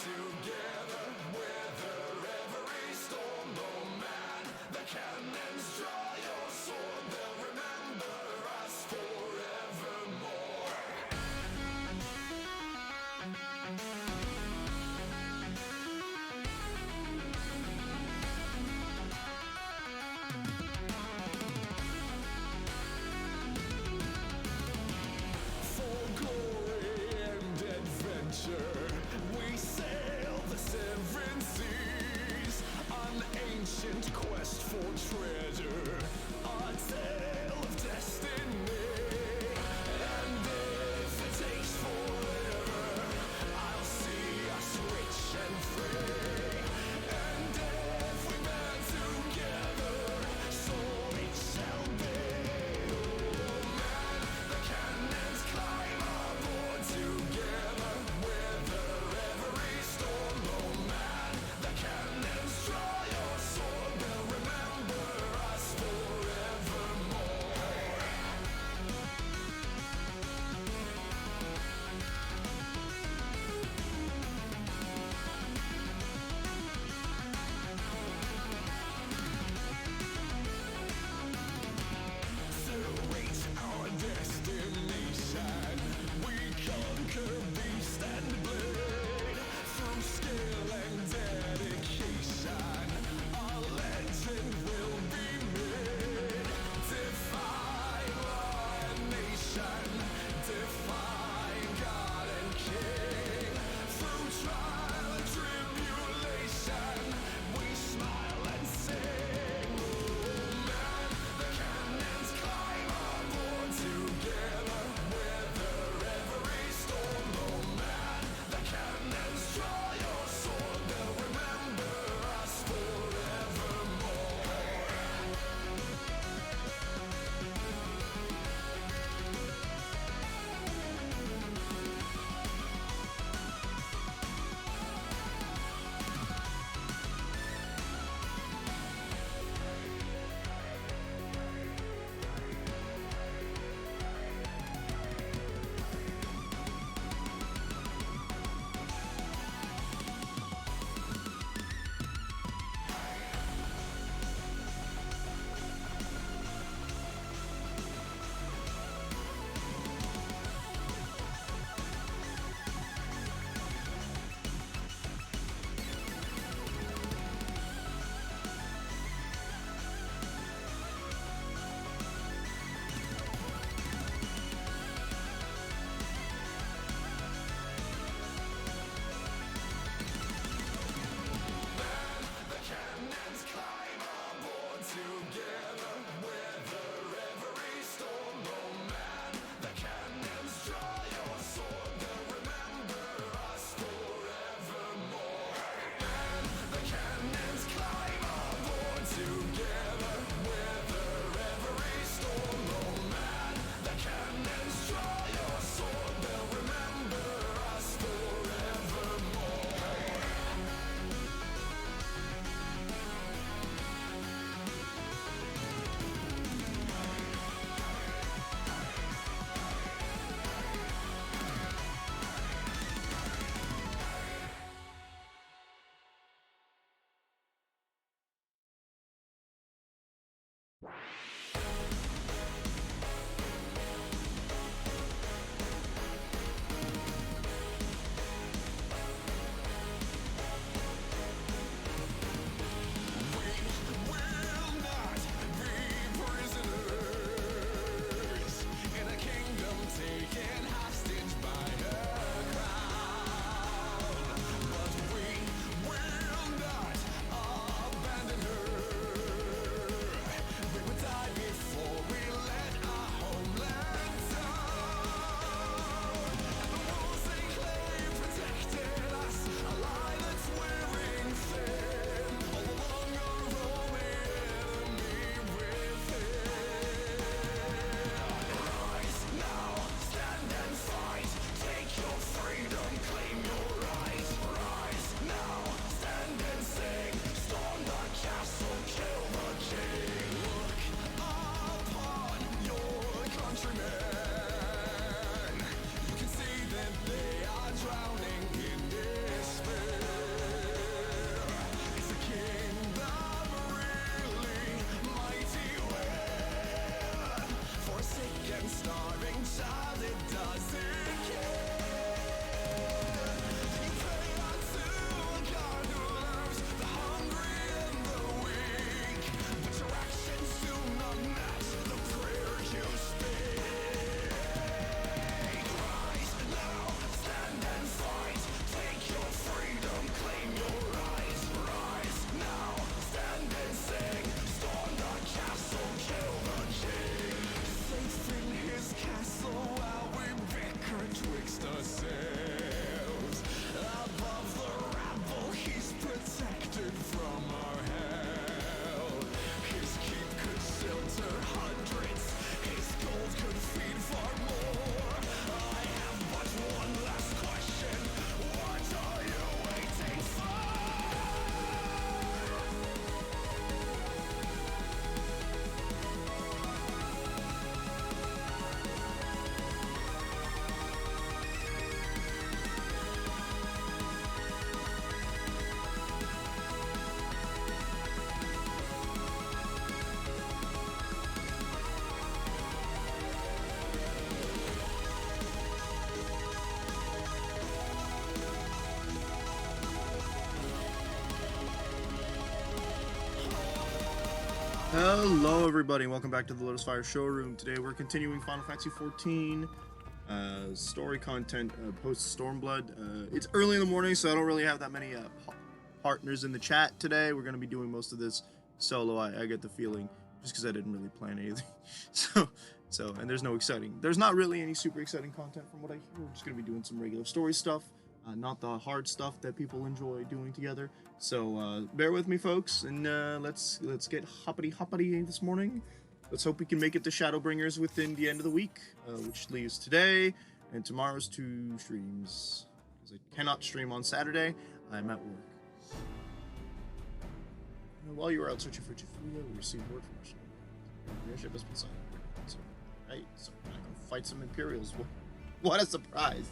together, weather every storm. No man, the cannons draw your sword. They'll remember us forevermore. For glory and adventure, we sail this every Hello everybody, welcome back to the Lotus Fire Showroom. Today we're continuing Final Fantasy XIV story content post Stormblood. It's early in the morning, so I don't really have that many partners in the chat today. We're going to be doing most of this solo, I get the feeling, just because I didn't really plan anything. And there's not really any super exciting content from what I hear. We're just going to be doing some regular story stuff. Not the hard stuff that people enjoy doing together. So bear with me, folks, and let's get hoppity this morning. Let's hope we can make it to Shadowbringers within the end of the week, which leaves today and tomorrow's 2 streams. Because I cannot stream on Saturday, I'm at work. While you were out searching for Chifuya, we received word from Russia. Your ship has been sighted. So we're gonna go fight some Imperials. What a surprise!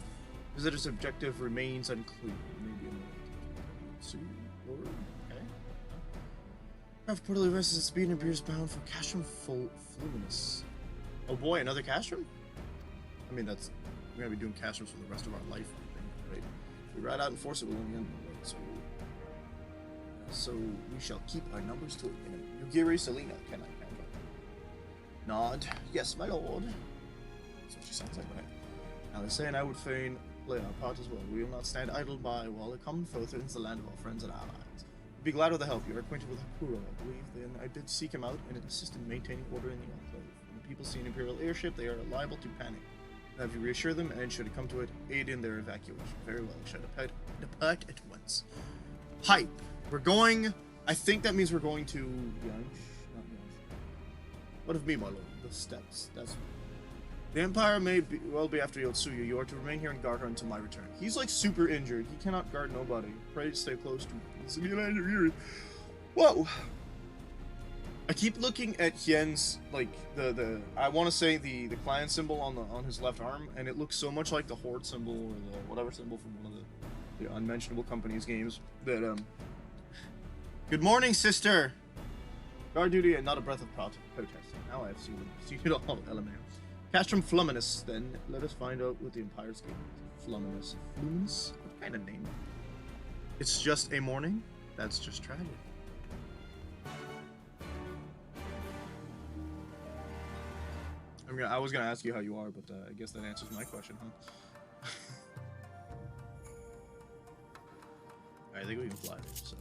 Visitor's objective remains unclear. Maybe a moment. Okay. Craft quarterly versus its speed and appears bound for Castrum Fluminous. Oh boy, another Castrum? I mean, we're gonna be doing Castrums for the rest of our life, I think, right? If we ride out and force it, we'll only end the road, so we shall keep our numbers to a minimum. Yugiri Selena, can I? Nod. Yes, my lord. That's what she sounds like, right? Now they say, and I would fain play our part as well. We will not stand idle by while a common foe threatens the land of our friends and allies. Be glad of the help. You are acquainted with Hakuro, I believe. Then I did seek him out and assist in maintaining order in the enclave. When the people see an Imperial airship, they are liable to panic. Have you reassure them, and should it come to it, aid in their evacuation. Very well. Shall depart at once. Hype. We're going. I think that means we're going to Yansh. Not Yansh. What of me, my lord? The steps. That's. The Empire may well be after Yotsuya. You are to remain here in guard her until my return. He's like super injured. He cannot guard nobody. Pray to stay close to him. Whoa! I keep looking at Hien's, like, I want to say the clan symbol on his left arm, and it looks so much like the Horde symbol, or the whatever symbol from one of the Unmentionable Company's games, that, Good morning, sister! Guard duty and not a breath of protest. Now I have seen it all, LMAO. Castrum Fluminous, then. Let us find out what the Empire's game is. Fluminous. Fluminous? What kind of name? It's just a morning? That's just tragic. I was gonna ask you how you are, but I guess that answers my question, huh? I think we can fly there, so.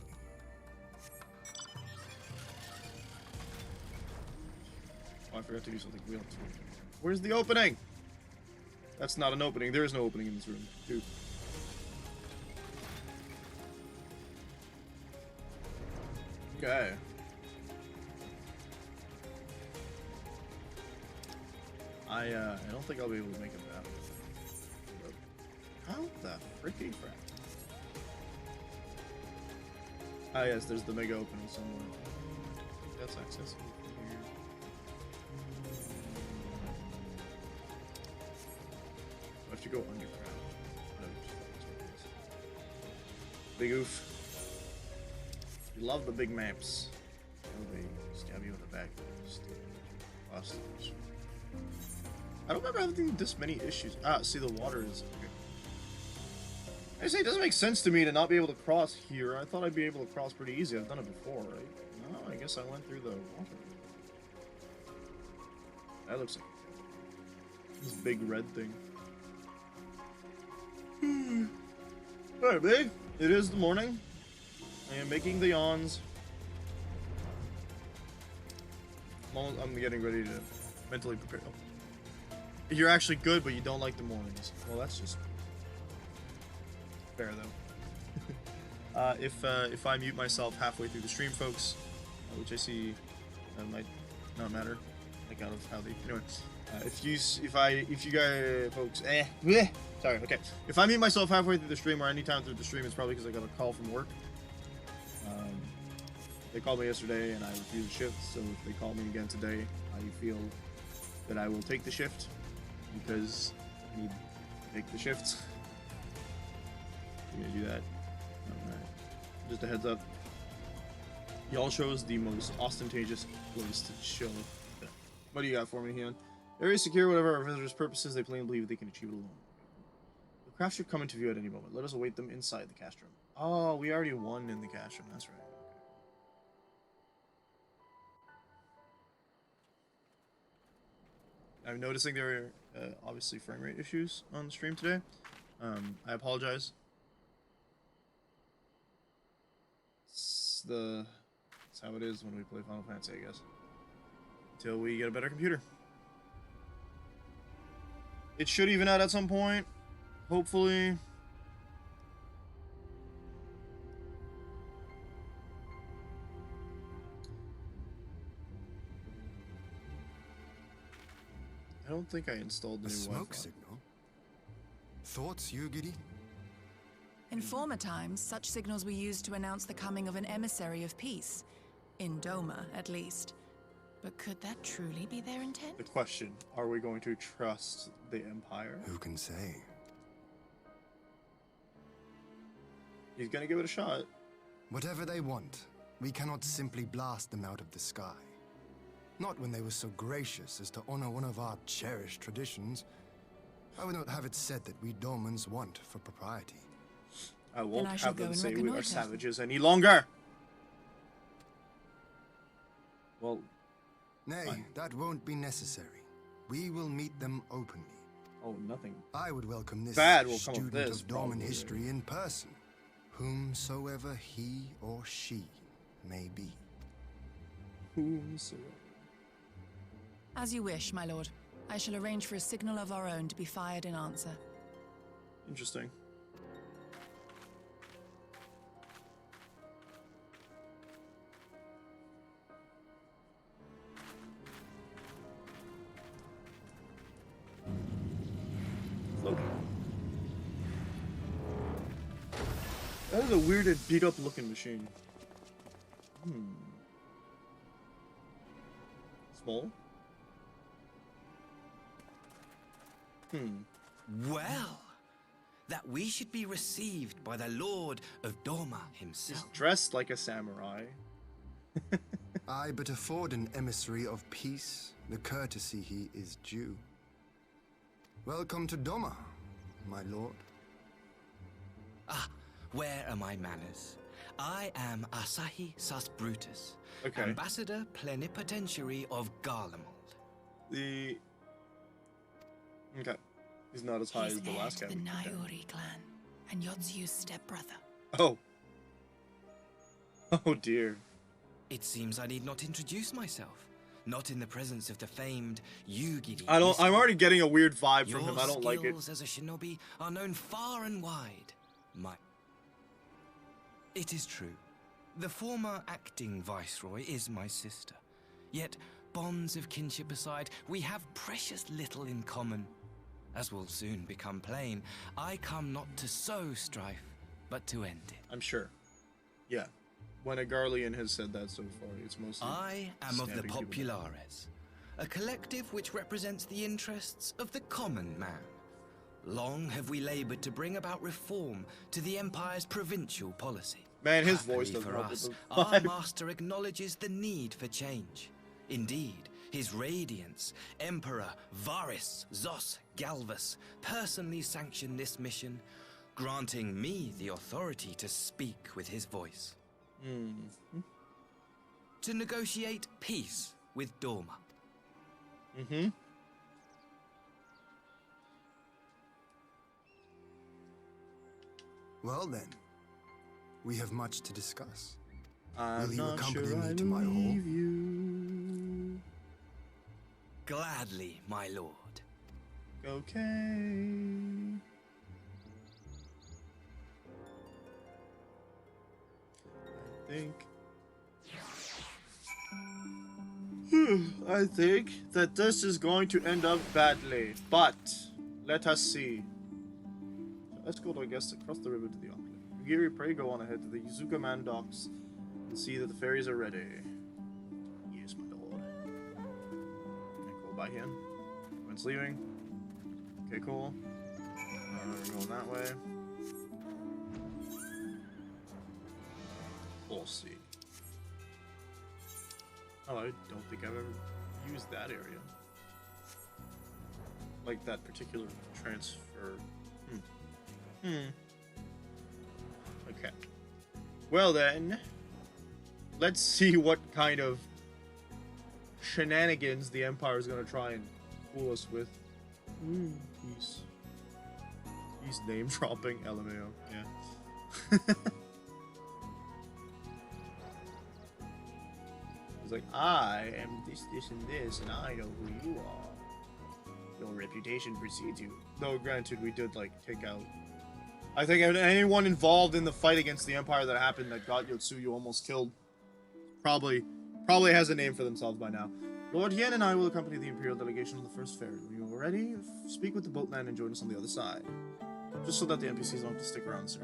Oh, I forgot to do something. We have to. Where's the opening? That's not an opening. There is no opening in this room, dude. Okay. I don't think I'll be able to make it back. How the freaking crap? Ah, yes, there's the mega opening somewhere. I think that's accessible from here. I have to go underground. Big oof. You love the big maps. They stab you in the back. Hostage. I don't remember having this many issues. Ah, see, the water is. Okay. I say it doesn't make sense to me to not be able to cross here. I thought I'd be able to cross pretty easy. I've done it before, right? No, I guess I went through the water. That looks like this big red thing. Alright, babe. It is the morning. I am making the yawns. I'm getting ready to mentally prepare. Oh. You're actually good, but you don't like the mornings. Well, that's just fair, though. If I mute myself halfway through the stream, folks, which I see might not matter, like out of how they. Anyway, if you guys, folks, sorry, okay. If I mute myself halfway through the stream or anytime through the stream, it's probably because I got a call from work. They called me yesterday and I refused a shift, so if they call me again today, I feel that I will take the shift because I need to take the shifts. I'm gonna do that. Alright. Just a heads up. Y'all chose the most ostentatious place to show. What do you got for me, Hian? Area is secure, whatever our visitors' purposes, they plainly believe they can achieve it alone. The craft should come into view at any moment. Let us await them inside the castrum. Oh, we already won in the castrum, that's right. I'm noticing there are obviously frame rate issues on the stream today. I apologize. It's how it is when we play Final Fantasy, I guess. Until we get a better computer. It should even out at some point. Hopefully. I don't think I installed the A new smoke Wi-Fi. signal? Thoughts, Yugiri? In former times, such signals were used to announce the coming of an emissary of peace. In Doma, at least. But could that truly be their intent? The question, are we going to trust the Empire? Who can say? He's gonna give it a shot. Whatever they want, we cannot simply blast them out of the sky. Not when they were so gracious as to honor one of our cherished traditions. I would not have it said that we Domans want for propriety. I won't I shall have go them and say we are reconnoiter. savages any longer. Well, Nay, Fine. that won't be necessary. We will meet them openly. oh, nothing. I would welcome this Bad will come of student this, of Dorman probably. history in person, whomsoever he or she may be. Whomsoever. As you wish, my lord. I shall arrange for a signal of our own to be fired in answer. Interesting. Loading. That is a weird and beat up looking machine. Small? Well, that we should be received by the Lord of Doma He's himself. dressed like a samurai. I but afford an emissary of peace the courtesy he is due. Welcome to Doma, my lord. Ah, where are my manners? I am Asahi Sus Brutus, Okay. Ambassador Plenipotentiary of Garlemald. Okay. He's not as high He's as the heir last to guy. the Naiori clan, and Yotsu's stepbrother. Oh. Oh dear. It seems I need not introduce myself, not in the presence of the famed Yugiri. I'm already getting a weird vibe Your from him. I don't like it. skills as a shinobi are known far and wide. It is true. The former acting viceroy is my sister. Yet, bonds of kinship aside, we have precious little in common. As will soon become plain, I come not to sow strife, but to end it. I'm sure. Yeah. When a Garlean has said that so far, it's mostly I am of the stabbing people. Populares, a collective which represents the interests of the common man. Long have we labored to bring about reform to the Empire's provincial policy. Man, his Happily voice doesn't for help us, with the our vibe. master acknowledges the need for change. Indeed, his radiance, Emperor Varys Zos Galvus, personally sanctioned this mission, granting me the authority to speak with his voice. To negotiate peace with Doma. Well then, we have much to discuss. I'm Will you not accompany sure me I to my hall? believe you. Gladly, my lord. Okay. I think that this is going to end up badly, but let us see. Let's go, I guess, across the river to the Enclave. Yugiri, pray go on ahead to the Yuzuka Man docks and see that the ferries are ready. Yes, my lord. Okay, cool. Bye, Hen. Everyone's leaving. Okay, cool. We're going that way. We'll see. Oh, I don't think I've ever used that area. Like that particular transfer. Okay. Well then, let's see what kind of shenanigans the Empire is going to try and fool us with. Peace. He's name dropping LMAO. Yeah. He's like, I am this, and this, and I know who you are. Your reputation precedes you. Though, granted, we did, like, take out... I think anyone involved in the fight against the Empire that happened that got Yotsuyu almost killed probably has a name for themselves by now. Lord Yen and I will accompany the Imperial delegation on the first ferry. When you are ready, speak with the boatman and join us on the other side. Just so that the NPCs don't have to stick around, sir.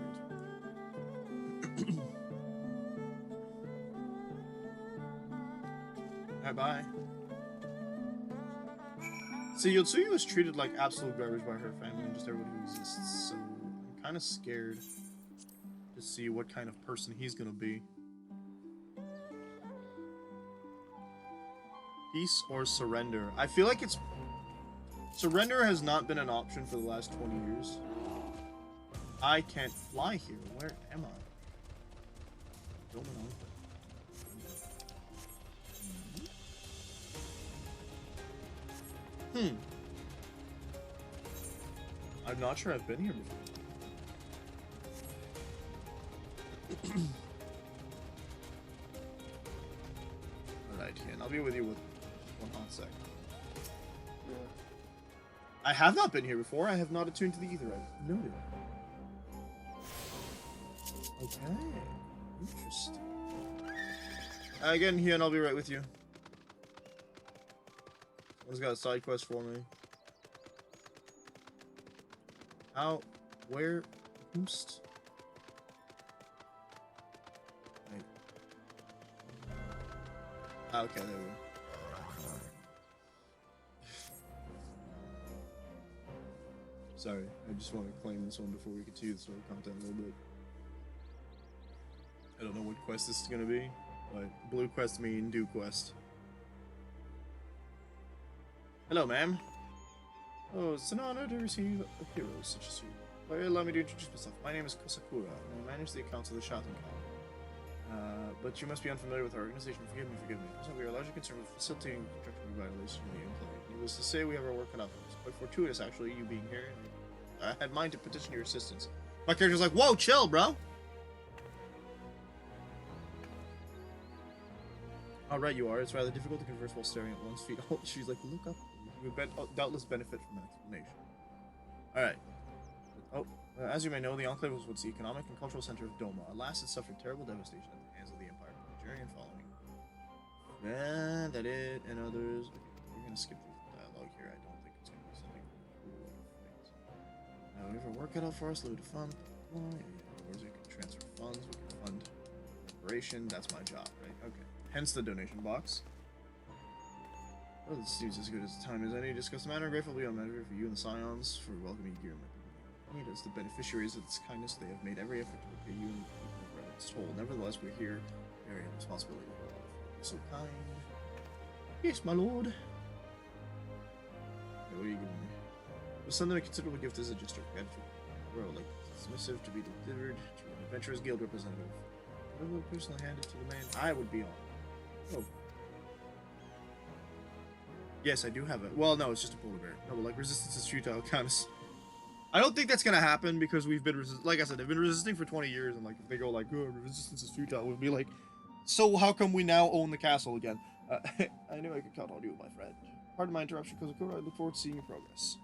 Bye-bye. See, Yotsuyu is treated like absolute garbage by her family and just everybody who exists, so I'm kind of scared to see what kind of person he's gonna be. Peace or surrender? I feel like it's... Surrender has not been an option for the last 20 years. I can't fly here. Where am I? Don't know. I'm not sure I've been here before. Alright, and I'll be with you with one hot sec. I have not been here before. I have not attuned to the ether. I've noted. Okay. Interesting. Again, here, and I'll be right with you. Someone's got a side quest for me. How? Where? Boost? Wait. Ah, okay, there we go. Sorry, I just want to claim this one before we continue the story content a little bit. I don't know what quest this is going to be, but blue quest mean do quest. Hello, ma'am. Oh, it's an honor to receive a hero such as you. Well, allow me to introduce myself. My name is Kosakura, and I manage the accounts of the Shotenkan. But you must be unfamiliar with our organization. Forgive me. We are largely concerned with facilitating constructive revitalization of the enclave. Needless to say, we have our work cut out for us. Quite fortuitous, actually, you being here. I had mind to petition your assistance. My character's like, whoa, chill, bro! How right you are. It's rather difficult to converse while staring at one's feet. Oh, she's like, look up. You would doubtless benefit from that explanation. Alright. Oh, as you may know, the Enclave was once the economic and cultural center of Doma. Alas, it suffered terrible devastation at the hands of the Empire, during and following. And that it, and others. Okay, we're gonna skip the dialogue here. I don't think it's gonna be something cool. Now, we have our work cut out for us. Load to fund. Or we can transfer funds. We can fund operation. That's my job, right? Okay. Hence the donation box. Well, this seems as good as the time as any to discuss the matter. Grateful beyond measure for you and the Scions for welcoming you here. As the beneficiaries of this kindness, they have made every effort to repay you and the its toll. Nevertheless, we're here bearing the responsibility. So kind. Yes, my lord. Okay, what are you giving me? We'll send them a considerable gift as a gesture of gratitude. We're like submissive to be delivered to an adventurers guild representative. I will personally hand it to the man I would be on. Oh. Yes, I do have it. Well, no, it's just a polar bear. No, but like resistance is futile, kind of. I don't think that's gonna happen because we've been like I said, they've been resisting for 20 years, and like if they go like, oh, resistance is futile, we'll be like, so how come we now own the castle again? I knew I could count on you, my friend. Pardon my interruption, Kozakura. I look forward to seeing your progress.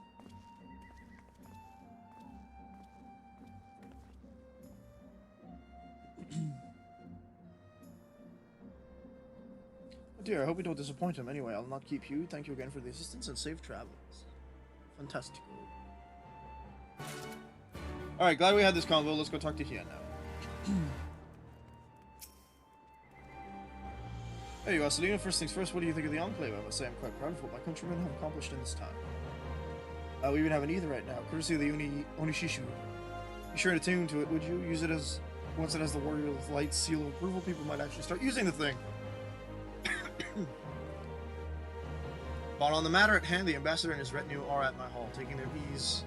Oh dear, I hope we don't disappoint him. Anyway, I'll not keep you. Thank you again for the assistance and safe travels. Fantastical. Alright, glad we had this convo. Let's go talk to Hien now. Hey, you are Selena. First things first, what do you think of the Enclave? I must say I'm quite proud of what my countrymen have accomplished in this time. We even have an ether right now, courtesy of the Onishishu. Be sure to tune to it, would you? Use it as... Once it has the Warrior of Light seal of approval, people might actually start using the thing. But on the matter at hand, the ambassador and his retinue are at my hall, taking their ease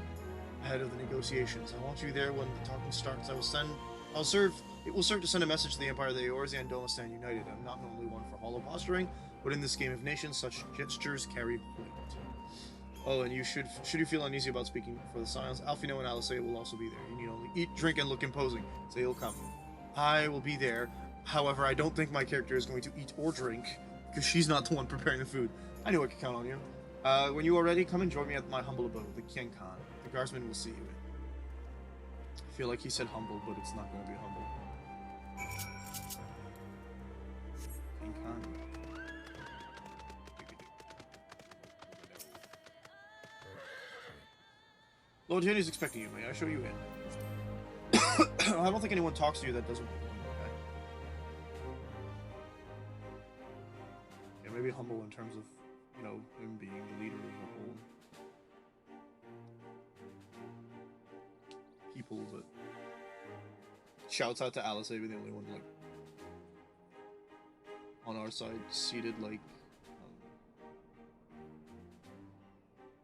ahead of the negotiations. I want you there when the talking starts. It will serve to send a message to the Empire that Eorzea and Doma stand united. I'm not normally one for hollow posturing, but in this game of nations, such gestures carry weight. Oh, and you should you feel uneasy about speaking for the Scions, Alfino and Alice will also be there. You need only eat, drink, and look imposing. So you'll come. I will be there. However, I don't think my character is going to eat or drink, because she's not the one preparing the food. I knew I could count on you. When you are ready, come and join me at my humble abode, the Kienkan. The guardsman will see you in. I feel like he said humble, but it's not going to be humble. Kienkan. Lord Jenny's expecting you. May I show you in? I don't think anyone talks to you that doesn't. Okay. Yeah, maybe humble in terms of, you know, him being the leader of the whole people, but shouts out to Alice, being the only one like on our side, seated like.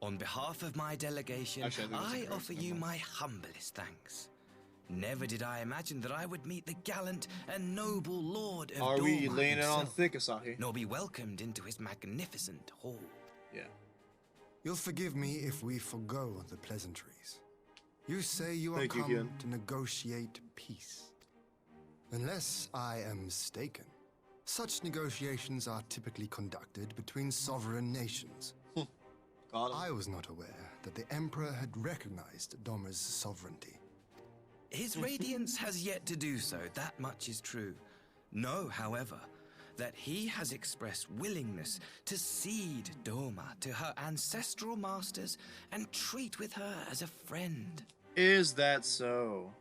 On behalf of my delegation, Actually, I offer you my humblest thanks. Never did I imagine that I would meet the gallant and noble Lord of Are we Dorma laying it on himself, thick, Asahi? nor be welcomed into his magnificent hall. Yeah. You'll forgive me if we forgo the pleasantries. You say you are Thank you, come Kian. to negotiate peace. Unless I am mistaken, such negotiations are typically conducted between sovereign nations. Got him. I was not aware that the Emperor had recognized Doma's sovereignty. His radiance has yet to do so, that much is true. Know, however, that he has expressed willingness to cede Doma to her ancestral masters and treat with her as a friend. Is that so?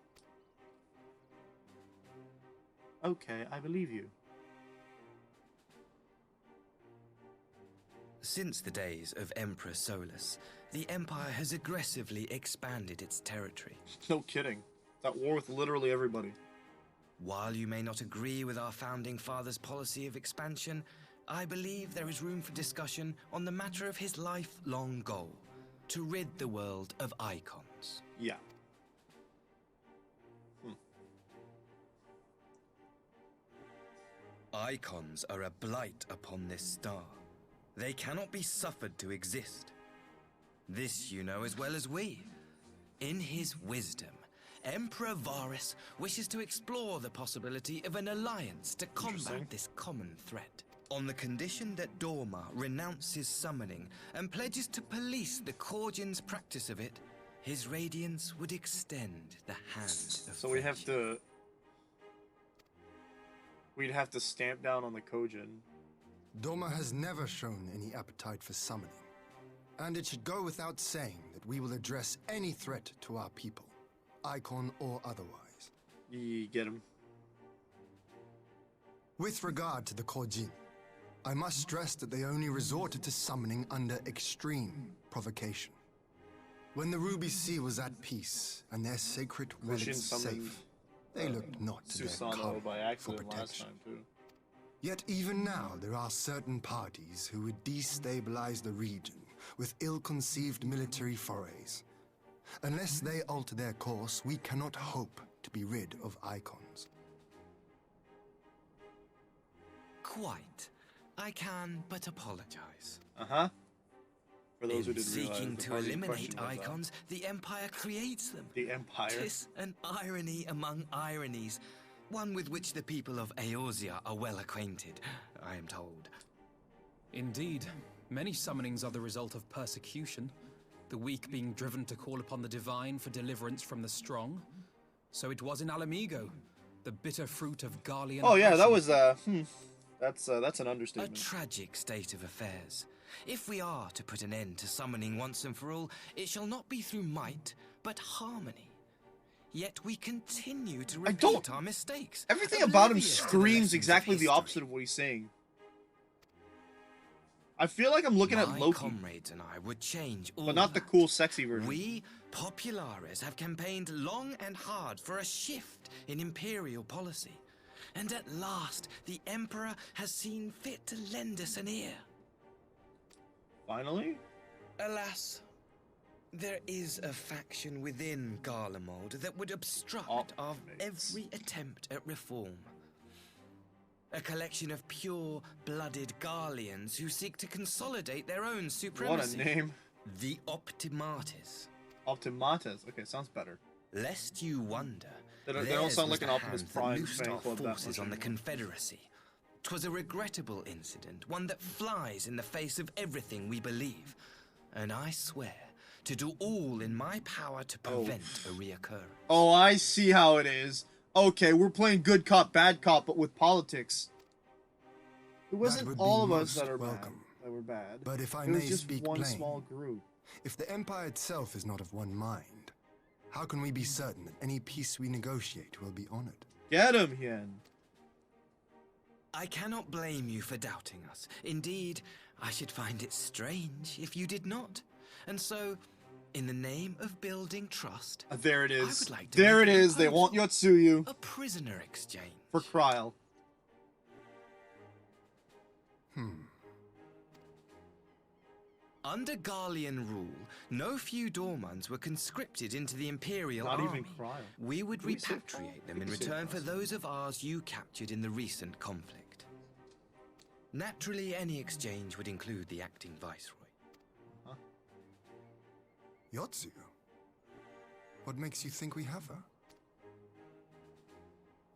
Okay, I believe you. Since the days of Emperor Solus, the Empire has aggressively expanded its territory. No kidding. That war with literally everybody. While you may not agree with our founding father's policy of expansion, I believe there is room for discussion on the matter of his lifelong goal, to rid the world of icons. Yeah. Icons are a blight upon this star. They cannot be suffered to exist. This you know as well as we. In his wisdom, Emperor Varus wishes to explore the possibility of an alliance to combat this common threat. On the condition that Dorma renounces summoning and pledges to police the Korgian's practice of it, his radiance would extend the hand of So we have friendship. to... We'd have to stamp down on the Kojin. Doma has never shown any appetite for summoning, and it should go without saying that we will address any threat to our people, icon or otherwise. You get him. With regard to the Korjin, I must stress that they only resorted to summoning under extreme provocation. When the Ruby Sea was at peace and their sacred Kushin relics summoned safe, they looked not to their Susano cult by for accident last protection. time, too. Yet even now, there are certain parties who would destabilize the region with ill-conceived military forays. Unless they alter their course, we cannot hope to be rid of icons. Quite. I can but apologize. Uh-huh. For those who In didn't realize, seeking the to party in eliminate question was, icons, the Empire creates them. the Empire. Tis an irony among ironies, one with which the people of Eorzea are well acquainted, I am told. Indeed, many summonings are the result of persecution, the weak being driven to call upon the divine for deliverance from the strong. So it was in Alamigo, the bitter fruit of Garlean Oh yeah, that oppression. was that's an A understatement. tragic state of affairs. If we are to put an end to summoning once and for all, it shall not be through might, but harmony. Yet we continue to I don't- repeat our mistakes. Everything about him oblivious to the screams lessons of exactly the history. opposite of what he's saying. I feel like I'm looking at My Loki, comrades and I would change all but not the that. cool, sexy version. We, populares, have campaigned long and hard for a shift in imperial policy. And at last, the Emperor has seen fit to lend us an ear. Finally? Alas, there is a faction within Garlemald that would obstruct our Optimates. every attempt at reform. A collection of pure-blooded Garleans who seek to consolidate their own What supremacy. a name. The Optimates. Optimates. Okay, sounds better. Lest you wonder, They don't theirs sound was like an the Optimus hand that Prime loosed fan our club that forces much on the anymore. Confederacy. 'Twas a regrettable incident, one that flies in the face of everything we believe. And I swear to do all in my power to prevent a reoccurrence. Oh, I see how it is. Okay, we're playing good cop, bad cop, but with politics. It wasn't would all be of us most that are welcome. bad. That were bad. But if I it was may just speak one plain, small group. If the Empire itself is not of one mind, how can we be certain that any peace we negotiate will be honored? Get him, Hien. I cannot blame you for doubting us. Indeed, I should find it strange if you did not. And so, in the name of building trust, There it I is. would like to There it make a is. They want proposal. Yotsuyu A prisoner exchange. for Kryl. Under Garlean rule, no few Dormans were conscripted into the Imperial Not Army. even Kryl. We would Did we say repatriate Kryl? them I in think we said return for Kryl. those of ours you captured in the recent conflict. Naturally, any exchange would include the acting viceroy. Yotsuyu? What makes you think we have her?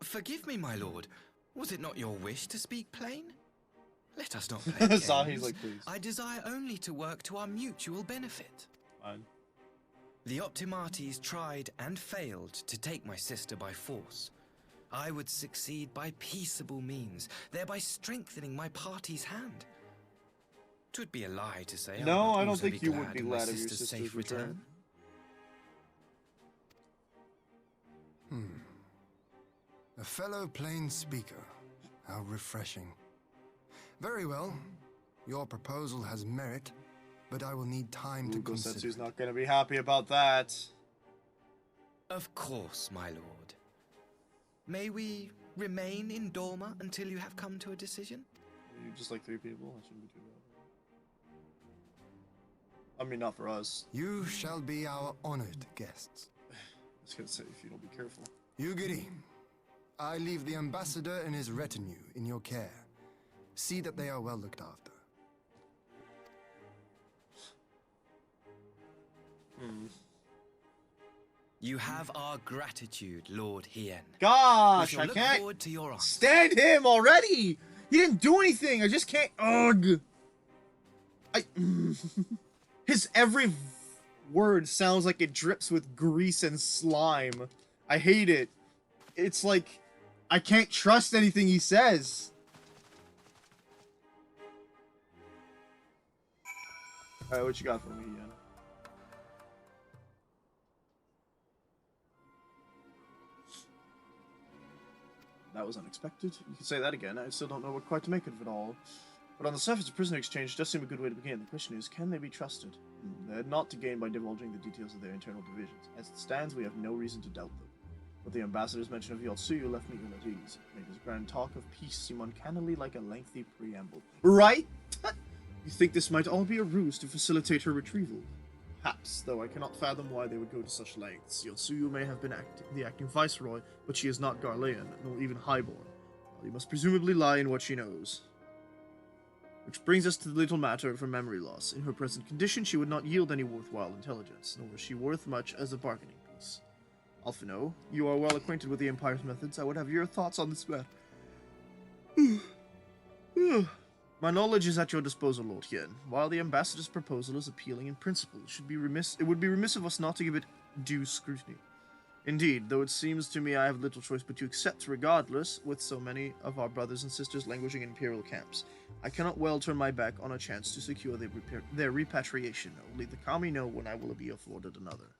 Forgive me, my lord. Was it not your wish to speak plain? Let us not play games. Zahi's like, please. I desire only to work to our mutual benefit. Fine. The Optimates tried and failed to take my sister by force. I would succeed by peaceable means, thereby strengthening my party's hand. 'Twould be a lie to say No, would I don't also think you would be of my glad of your sister's sister's safe return. A fellow plain speaker. How refreshing. Very well. Your proposal has merit, but I will need time to consider. Gosetsu's not gonna be happy about that. Of course, my lord. May we remain in Dorma until you have come to a decision? You just like 3 people? That shouldn't be too bad. I mean, not for us. You shall be our honored guests. I was gonna say, if you don't be careful. Yugiri, I leave the ambassador and his retinue in your care. See that they are well looked after. You have our gratitude, Lord Hien. We Gosh, shall I look can't forward to your answer. stand him already! He didn't do anything! I just can't. Ugh! His every word sounds like it drips with grease and slime. I hate it. It's like, I can't trust anything he says. Alright, what you got for me, Ian? That was unexpected. You could say that again. I still don't know what quite to make of it all. But on the surface, a prisoner exchange does seem a good way to begin. The question is, can they be trusted? They had naught to gain by divulging the details of their internal divisions. As it stands, we have no reason to doubt them. But the ambassador's mention of Yotsuyu left me ill at ease. It made his grand talk of peace seem uncannily like a lengthy preamble. Right? You think this might all be a ruse to facilitate her retrieval? Perhaps, though I cannot fathom why they would go to such lengths. Yotsuyu may have been the acting viceroy, but she is not Garlean, nor even highborn. Well, you must presumably lie in what she knows. Which brings us to the little matter for memory loss. In her present condition, she would not yield any worthwhile intelligence, nor is she worth much as a bargaining piece. Alphino, you are well acquainted with the Empire's methods. I would have your thoughts on this matter. My knowledge is at your disposal, Lord Hien. While the ambassador's proposal is appealing in principle, it would be remiss of us not to give it due scrutiny. Indeed, though it seems to me I have little choice but to accept regardless, with so many of our brothers and sisters languishing in imperial camps. I cannot well turn my back on a chance to secure their repatriation. Only the Kami know when I will be afforded another.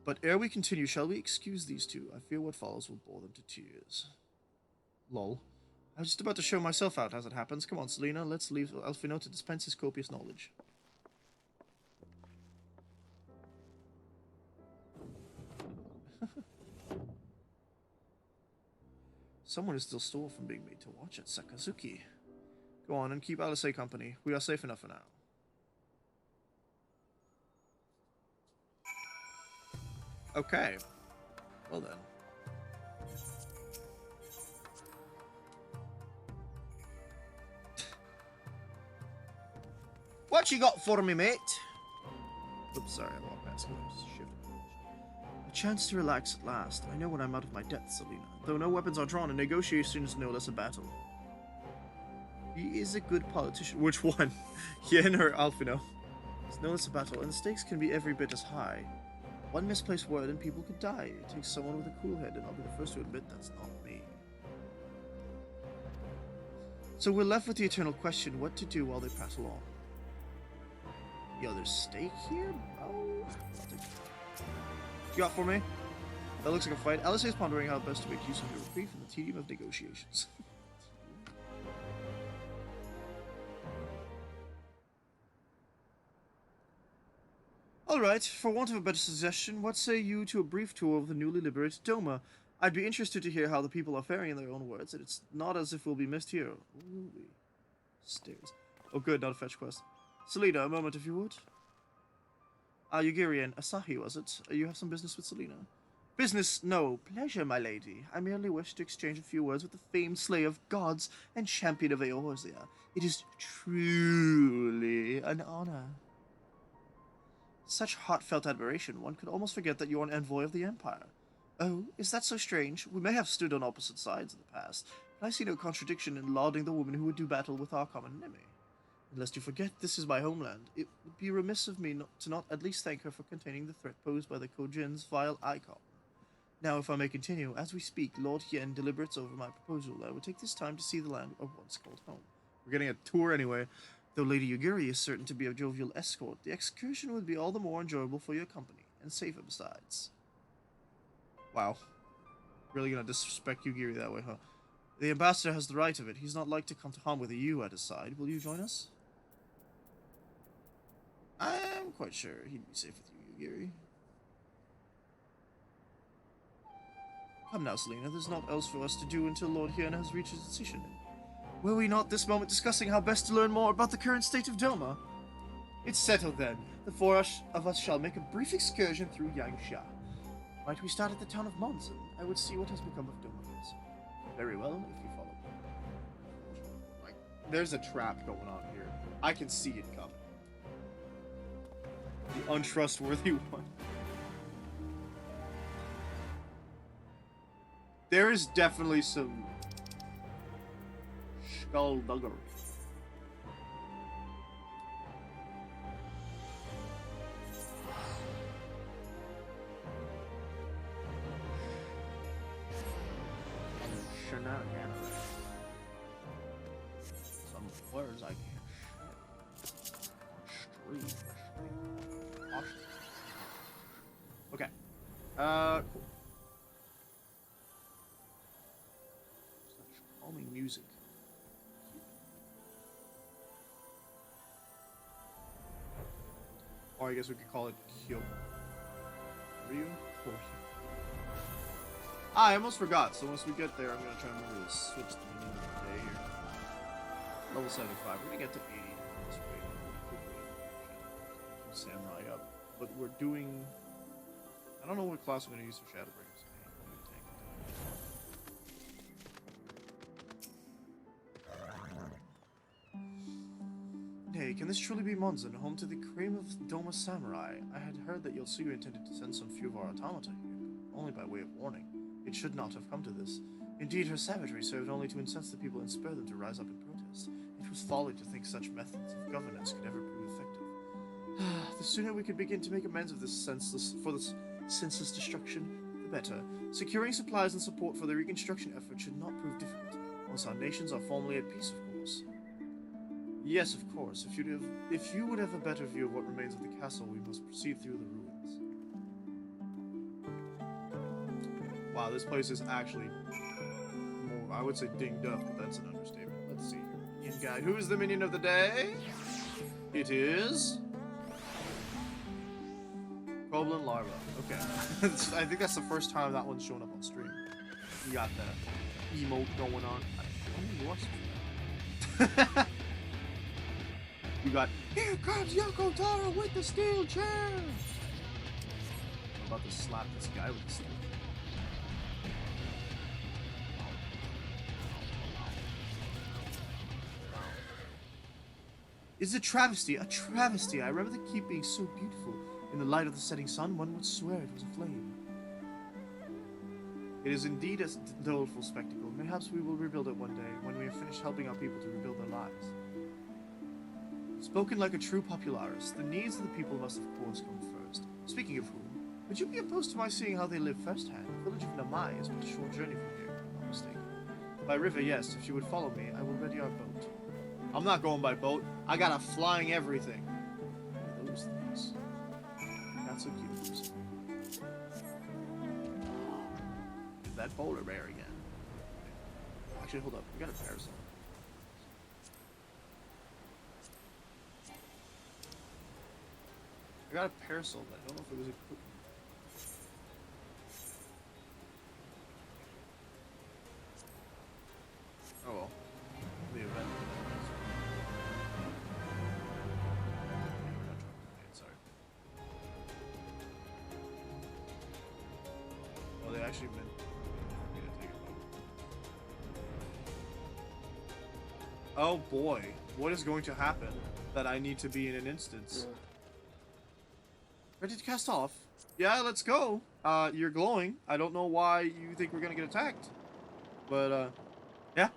But ere we continue, shall we excuse these two? I fear what follows will bore them to tears. Lol. I was just about to show myself out as it happens. Come on, Selena, let's leave Alphino to dispense his copious knowledge. Someone is still stole from being made to watch at Sakazuki. Go on and keep Alice company. We are safe enough for now. Okay. Well then. What you got for me, mate? Oops, sorry, I walked past. Shift. A chance to relax at last. I know when I'm out of my depth, Selena. Though no weapons are drawn, and negotiations no less a battle. He is a good politician. Which one? Yen or Alfino? It's no less a battle, and the stakes can be every bit as high. One misplaced word and people could die. It takes someone with a cool head, and I'll be the first to admit that's not me. So we're left with the eternal question, what to do while they pass along. Yo, there's steak here? Oh, you got for me? That looks like a fight. Alice is pondering how best to make use of your reprieve from the tedium of negotiations. Alright, for want of a better suggestion, what say you to a brief tour of the newly liberated Doma? I'd be interested to hear how the people are faring in their own words, and it's not as if we'll be missed here. Ooh, stairs. Oh good, not a fetch quest. Selena, a moment if you would. Yugirian, Asahi, was it? You have some business with Selena? Business? No. Pleasure, my lady. I merely wish to exchange a few words with the famed slayer of gods and champion of Eorzea. It is truly an honor. Such heartfelt admiration, one could almost forget that you're an envoy of the Empire. Oh, is that so strange? We may have stood on opposite sides in the past, but I see no contradiction in lauding the woman who would do battle with our common enemy. Lest you forget, this is my homeland. It would be remiss of me to not at least thank her for containing the threat posed by the Kojin's vile icon. Now, if I may continue, as we speak, Lord Hien deliberates over my proposal. I would take this time to see the land I once called home. We're getting a tour anyway. Though Lady Yugiri is certain to be a jovial escort, the excursion would be all the more enjoyable for your company, and safer besides. Wow. Really gonna disrespect Yugiri that way, huh? The ambassador has the right of it. He's not like to come to harm with a you at his side. Will you join us? I'm quite sure he'd be safe with you, Yugiri. Come now, Selena. There's naught else for us to do until Lord Hien has reached his decision. Were we not this moment discussing how best to learn more about the current state of Doma? It's settled then. The four of us shall make a brief excursion through Yangsha. Might we start at the town of Monson? I would see what has become of Doma first. Very well, if you follow me. Like, there's a trap going on here. I can see it coming. The untrustworthy one. There is definitely some skullduggery. Shenanigans. Some words I can't. Stream. Okay. Cool. Such calming music. Or I guess we could call it Kyo. Ryu? Or I almost forgot, so once we get there, I'm gonna try and remember to switch the meaning of the day here. Level 75, we're gonna get to 80. Let's wait quickly. Samurai up. But we're doing... I don't know what class I'm gonna use for Shadowbringers. Hey, can this truly be Monzon, home to the cream of Doma Samurai? I had heard that Yotsuyu intended to send some few of our automata here, but only by way of warning. It should not have come to this. Indeed, her savagery served only to incense the people and spur them to rise up in protest. It was folly to think such methods of governance could ever prove effective. The sooner we can begin to make amends of this senseless destruction, the better. Securing supplies and support for the reconstruction effort should not prove difficult, once our nations are formally at peace, of course. Yes, of course. If you would have a better view of what remains of the castle, we must proceed through the ruins. Wow, this place is actually more, I would say dinged up, but that's an understatement. Let's see here. Minion guide. Who is the minion of the day? It is... Goblin Larva. Okay. I think that's the first time that one's shown up on stream. You got that emote going on. You got, here comes Yoko Taro with the steel chair! I'm about to slap this guy with the steel chair. is a travesty, a travesty. I remember the keep being so beautiful. In the light of the setting sun, one would swear it was aflame. It is indeed a doleful spectacle. Perhaps we will rebuild it one day, when we have finished helping our people to rebuild their lives. Spoken like a true popularis, the needs of the people must of course come first. Speaking of whom, would you be opposed to my seeing how they live firsthand? The village of Namai is but a short journey from here, if I'm not mistaken. By river, yes. If you would follow me, I will ready our boat. I'm not going by boat. I got a flying everything. What are those things? Not so cute. Is that polar bear again? Actually, hold up. We got a parasol. I got a parasol, but I don't know if it was equipped. Oh well. The event. Sorry. Oh, they actually meant me to take a boat. Oh boy, what is going to happen that I need to be in an instance? Ready to cast off? Yeah, let's go. You're glowing. I don't know why you think we're gonna get attacked. But, yeah.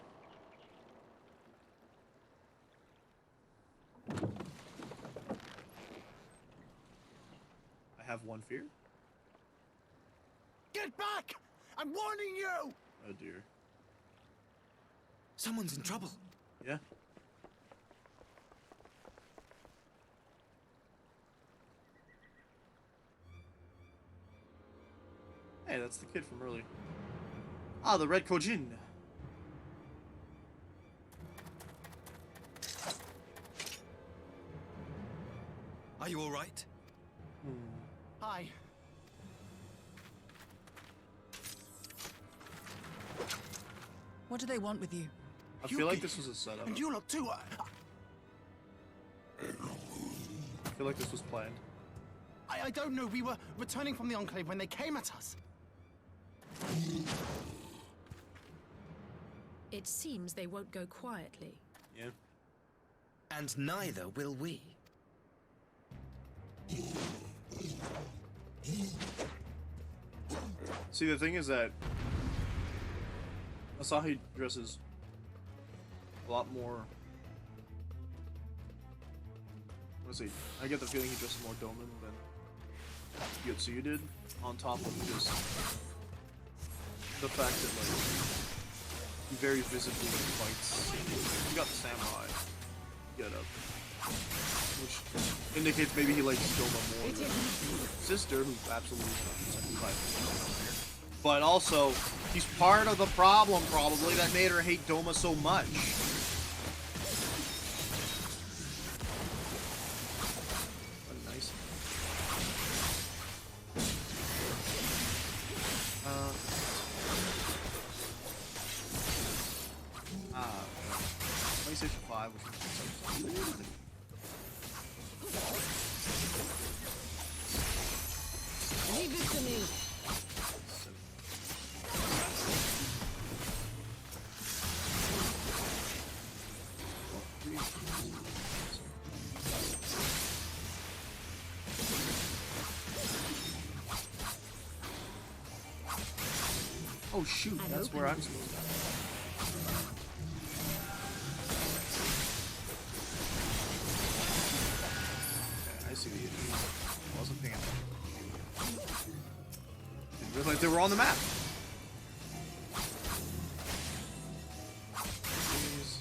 I have one fear. Get back! I'm warning you! Oh dear. Someone's in trouble. Yeah. Hey, that's the kid from earlier. Ah, the Red Kojin. Are you all right? Hi. What do they want with you? I feel like this was a setup. And you lot too. I feel like this was planned. I don't know. We were returning from the Enclave when they came at us. It seems they won't go quietly. Yeah. And neither will we. See, the thing is that Asahi dresses a lot more. Let's see. I get the feeling he dresses more Doman than Yotsuyu did. On top of just the fact that like he very visibly fights. He got the samurai get up, which indicates maybe he likes Doma more than his sister, who absolutely is but also, he's part of the problem, probably, that made her hate Doma so much. What a nice... PlayStation 5, which is... Leave it to me. Oh shoot, that's where I'm supposed to go. Okay, I see the issue. I wasn't paying attention. Didn't realize they were on the map. Please.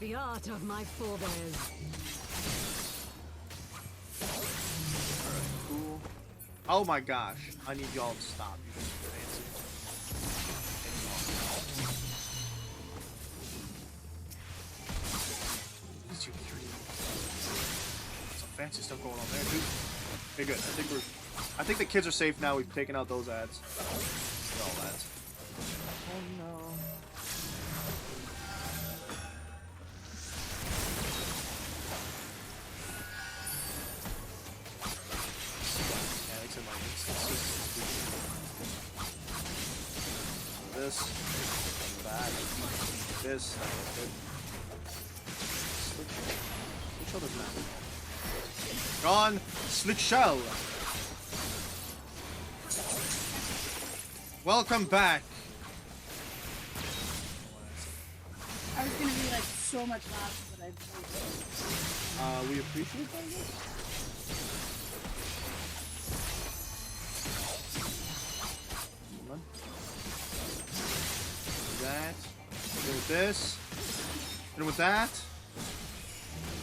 The art of my forebears. Cool. Oh my gosh. I need y'all to stop. You guys are fancy. These two three. Some fancy stuff going on there, dude. Okay, good. I think the kids are safe now. We've taken out those ads. All ads. Oh no. This, that, this, Slick shell doesn't matter. Gone, Slick shell. Welcome back. I was gonna be like so much louder, but I We appreciate that. Come on. Do that. Hit with this. Hit with that.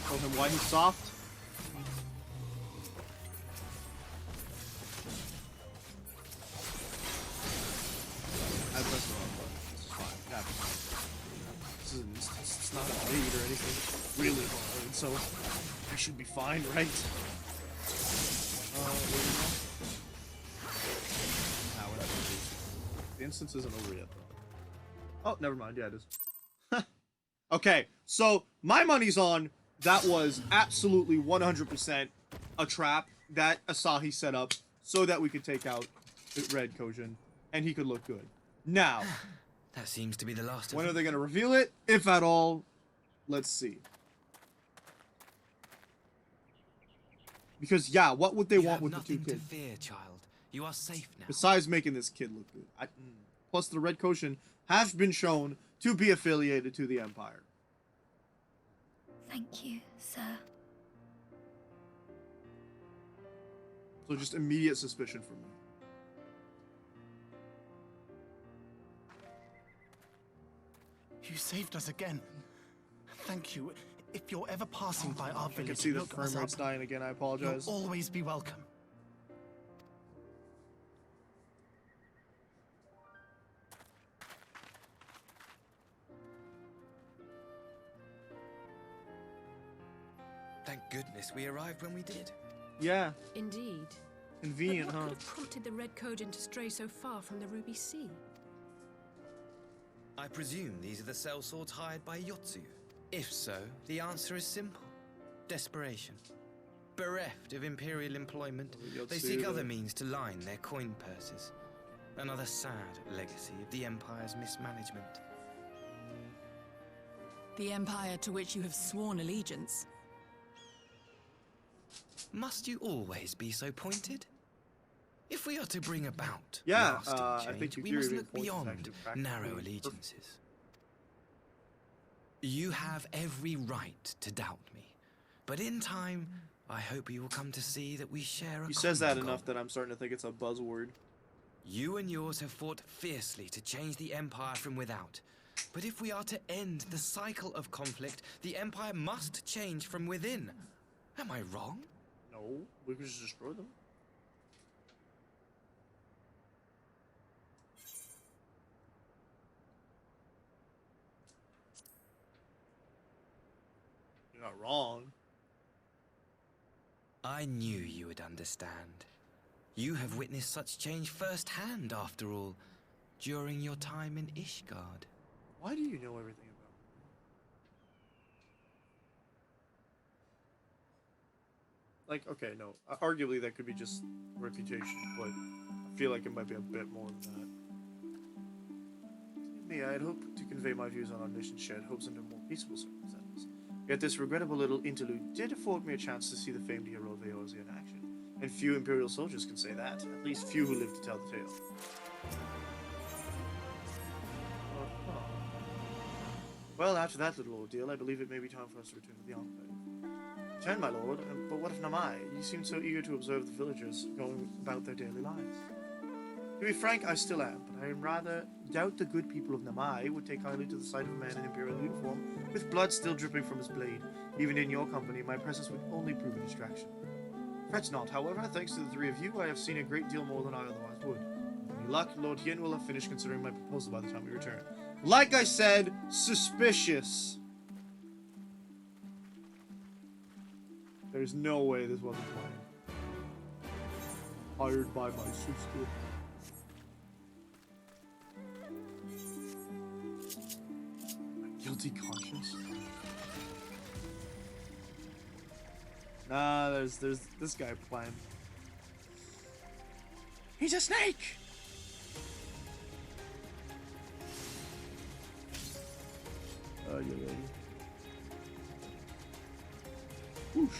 Tell him why he's soft. I pressed the wrong button. This is fine. It happens. It's not a raid or anything really hard, so I should be fine, right? Where we go? We're not gonna do. The instance isn't over yet, though. Oh, never mind. Yeah, it is. Okay, so my money's on that was absolutely 100% a trap that Asahi set up so that we could take out the Red Kojin and he could look good. Now, That seems to be the last of when them. are they going to reveal it? If at all, let's see. Because, yeah, what would they You want have with the two nothing kids? to fear, child. You are safe now. Besides making this kid look good. Plus, the Red Kojin have been shown to be affiliated to the Empire. Thank you, sir. So just immediate suspicion from me. You saved us again. Thank you. If you're ever passing by our I can village, see the look frame us rate's up. dying again. I You'll apologize. always be welcome. Thank goodness we arrived when we did. Yeah, Indeed. convenient, But what huh? could have prompted the Red Kojin to stray so far from the Ruby Sea? I presume these are the sellswords hired by Yotsu. If so, the answer is simple. Desperation. Bereft of imperial employment, they seek other means to line their coin purses. Another sad legacy of the Empire's mismanagement. The empire to which you have sworn allegiance. Must you always be so pointed? If we are to bring about Yeah, lasting I change, think your we theory must of look importance is beyond actually practically narrow perfect. allegiances. You have every right to doubt me, but in time, I hope you will come to see that we share a He says that common enough goal. that I'm starting to think it's a buzzword. You and yours have fought fiercely to change the Empire from without. But if we are to end the cycle of conflict, the Empire must change from within. Am I wrong? No, we could just destroy them. You're not wrong. I knew you would understand. You have witnessed such change firsthand, after all, during your time in Ishgard. Why do you know everything about me? Like, okay, no. Arguably, that could be just reputation, but I feel like it might be a bit more than that. Me, I had hoped to convey my views on our nation's shared hopes under more peaceful circumstances. Yet this regrettable little interlude did afford me a chance to see the famed hero Veozi in action. And few Imperial soldiers can say that. At least few who live to tell the tale. Well, after that little ordeal, I believe it may be time for us to return to the Enclave. Return, my lord, but what of Namai? You seem so eager to observe the villagers going about their daily lives. To be frank, I still am, but I rather doubt the good people of Namai would take kindly to the sight of a man in Imperial uniform, with blood still dripping from his blade. Even in your company, my presence would only prove a distraction. Fret not, however, thanks to the three of you, I have seen a great deal more than I otherwise would. With any luck, Lord Yin will have finished considering my proposal by the time we return. Like I said, suspicious. There's no way this wasn't planned. Hired by my sister. My guilty conscience. Nah, there's this guy planned. He's a snake! Whoosh.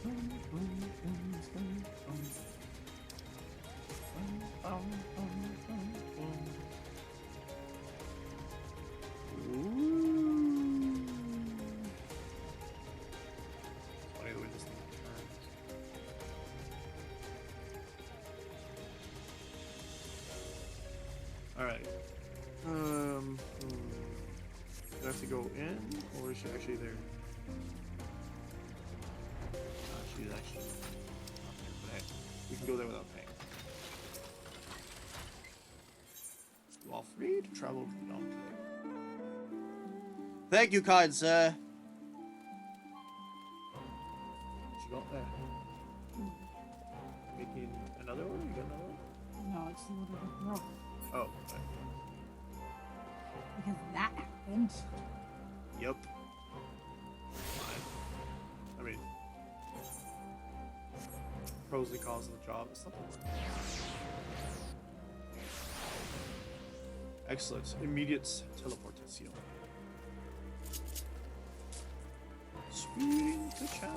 Funny the way this thing turns. Alright. Do I have to go in, or is she actually there? She's actually not there, but hey, we can go there without paying. You are free to travel beyond today. Thank you, kind sir. What you got there? Making another one? You got another one? No, it's a little bit broke. Oh, okay. Because that happened. Yep. Fine. I mean, pros and cons of the job and stuff like that. Excellent. Immediate teleportation. Speeding to chat.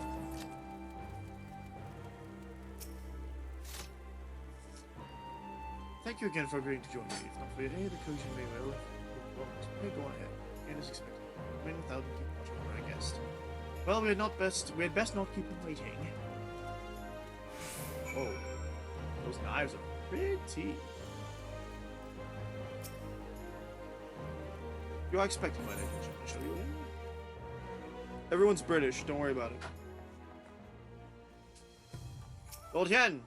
Thank you again for agreeing to join me. If not for your aid, the coach may well. Okay, go on ahead. And as expected. Remain without him keep much longer, I guessed. Well, we had best not keep him waiting. Oh. Those knives are pretty. You are expecting my attention. I'll show you in. Everyone's British, don't worry about it. Gold yen!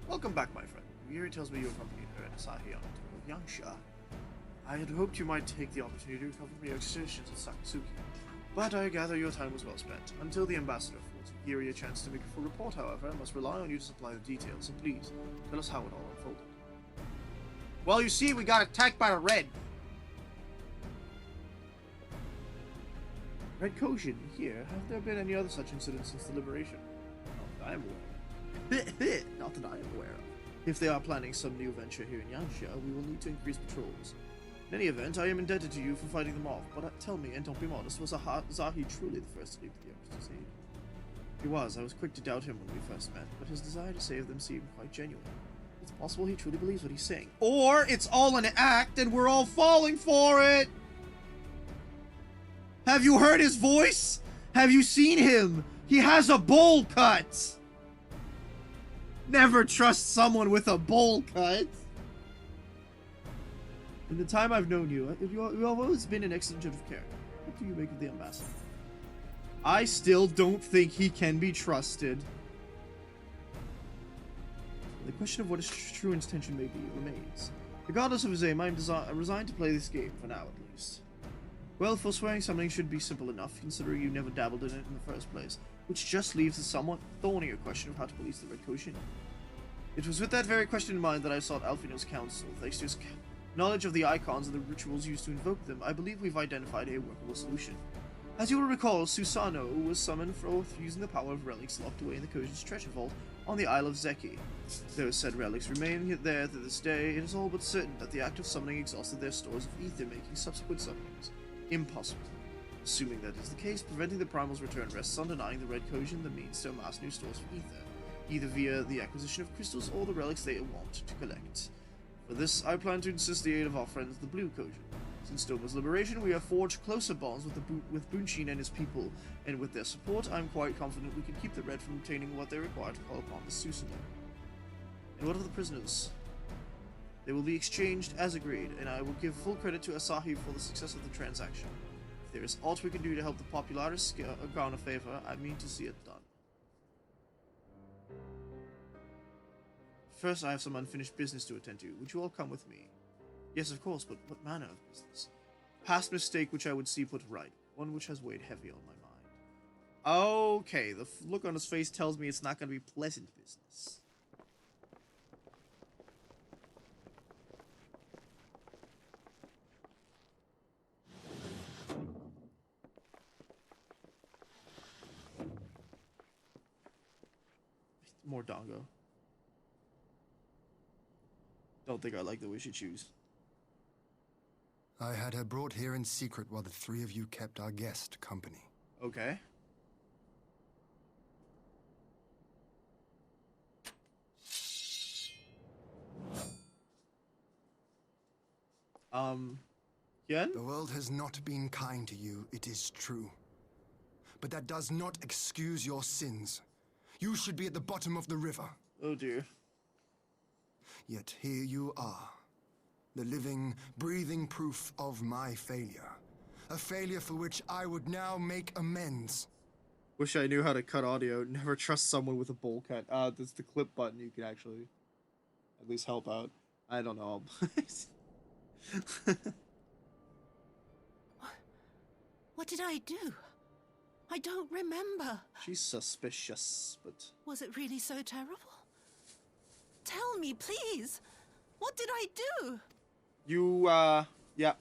Welcome back, my friend. Yuri tells me you accompanied her and Asahi on to Yangsha. I had hoped you might take the opportunity to recover from your excursions at Sakasuki, but I gather your time was well spent. Until the ambassador affords Yuri a chance to make a full report, however, I must rely on you to supply the details, so please, tell us how it all unfolded. Well, you see, we got attacked by a Red. Red Koshin, here, have there been any other such incidents since the liberation? Not that I am aware. Not that I am aware of. If they are planning some new venture here in Yangsha, we will need to increase patrols. In any event, I am indebted to you for fighting them off, but tell me, and don't be modest, was Zahi truly the first to leap the Empress's aid? He was. I was quick to doubt him when we first met, but his desire to save them seemed quite genuine. It's possible he truly believes what he's saying. Or it's all an act and we're all falling for it! Have you heard his voice? Have you seen him? He has a bowl cut! Never trust someone with a bowl cut. In the time I've known you, you have always been an excellent judge of character. What do you make of the ambassador? I still don't think he can be trusted. The question of what his true intention may be remains. Regardless of his aim, I'm resigned to play this game, for now at least. Well, forswearing something should be simple enough, considering you never dabbled in it in the first place, which just leaves the somewhat thornier question of how to police the Red Koshin. It was with that very question in mind that I sought Alfino's counsel. Thanks to his knowledge of the icons and the rituals used to invoke them, I believe we've identified a workable solution. As you will recall, Susano was summoned forth using the power of relics locked away in the Koshin's treasure vault on the Isle of Zeki. Those said relics remain there to this day. It is all but certain that the act of summoning exhausted their stores of ether, making subsequent summonings impossible. Assuming that is the case, preventing the Primal's return rests on denying the Red Koshin the means to amass new stores of ether, either via the acquisition of crystals or the relics they want to collect. For this, I plan to enlist the aid of our friends, the Blue Koshin. Since Doma's liberation, we have forged closer bonds with Bunshin and his people, and with their support, I'm quite confident we can keep the Red from obtaining what they require to call upon the Susanoo. And what of the prisoners? They will be exchanged as agreed, and I will give full credit to Asahi for the success of the transaction. If there is aught we can do to help the Popularis garner favor, I mean to see it done. First, I have some unfinished business to attend to. Would you all come with me? Yes, of course, but what manner of business? Past mistake which I would see put right. One which has weighed heavy on my mind. Okay, the look on his face tells me it's not going to be pleasant business. More Dongo. Don't think I like the way she chews. I had her brought here in secret while the three of you kept our guest company. Okay. Yen? The world has not been kind to you, it is true. But that does not excuse your sins. You should be at the bottom of the river. Oh dear. Yet here you are. The living, breathing proof of my failure. A failure for which I would now make amends. Wish I knew how to cut audio. Never trust someone with a bowl cut. There's the clip button. You can actually at least help out. I don't know. What did I do? I don't remember. She's suspicious, but... Was it really so terrible? Tell me, please. What did I do? You, yeah.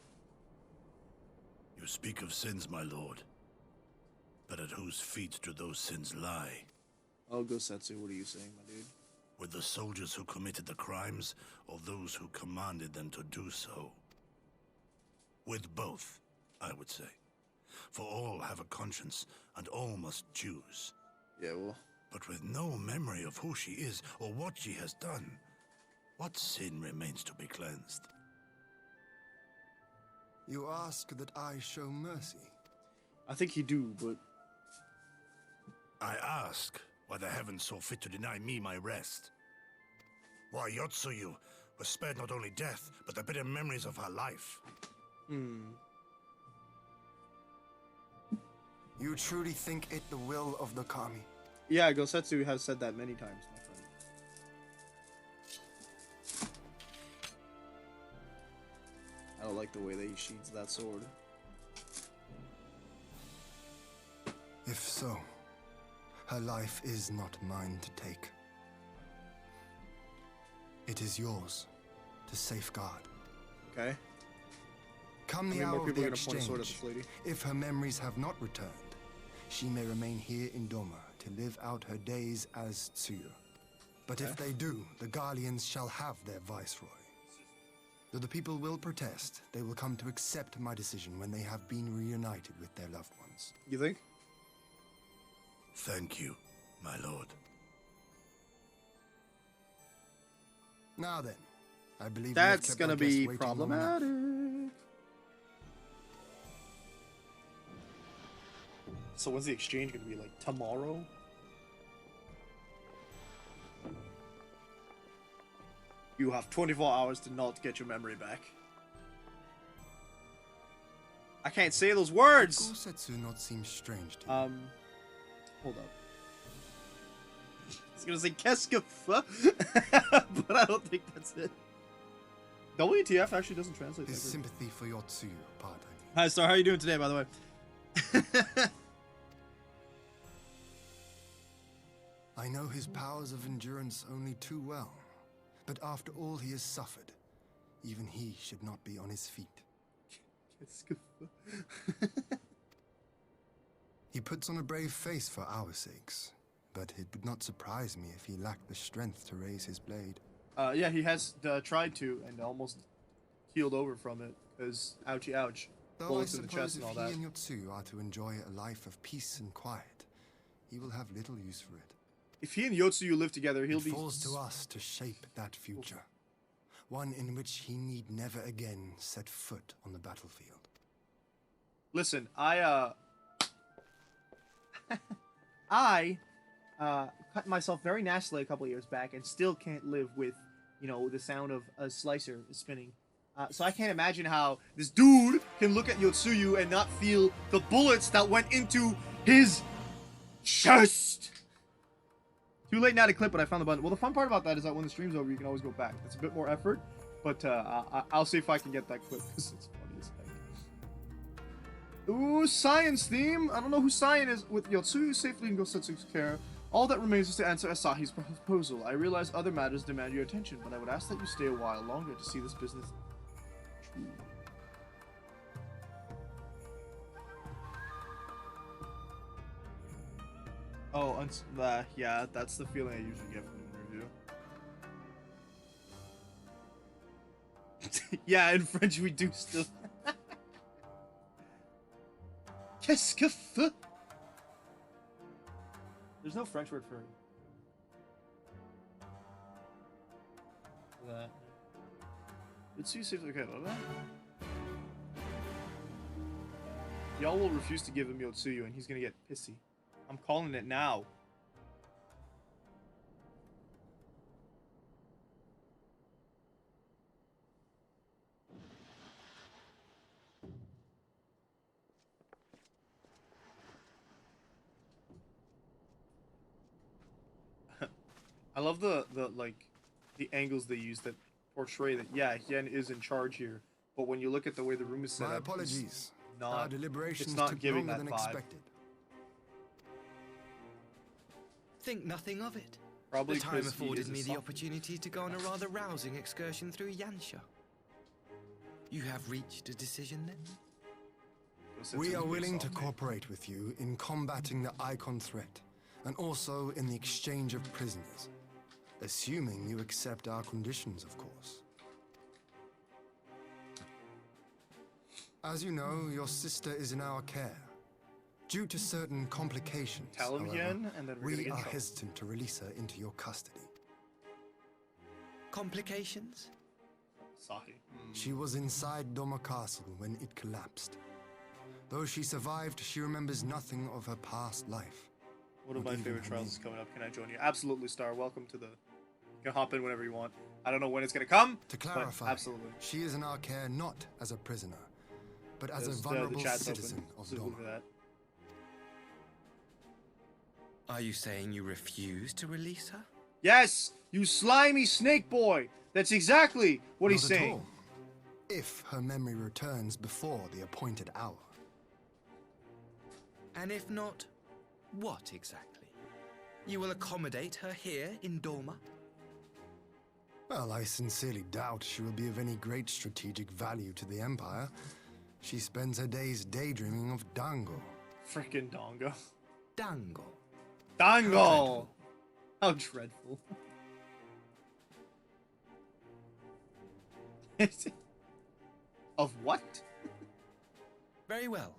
You speak of sins, my lord. But at whose feet do those sins lie? Oh, Gosetsu, what are you saying, my dude? With the soldiers who committed the crimes, or those who commanded them to do so? With both, I would say. For all have a conscience, and all must choose. Yeah, well... But with no memory of who she is, or what she has done, what sin remains to be cleansed? You ask that I show mercy. I think you do, but... I ask why the heavens saw fit to deny me my rest. Why Yotsuyu was spared not only death, but the bitter memories of her life. You truly think it the will of the kami? Yeah, Gosetsu has said that many times, my friend. I don't like the way that he sheathes that sword. If so, her life is not mine to take. It is yours to safeguard. Okay. Come How the many hour more of people the are gonna point a sword at exchange, this lady? if her memories have not returned, she may remain here in Doma to live out her days as Tsuyu. But if they do, the Guardians shall have their viceroy. Though the people will protest, they will come to accept my decision when they have been reunited with their loved ones. You think? Thank you, my lord. Now then, I believe that's gonna be problematic. So when's the exchange gonna be, like, tomorrow? You have 24 hours to not get your memory back. I can't say those words! Gosetsu not seem strange to you. Hold up. I was gonna say Keskafa, but I don't think that's it. WTF actually doesn't translate. His ever. sympathy for Yotsuyu, pardon. Hi, Star. How are you doing today, by the way? I know his powers of endurance only too well, but after all he has suffered, even he should not be on his feet. He puts on a brave face for our sakes, but it would not surprise me if he lacked the strength to raise his blade. Yeah, he has tried to and almost healed over from it, because ouchie ouch. Though I Bullets in the suppose chest and if all he that. and Yotsuyu are to enjoy a life of peace and quiet, he will have little use for it. If he and Yotsuyu live together, he'll It be... falls to us to shape that future, one in which he need never again set foot on the battlefield. Listen, I cut myself very nastily a couple years back and still can't live with, you know, the sound of a slicer spinning. So I can't imagine how this dude can look at Yotsuyu and not feel the bullets that went into his chest. Too late now to clip, but I found the button. Well, the fun part about that is that when the stream's over, you can always go back. It's a bit more effort, but I'll see if I can get that clip, because it's funny as heck. Ooh, Science theme. I don't know who Cyan is. With Yotsuyu safely in Gosetsu's care, all that remains is to answer Asahi's proposal. I realize other matters demand your attention, but I would ask that you stay a while longer to see this business through. Oh, yeah, that's the feeling I usually get from an interview. Yeah, in French we do still. Qu'est-ce que feu? There's no French word for that. Let's see if okay, that. Y'all will refuse to give him Yotsuyu and he's gonna get pissy. I'm calling it now. I love the angles they use that portray that yeah, Hien is in charge here, but when you look at the way the room is set My up, apologies. not, Our deliberations it's not took giving longer that than vibe. expected. Think nothing of it. Probably the time 'cause he afforded is a me the soft- opportunity to go on a rather rousing excursion through Yansha. You have reached a decision then? We are willing to cooperate with you in combating the Icon threat, and also in the exchange of prisoners. Assuming you accept our conditions, of course. As you know, your sister is in our care. Due to certain complications, Tell him, however, Hien, and then we're gonna we get in are trouble. hesitant to release her into your custody. Complications? Sahi. She was inside Doma Castle when it collapsed. Though she survived, she remembers nothing of her past life. One of Not my even favorite her trials name. is coming up. Can I join you? Absolutely, Star. Welcome to the... You can hop in whenever you want. I don't know when it's gonna come, To but clarify, absolutely. she is in our care not as a prisoner, but as There's a the vulnerable chat's citizen open. of Super Doma. for that. Are you saying you refuse to release her? Yes, you slimy snake boy. That's exactly what he's Not at saying. all. If her memory returns before the appointed hour. And if not, what exactly? You will accommodate her here in Doma? Well, I sincerely doubt she will be of any great strategic value to the Empire. She spends her days daydreaming of Dango. Frickin' Dongo. Dango. Dango! How dreadful. Of what? Very well.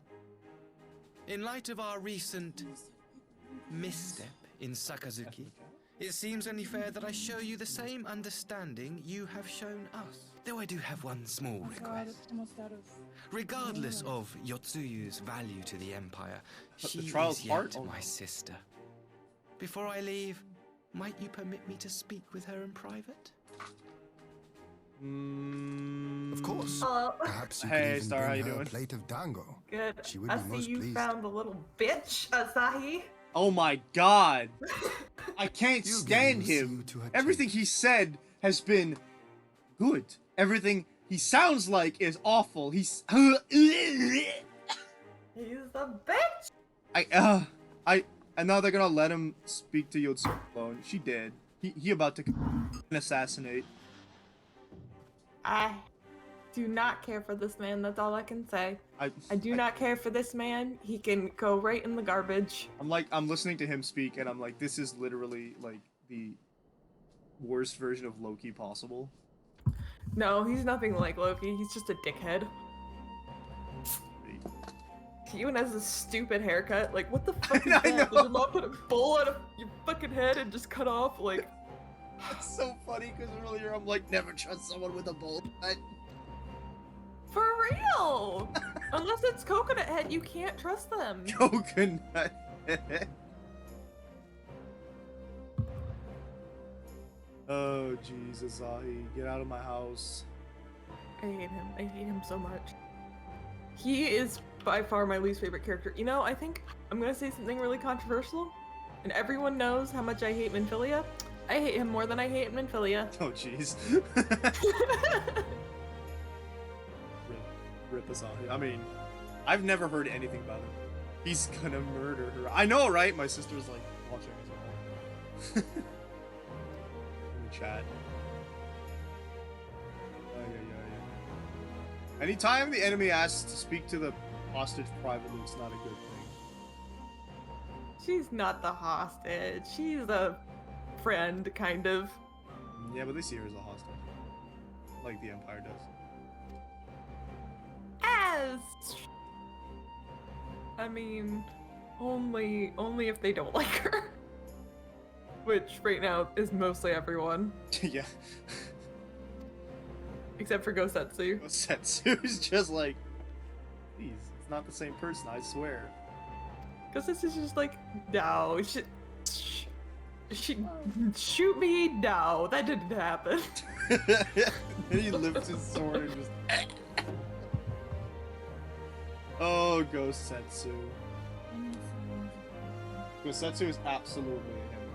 In light of our recent misstep in Sakazuki, it seems only fair that I show you the same understanding you have shown us. Though I do have one small God, request. it's almost out of... Regardless of Yotsuyu's value to the Empire, But she the trial's is yet hard? Oh, my no. sister. Before I leave, might you permit me to speak with her in private? Of course. Hello. Perhaps you Hey, could even Star, how bring you her doing? a plate of Dango. Good. She would I be see most you pleased. found the little bitch, Asahi. Oh my god. I can't You stand gave him. Lucio to her Everything he said has been good. Everything he sounds like is awful. He's He's a bitch. and now they're gonna let him speak to Yotsuyu alone. She did. He about to assassinate. I do not care for this man. That's all I can say. I do not care for this man. He can go right in the garbage. I'm listening to him speak and I'm like, this is literally like the worst version of Loki possible. No, he's nothing like Loki. He's just a dickhead. He even has this stupid haircut. Like, what the fuck is that? Did your mom put a bowl out of your fucking head and just cut off? Like, It's so funny because earlier I'm like, never trust someone with a bowl cut. for real! Unless it's coconut head, you can't trust them. Coconut. Oh Jesus, Ahi, get out of my house. I hate him. I hate him so much. He is by far my least favorite character. You know, I think I'm gonna say something really controversial, and everyone knows how much I hate Minfilia. I hate him more than I hate Minfilia. Oh jeez. Rip Asahi. I mean, I've never heard anything about him. He's gonna murder her. I know, right? My sister's like watching as well. In the chat. Anytime the enemy asks to speak to the hostage privately, it's not a good thing. She's not the hostage. She's a friend, kind of. Yeah, but they see her as a hostage. Like the Empire does. As I mean, only if they don't like her. Which right now is mostly everyone. Yeah. Except for Gosetsu. Setsu's just like, please, it's not the same person, I swear. Gosetsu's just like, no, shoot me, no, that didn't happen. And he lifts his sword and just. Oh, Gosetsu. Gosetsu is absolutely a him,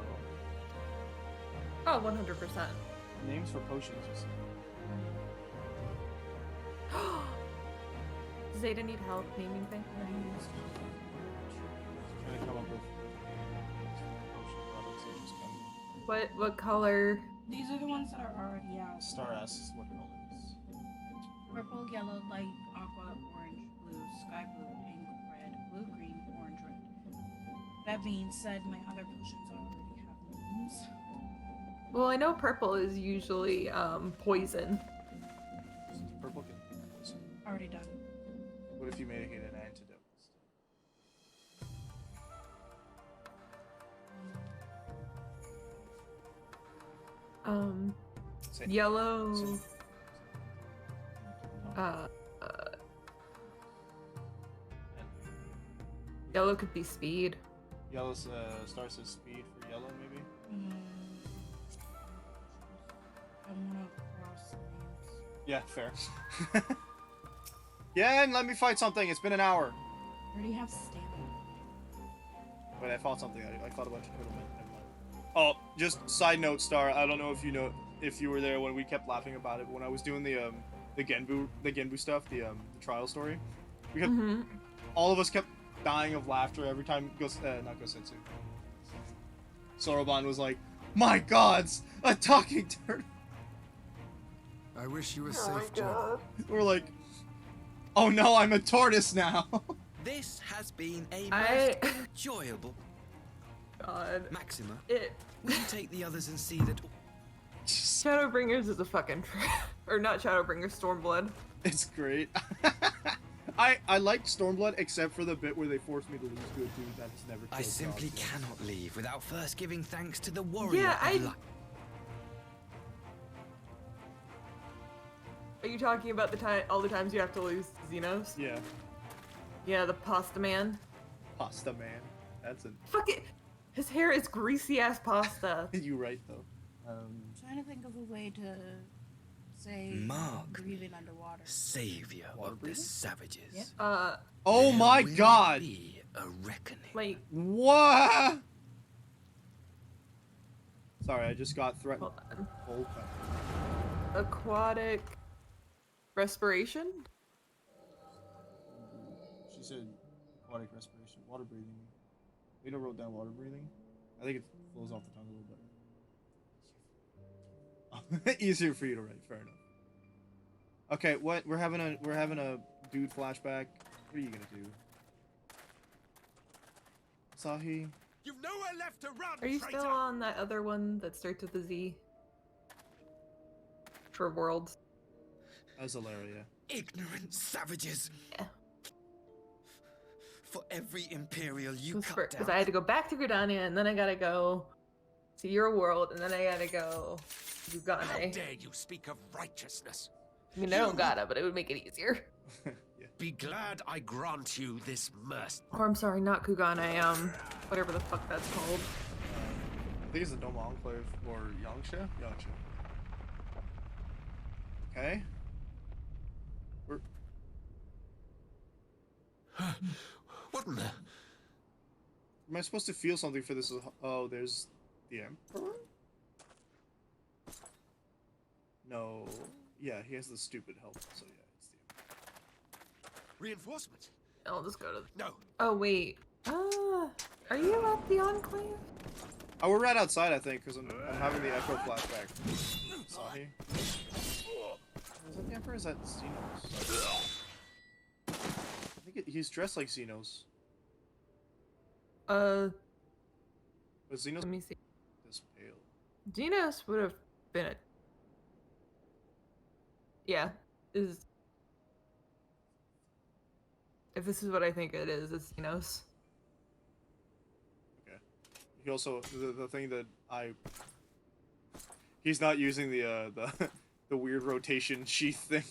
bro. Oh, 100%. Names for potions, you see. Does Zeta need help naming things? Trying to come up with potion products that just come. What color? These are the ones that are already out. Star asks what colors. Purple, yellow, light, aqua, orange, blue, sky blue, pink, red, blue, green, orange, red. That being said, my other potions already have names. Well, I know purple is usually poison. Purple can be poison. Already done. What if you made it an antidote? Same. Yellow. Same. Yellow could be speed. Yellow's Star says speed for yellow, maybe. I wanna cross names. Yeah, fair. Yeah, and let me fight something. It's been an hour. I already have stamina. Wait, I fought something. I fought a bunch of middlemen. Never mind. Oh, just side note, Star. I don't know if you were there when we kept laughing about it when I was doing the Genbu stuff, the trial story. We kept, all of us kept dying of laughter every time not Gosetsu. Soroban was like, "My gods, a talking turtle!" I wish you a safe journey. We're like, "Oh no, I'm a tortoise now." This has been a most enjoyable. God. Maxima, will you take the others and see that... Shadowbringers is a fucking... or not Shadowbringers, Stormblood. It's great. I liked Stormblood except for the bit where they forced me to lose to a dude that has never killed I simply dogs. cannot leave without first giving thanks to the warrior Yeah, of light. Are you talking about all the times you have to lose to Xenos? Yeah. Yeah, the pasta man. Pasta man. That's a... Fuck it! His hair is greasy ass pasta. You right though. I'm trying to think of a way to say Mark, breathing underwater. savior of the savages. Yep. Oh my god! Be a reckoning. Like what? Sorry, I just got threatened. Hold on. Aquatic respiration? She said aquatic respiration, water breathing. Lita wrote down water breathing. I think it flows off the tongue a little better. Easier for you to write, fair enough. Okay, what we're having a dude flashback. What are you gonna do? Sahi? You've nowhere left to run, Are you traitor! still on that other one that starts with a Z? For Worlds. Azalaria. Ignorant savages! Yeah. For every Imperial you cut down... Because I had to go back to Gridania, and then I gotta go to your world, and then I gotta go to Gugane. How dare you speak of righteousness? I mean, I don't gotta, but it would make it easier. Be glad I grant you this mercy. Or I'm sorry, not Kugane, whatever the fuck that's called. I think it's the Doma Enclave or Yangsha? Yangsha. Okay. We're... What in the... Am I supposed to feel something for this? Oh, there's the Emperor? No. Yeah, he has the stupid help, so yeah, it's the Emperor. Reinforcement? I'll just go to... No. Oh, wait. Are you at the Enclave? Oh, we're right outside, I think, because I'm having the Echo flashback. Sahi? Is that the Emperor or is that Xenos? I think he's dressed like Xenos. Was Xenos Let me see. this pale? Genos would have been a. Yeah, is. If this is what I think it is, it's Genos. Okay. He also the thing that he's not using the the weird rotation sheath thing.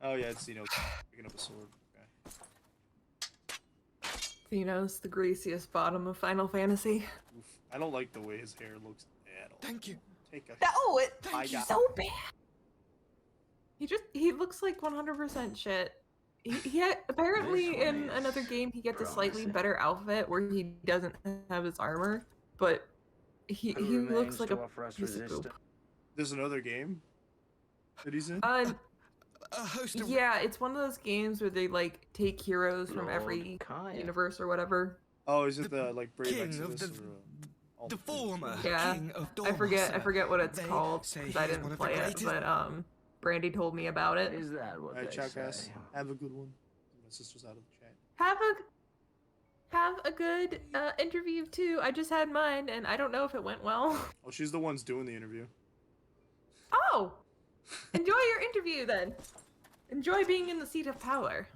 Oh yeah, it's Xenos picking up a sword. Okay. Genos, the greasiest bottom of Final Fantasy. Oof. I don't like the way his hair looks at all. Thank you. Take a No, it Thank you. so bad. He looks like 100% shit. Apparently in another game he gets a slightly better outfit where he doesn't have his armor, but he looks like a piece of poop. There's another game that he's in? Yeah, it's one of those games where they like take heroes from every universe or whatever. Oh, is it the like Brave King of Exodus or the former Yeah, King of I forget Dorma, what it's They called say because I he's didn't one of the play it, greatest- but Brandy told me about it. Is that what Alright, they Chakass, say? have a good one. My sister's out of the chat. Have a good interview too. I just had mine and I don't know if it went well. Oh, she's the one's doing the interview. Oh, enjoy your interview then. Enjoy being in the seat of power.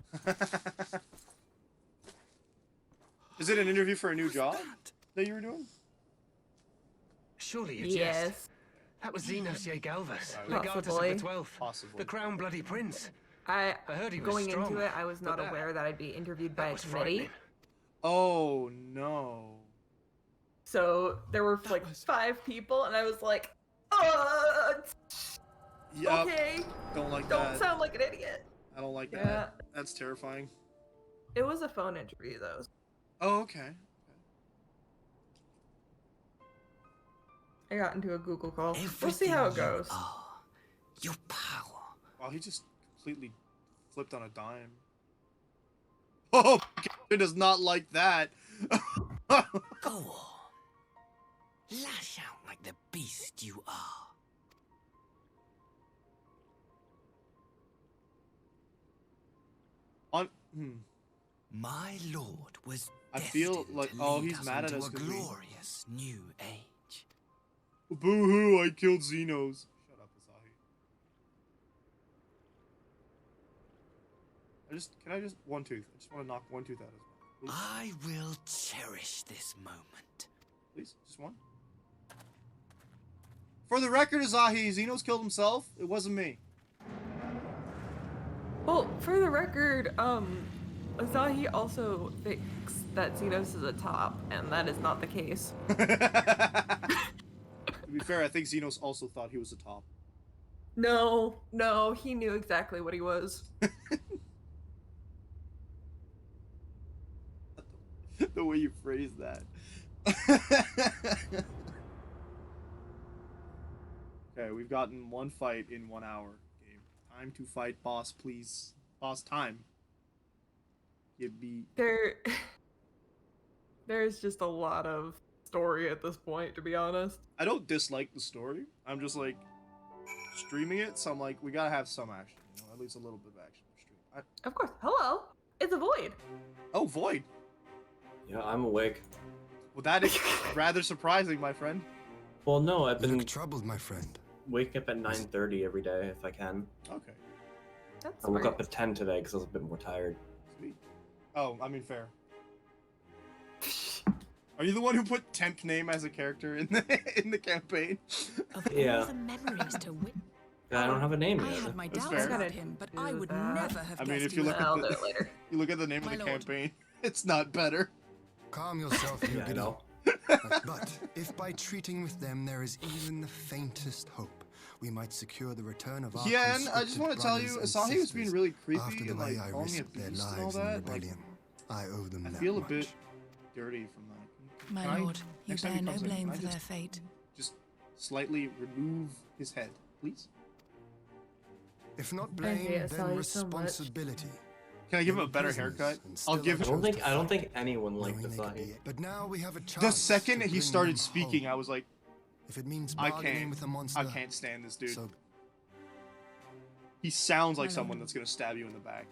Is it an interview for a new job that you were doing? Surely you Yes. jest. That was Xenos Galvus, Possibly. Legatus of the 12th, Possibly. the Crown Bloody Prince. I heard he was going strong, into it, I was not but that- aware that I'd be interviewed by a was committee. frightening. Oh no. So there were like 5 people, and I was like, Yup. okay, Don't like don't that. sound like an idiot. I don't like Yeah. that. That's terrifying. It was a phone interview though. Oh, okay. I got into a Google call. We'll see how it goes. Your power. Wow, he just completely flipped on a dime. Oh, he does not like that. Go on. Lash out like the beast you are. My lord was I feel destined like to oh, lead he's us mad at into us a 'cause we- glorious new age. Boo-hoo, I killed Xenos. Shut up, Asahi. Can I just one tooth? I just want to knock one tooth out of his mouth. Please, I will cherish this moment. please, just one. For the record, Asahi, Xenos killed himself. It wasn't me. Well, for the record, Asahi also thinks that Xenos is a top, and that is not the case. To be fair, I think Xenos also thought he was a top. No, he knew exactly what he was. The way you phrased that. Okay, we've gotten one fight in 1 hour. Game. Time to fight boss, please. Boss time. Give me. There's just a lot of story at this point, to be honest. I don't dislike the story. I'm just like streaming it, so I'm like, we gotta have some action. You know, at least a little bit of action for stream. Of course. Hello, it's a Void. Oh, Void. Yeah, I'm awake. Well, that is rather surprising, my friend. Well, no, I've been troubled, my friend. Waking up at 9:30 every day if I can. Okay. That's I woke smart. up at 10 today because I was a bit more tired. Sweet. Oh, I mean, fair. Are you the one who put temp name as a character in the campaign? Yeah. memories to wit. I don't have a name I yet. had my That's doubts fair. about him, but I would never have I mean, guessed if you he look was- I'll at do the it later. you look at the name My of the lord. campaign, it's not better. Calm yourself, Yeah, I Yugiri. know. But if by treating with them there is even the faintest hope, we might secure the return of our Yeah, and I just conscripted want to tell you, brothers Asahi and was being sisters really after creepy the and way like I calling me a risked their beast and all lives in the that. Like, rebellion. I owe them I that feel a much. bit dirty from that. My Can I- lord, you next time bear he no comes in, blame can I for their just- fate. Just slightly remove his head, please. If not I blame, hate then Asahi so much. responsibility. Can I give him a They were better prisoners haircut? and I'll still give had him. chosen to I don't fight, think anyone liked knowing they could Asahi. be- But now we have a chance The second to he bring started them speaking, home. I was like, If it means I bargaining can't. with a monster, I can't stand this dude. so He sounds like My someone lord. that's gonna stab you in the back.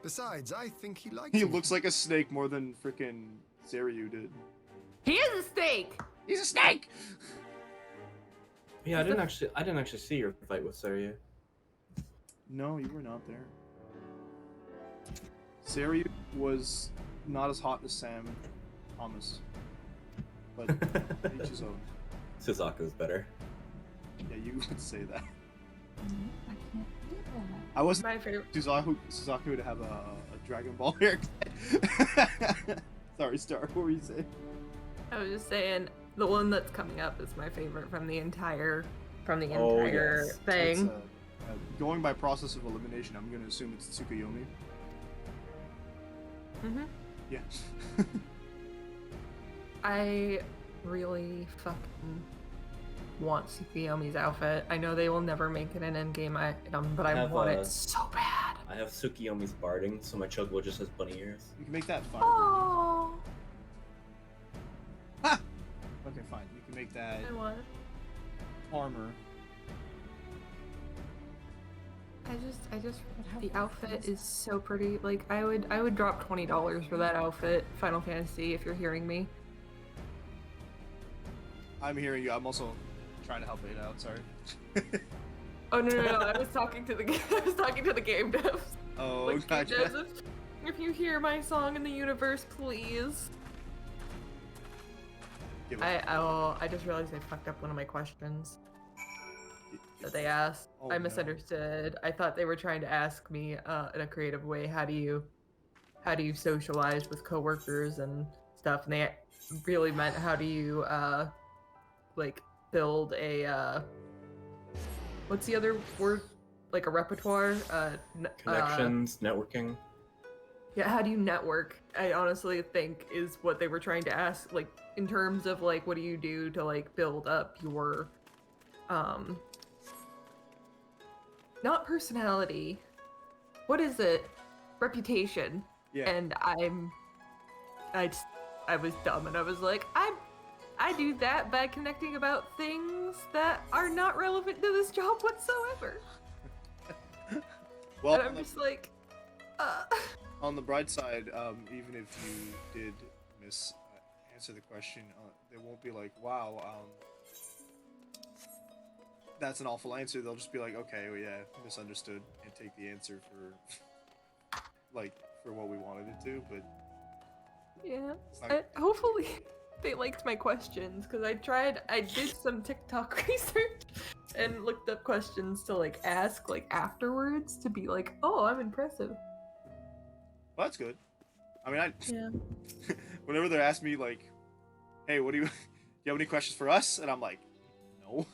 Besides, I think he likes He me. looks like a snake more than frickin' Zaryu did. He is a snake. He's a snake. Yeah, I didn't actually see your fight with Sarya. No, you were not there. Zaryu was not as hot as Sam Thomas, but each his own. Suzaku's better. Yeah, you would say that. I can't believe that. I wasn't My favorite. Suzaku to have a Dragon Ball haircut. Sorry, Star. What were you saying? I was just saying the one that's coming up is my favorite from the entire Oh, yes. thing. It's, going by process of elimination, I'm gonna assume it's Tsukuyomi. Mhm. Yeah. I really fucking want Tsukuyomi's outfit. I know they will never make it an endgame item, but I want it so bad. I have Tsukuyomi's barding, so my Chocobo just has bunny ears. You can make that fun. Oh, Okay, fine. You can make that I want it. armor. I just the outfit is so pretty. Like I would drop $20 for that outfit. Final Fantasy, if you're hearing me. I'm hearing you. I'm also trying to help it out. Sorry. Oh no! I was talking to the game devs. Oh, Like, gotcha. game devs, if you hear my song in the universe, please. I just realized I fucked up one of my questions that they asked. Oh, I no. misunderstood. I thought they were trying to ask me in a creative way, how do you socialize with coworkers and stuff, and they really meant how do you like build a what's the other word, like a repertoire, Connections, networking. yeah, how do you network? I honestly think is what they were trying to ask, like in terms of like what do you do to like build up your not personality, what is it, reputation. Yeah. And I was dumb and I was like, I do that by connecting about things that are not relevant to this job whatsoever. Well, And I'm just like, on the bright side, even if you did answer the question, they won't be like, "Wow, that's an awful answer." They'll just be like, "Okay, well, yeah, misunderstood," and take the answer for for what we wanted it to. But yeah. Like- Hopefully they liked my questions, because I did some TikTok research and looked up questions to like ask like afterwards to be like, oh, I'm impressive. well, that's good. I mean, Yeah. whenever they're asking me like, "Hey, what do you have any questions for us?" and I'm like, "No."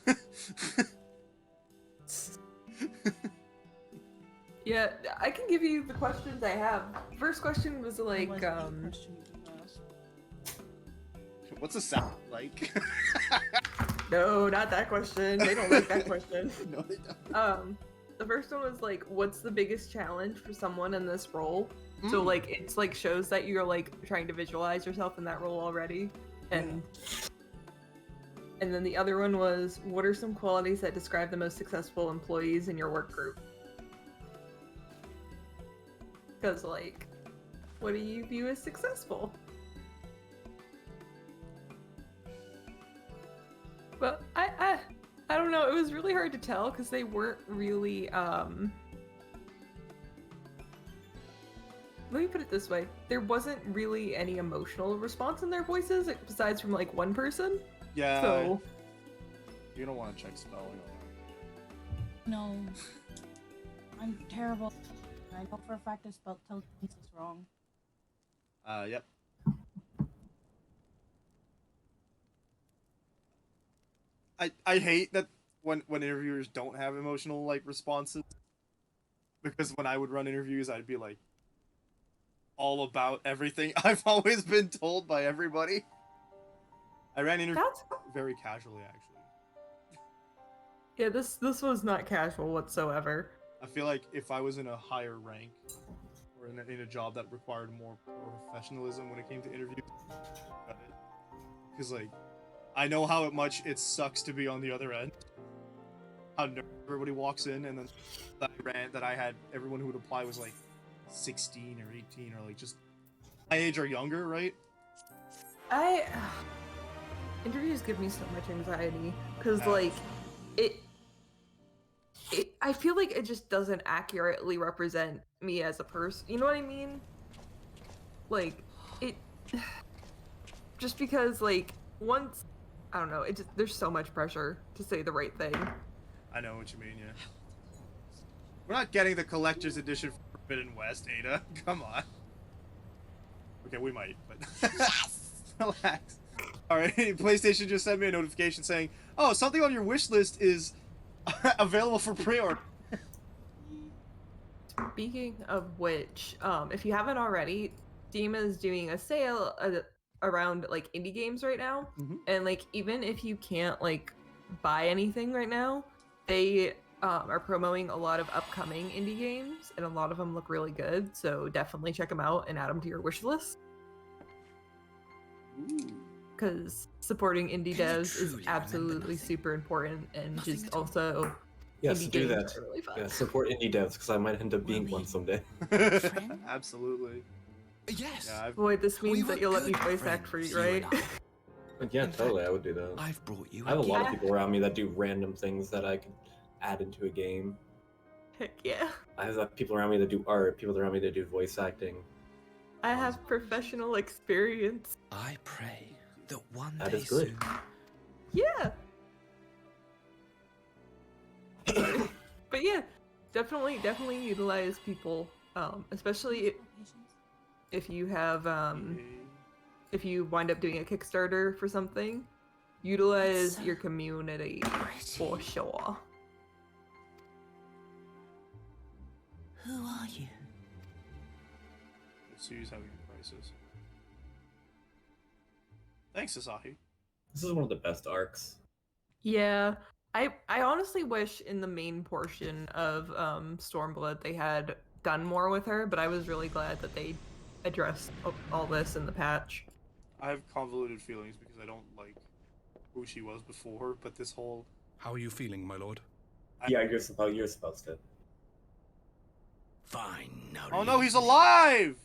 Yeah, I can give you the questions I have. First question was like, What's the sound like? no, not that question. They don't like that question. No, they don't. The first one was like, what's the biggest challenge for someone in this role? So like, it's like shows that you're like trying to visualize yourself in that role already. And then the other one was, what are some qualities that describe the most successful employees in your work group? Because like, what do you view as successful? But I don't know, it was really hard to tell because they weren't really let me put it this way, there wasn't really any emotional response in their voices besides from like one person. Yeah. So You're gonna want to check spelling on No. I'm terrible. I know for a fact I spelled telekinesis wrong. that. Yep. I hate that when interviewers don't have emotional like responses, because when I would run interviews, I'd be like all about everything I've always been told by everybody. I ran interviews very casually, actually. yeah, this was not casual whatsoever. I feel like if I was in a higher rank or in a job that required more professionalism when it came to interviews, because like I know how much it sucks to be on the other end. How everybody walks in and then that I had everyone who would apply was like, 16 or 18 or like just my age or younger, right? Interviews give me so much anxiety because like it I feel like it just doesn't accurately represent me as a person. You know what I mean? Like it just because like once I don't know, it just there's so much pressure to say the right thing. I know what you mean, yeah. We're not getting the collector's edition for Forbidden West, Ada. Come on. Okay, we might, but relax. Alright, PlayStation just sent me a notification saying, oh, something on your wish list is available for pre-order. Speaking of which, if you haven't already, Steam is doing a sale around like indie games right now, and like even if you can't like buy anything right now, they are promoting a lot of upcoming indie games, and a lot of them look really good. So definitely check them out and add them to your wish list. Because supporting indie devs is absolutely super important, and just also Yes, indie do games that. are really fun. Yeah, support indie devs because I might end up being one someday. Absolutely. Yes. Yeah, Boy, this means that you'll let me voice act for you, right? Yeah, totally, I would do that. I've brought you. I have a lot of people around me that do random things that I could add into a game. Heck yeah. I have people around me that do art, people around me that do voice acting. I have professional experience. I pray that one That day is good. soon. Yeah. But yeah, definitely utilize people, especially if you have if you wind up doing a Kickstarter for something, utilize your community for sure. Who are you? Sue's having a crisis. Thanks, Asahi. This is one of the best arcs. Yeah, I honestly wish in the main portion of Stormblood they had done more with her, but I was really glad that they addressed all this in the patch. I have convoluted feelings because I don't like who she was before, but this whole... How are you feeling, my lord? Yeah, you're supposed to. Fine, now Oh no, he's alive!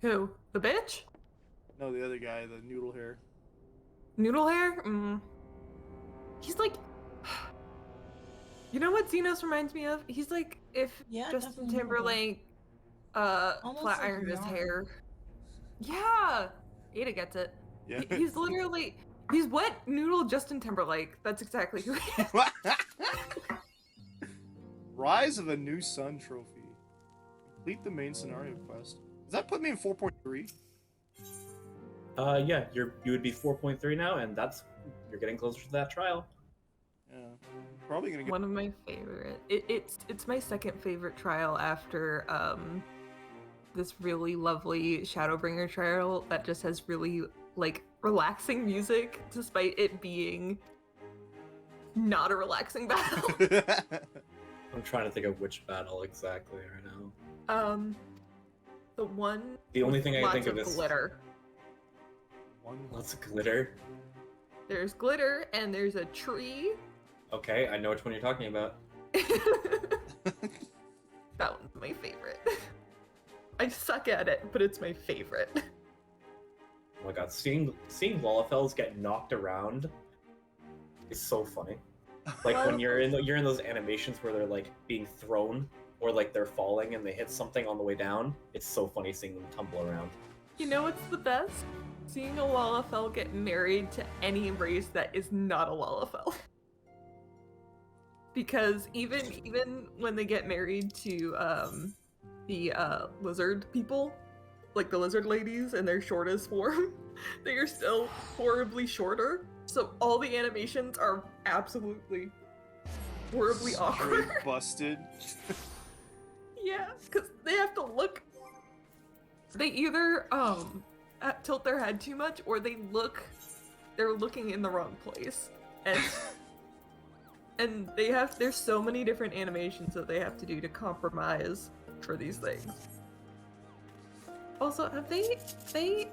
Who? The bitch? No, the other guy, the noodle hair. Noodle hair? He's like... You know what Xenos reminds me of? He's like if Justin Timberlake flat ironed his hair. Yeah! Ada gets it. Yeah. He's literally... He's what? Noodle Justin Timberlake. That's exactly who he is. Rise of a New Sun trophy. Complete the main scenario quest. Does that put me in 4.3? Yeah, you would be 4.3 now, and you're getting closer to that trial. Yeah, probably gonna get one of my favorite. It's my second favorite trial after this really lovely Shadowbringer trial that just has really like relaxing music despite it being not a relaxing battle. I'm trying to think of which battle exactly right now. The one. The only thing I can lots think of is glitter. Lots of glitter. There's glitter and there's a tree. Okay, I know which one you're talking about. That one's my favorite. I suck at it, but it's my favorite. Oh my god, seeing Lalafells get knocked around is so funny. Like when you're in those animations where they're like being thrown or like they're falling and they hit something on the way down. It's so funny seeing them tumble around. You know what's the best? Seeing a Lalafell get married to any race that is not a Lalafell. Because even when they get married to the lizard people, like the lizard ladies in their shortest form, they are still horribly shorter. So all the animations are absolutely horribly awkward. Busted. Yeah, because they have to look. They either tilt their head too much, or they're looking in the wrong place, and there's so many different animations that they have to do to compromise for these things. Also, have they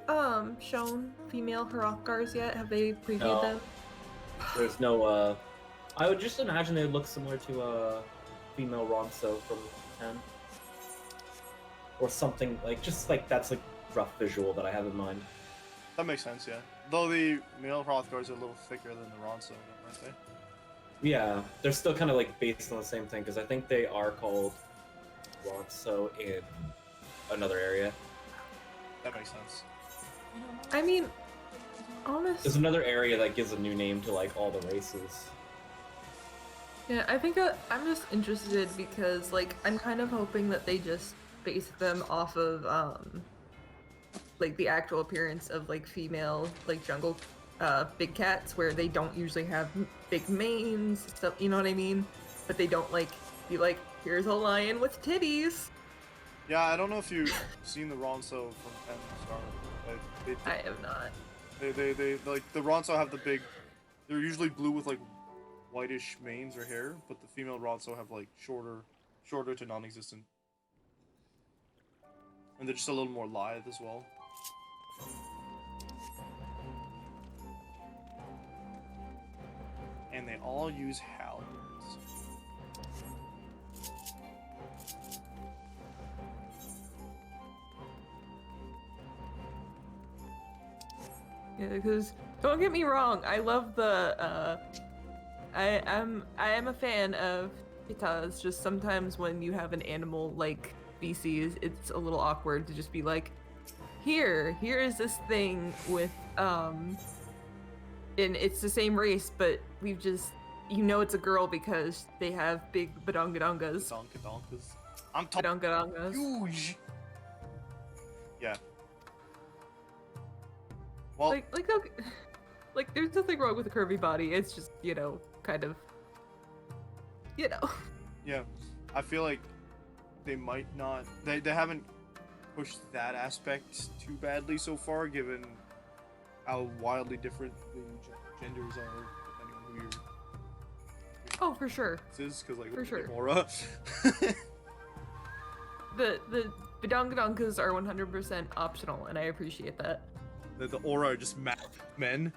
shown female Hrothgars yet? Have they previewed them? There's no I would just imagine they would look similar to a female Ronso from 10. Or something like, just like that's like rough visual that I have in mind. That makes sense, yeah. Though the male Hrothgars are a little thicker than the Ronso, aren't they? Yeah, they're still kind of like based on the same thing, because I think they are called Ronso in another area. That makes sense. I mean, honestly... There's another area that gives a new name to like all the races. Yeah, I think I'm just interested because, like, I'm kind of hoping that they just base them off of, like, the actual appearance of, like, female, like, jungle, big cats, where they don't usually have big manes, stuff, you know what I mean? But they don't, like, be like, here's a lion with titties! Yeah, I don't know if you've seen the Ronso from 10 Star. Like, I have not. They like, the Ronso have the big, they're usually blue with, like, whitish manes or hair, but the female Ronso have, like, shorter to non-existent. And they're just a little more lithe as well. And they all use halberds. Yeah, because don't get me wrong, I love the I am a fan of Kitas. Just sometimes when you have an animal like species, it's a little awkward to just be like, here is this thing with and it's the same race, but we've just, you know, it's a girl because they have big badongadongas. Badongadongas. I'm talking badongadongas. Huge. Yeah. Well, like there's nothing wrong with a curvy body. It's just, you know, kind of, you know. Yeah, I feel like they might not. They haven't pushed that aspect too badly so far, given how wildly different the genders are depending on who you're. Oh, for sure. This is because, like, for sure. Aura. the badongadongas are 100% optional, and I appreciate that. The aura are just men.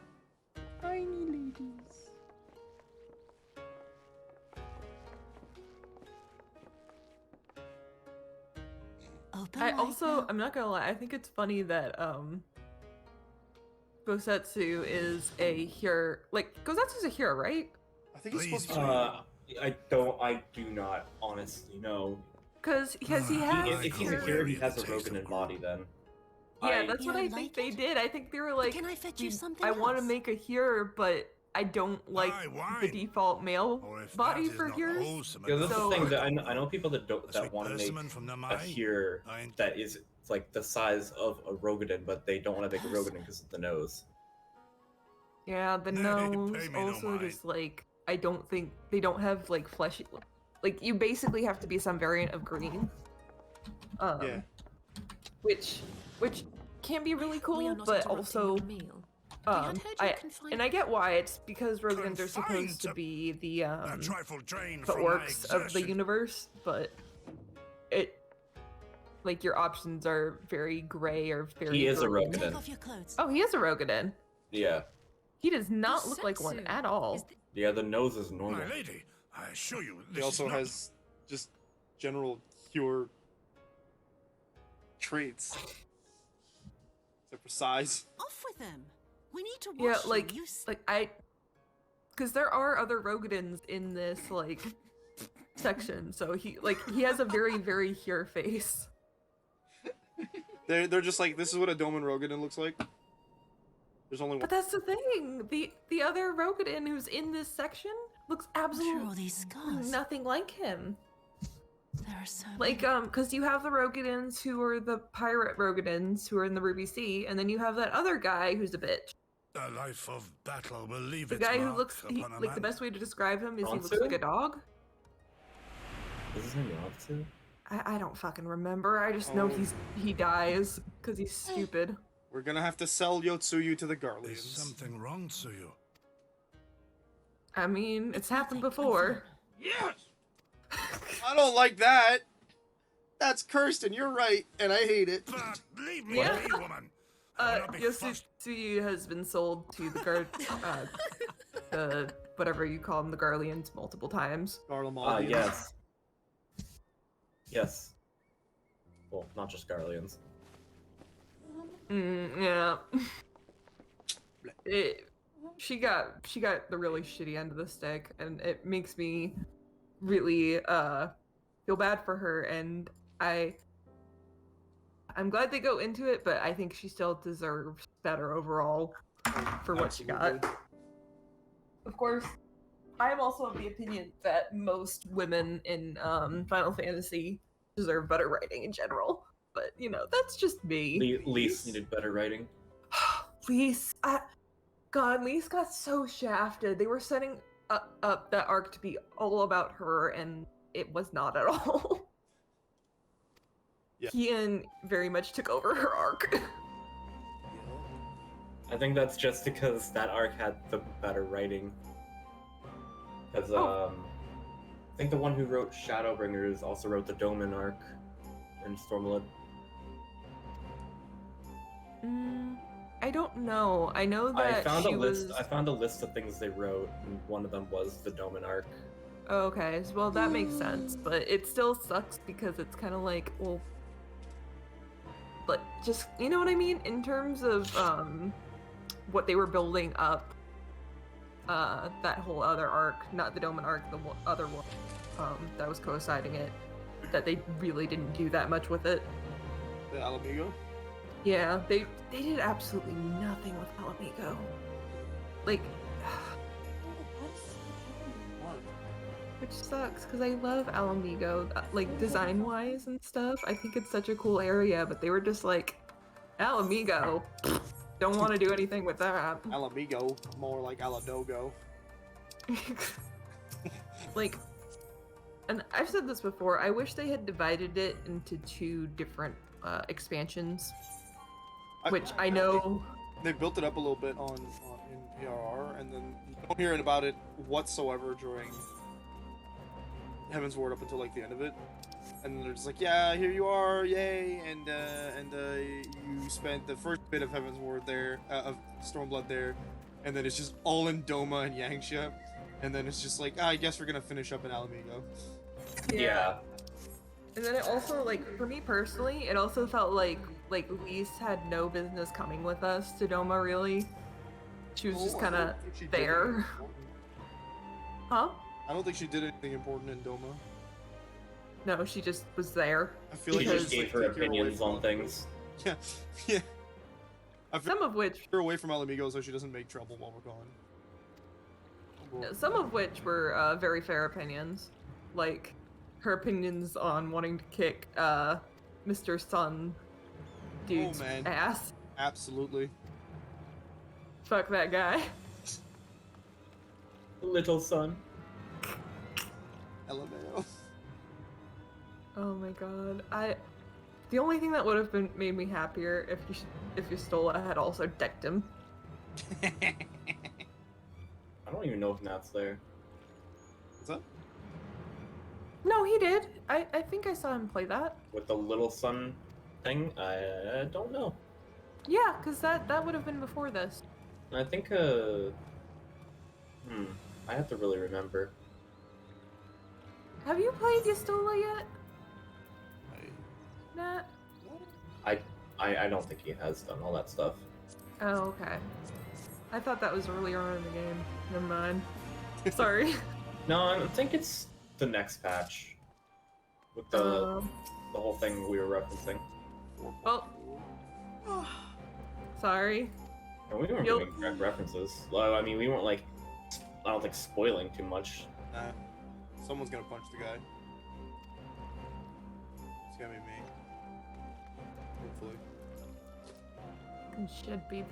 Tiny ladies. I'm not gonna lie, I think it's funny that Gosetsu is a hero. Like, Gosetsu's a hero, right? I think he's supposed to be. I do not honestly know. Because he has. If he's a hero, he has a Roganin body then. Yeah, that's what I think they did. I think they were like, Can I fetch you something I want to else?" make a hero, but I don't like the default male body for heroes. Yeah, that's So- the thing. That I know people that want to make a hero that is like the size of a Roganin, but they don't want to make a Roganin because of the nose. Yeah, the nose. Also, just like, I don't think they don't have like fleshy. Like, you basically have to be some variant of green. Yeah. Which can be really We cool, are not but interrupting also, your meal. We had heard you confined- I get why. It's because Rogans are supposed to be the orcs of the universe, but like, your options are very gray or very. He is a green. Roganin. Take off your clothes. Oh, he is a Roganin. Yeah. He does not look like one at all. Yeah, the nose is normal. My lady, I assure you, He this also is not... has just general cure traits. Except for size. Off with them. We need to wash Yeah, you. like, You because there are other Rogadins in this, like, section, so he has a very, very Hyur face. They're just like, this is what a Doman Roganin looks like. There's only one. But that's the thing. The other Rogadin who's in this section looks absolutely all these scars. nothing like him. There are so Like, because you have the Rogadins who are the pirate Rogadins who are in the Ruby Sea, and then you have that other guy who's a bitch. A life of battle will leave The its guy who mark looks upon a like, the man. best way to describe him is he looks Ronsu? like a dog. Is his name Ronsu? I don't fucking remember. I just know he dies because he's stupid. We're gonna have to sell Yotsuyu to the Is Garleans. something wrong, Tsuyu? I mean, it's happened before. Yes! I don't like that! That's cursed, and you're right, and I hate it. But leave me Yeah. be, woman. I will not be fussed. Yosutsuyu has been sold to the guard, the whatever you call them, the Garleans, multiple times. Yes. Yes. Well, not just Garleans. Yeah. She got the really shitty end of the stick, and it makes me really feel bad for her, and I'm glad they go into it, but I think she still deserves better overall for what she got. Of course, I'm also of the opinion that most women in Final Fantasy deserve better writing in general. But, you know, that's just me. Lise needed better writing. Lise, God, Lise got so shafted. They were setting up that arc to be all about her, and it was not at all. Yeah. Kian very much took over her arc. I think that's just because that arc had the better writing. Because I think the one who wrote Shadowbringers also wrote the Doman arc in Stormblood. I don't know. I know that I found she a list. was... I found a list of things they wrote, and one of them was the Doman arc. Okay, well that makes sense, but it still sucks because it's kind of like, well, but just, you know what I mean? In terms of what they were building up, that whole other arc, not the Doman arc, the other one that was coinciding it, that they really didn't do that much with it. The Alamigo? Yeah, they did absolutely nothing with Alamigo. Like, which sucks because I love Alamigo, like design-wise and stuff. I think it's such a cool area, but they were just like, Alamigo, don't want to do anything with that. Alamigo, more like Aladogo. Like, and I've said this before, I wish they had divided it into 2 different expansions, which I know... They built it up a little bit in PRR, and then you don't hear about it whatsoever during Heaven's Ward up until like the end of it. And then they're just like, yeah, here you are, yay, and you spent the first bit of Heaven's Ward there, of Stormblood there, and then it's just all in Doma and Yangsha, and then it's just like, I guess we're gonna finish up in Alamigo. Yeah. And then it also, like, for me personally, it also felt like Lise had no business coming with us to Doma, really. She was just kind of there. Huh? I don't think she did anything important in Doma. No, she just was there. I feel like she just gave her opinions on things. Yeah, yeah. Some of which... Her away from Alamigo so she doesn't make trouble while we're gone. Some of which were very fair opinions. Like, her opinions on wanting to kick Mr. Sun dude's ass. Absolutely. Fuck that guy. Little Sun. LMAO. Oh my god. The only thing that would have made me happier if Yustola had also decked him. I don't even know if Nat's there. What's up? No, he did. I think I saw him play that. With the Little Sun thing? I don't know. Yeah, because that would have been before this. I think, I have to really remember. Have you played Yustola yet? Nat? I don't think he has done all that stuff. Oh, okay. I thought that was earlier on in the game. Never mind. Sorry. No, I think it's the next patch. With the whole thing we were referencing. Well, sorry. No, we weren't doing direct references. Well, I mean, we weren't like, I don't think spoiling too much. Nah. Someone's gonna punch the guy. It's gonna be me. Hopefully. It should be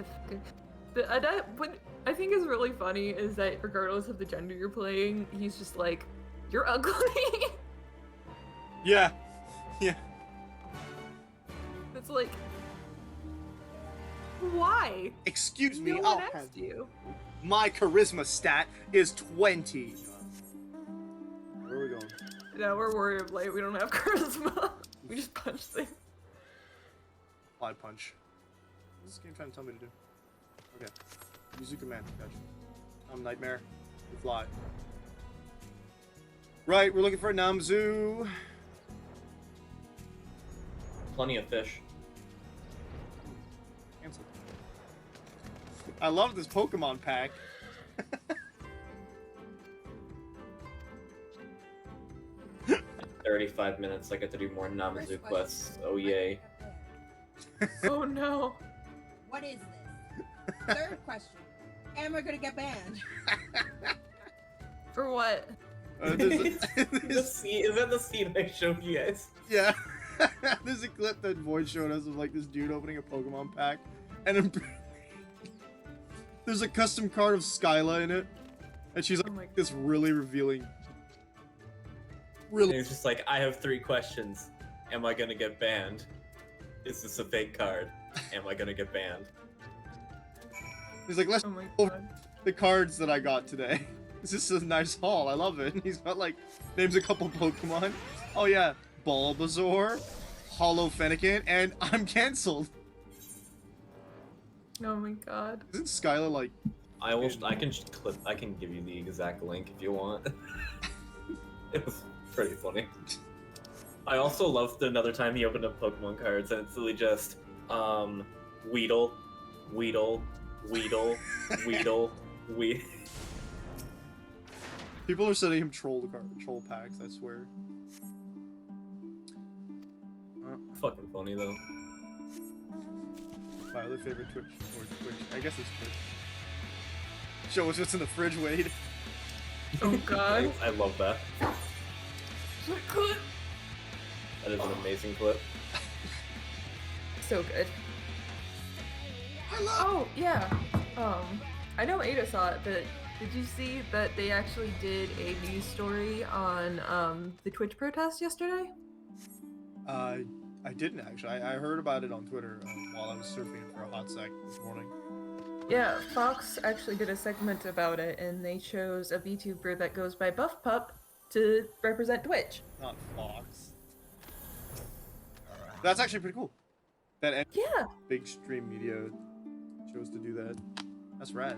what I think is really funny is that regardless of the gender you're playing, he's just like, you're ugly. Yeah. Yeah. It's like, why? Excuse me, No I'll one have asked you. My charisma stat is 20. Where are we going? No, we're worried like we don't have charisma. We just punch things. Fly punch. What's this game trying to tell me to do? Okay. Use your command. Gotcha. I'm Nightmare. Fly. Right, we're looking for a Namzu. Plenty of fish. Cancel. I love this Pokemon pack. 35 minutes. I get to do more Namazu quests. Oh yay. Oh no. What is this? Third question. Am I gonna get banned? For what? The scene, is that the scene I showed you guys? Yeah. There's a clip that Void showed us of like this dude opening a Pokemon pack, and there's a custom card of Skyla in it, and she's like this really revealing. And he's just like, I have 3 questions. Am I gonna get banned? Is this a fake card? Am I gonna get banned? He's like, let's over the cards that I got today. This is a nice haul. I love it. And he's got like names a couple Pokemon. Oh yeah, Bulbasaur, Hollow Fennekin, and I'm cancelled. Oh my god. Isn't Skyla like? I can give you the exact link if you want. It was pretty funny. I also loved another time he opened up Pokemon cards and it's literally just Weedle, Weedle, Weedle, Weedle, Weedle. People are sending him troll packs, I swear. Fucking funny though. My other favorite Twitch, I guess it's Twitch. Show us what's in the fridge, Wade. Oh god. I love that. That is an amazing clip. So good. Oh yeah. I know Ada saw it, but did you see that they actually did a news story on the Twitch protest yesterday? I didn't actually. I heard about it on Twitter while I was surfing for a hot sec this morning. Yeah, Fox actually did a segment about it, and they chose a VTuber that goes by Buff Pup to represent Twitch. Not Fox. That's actually pretty cool. That big stream media chose to do that. That's rad.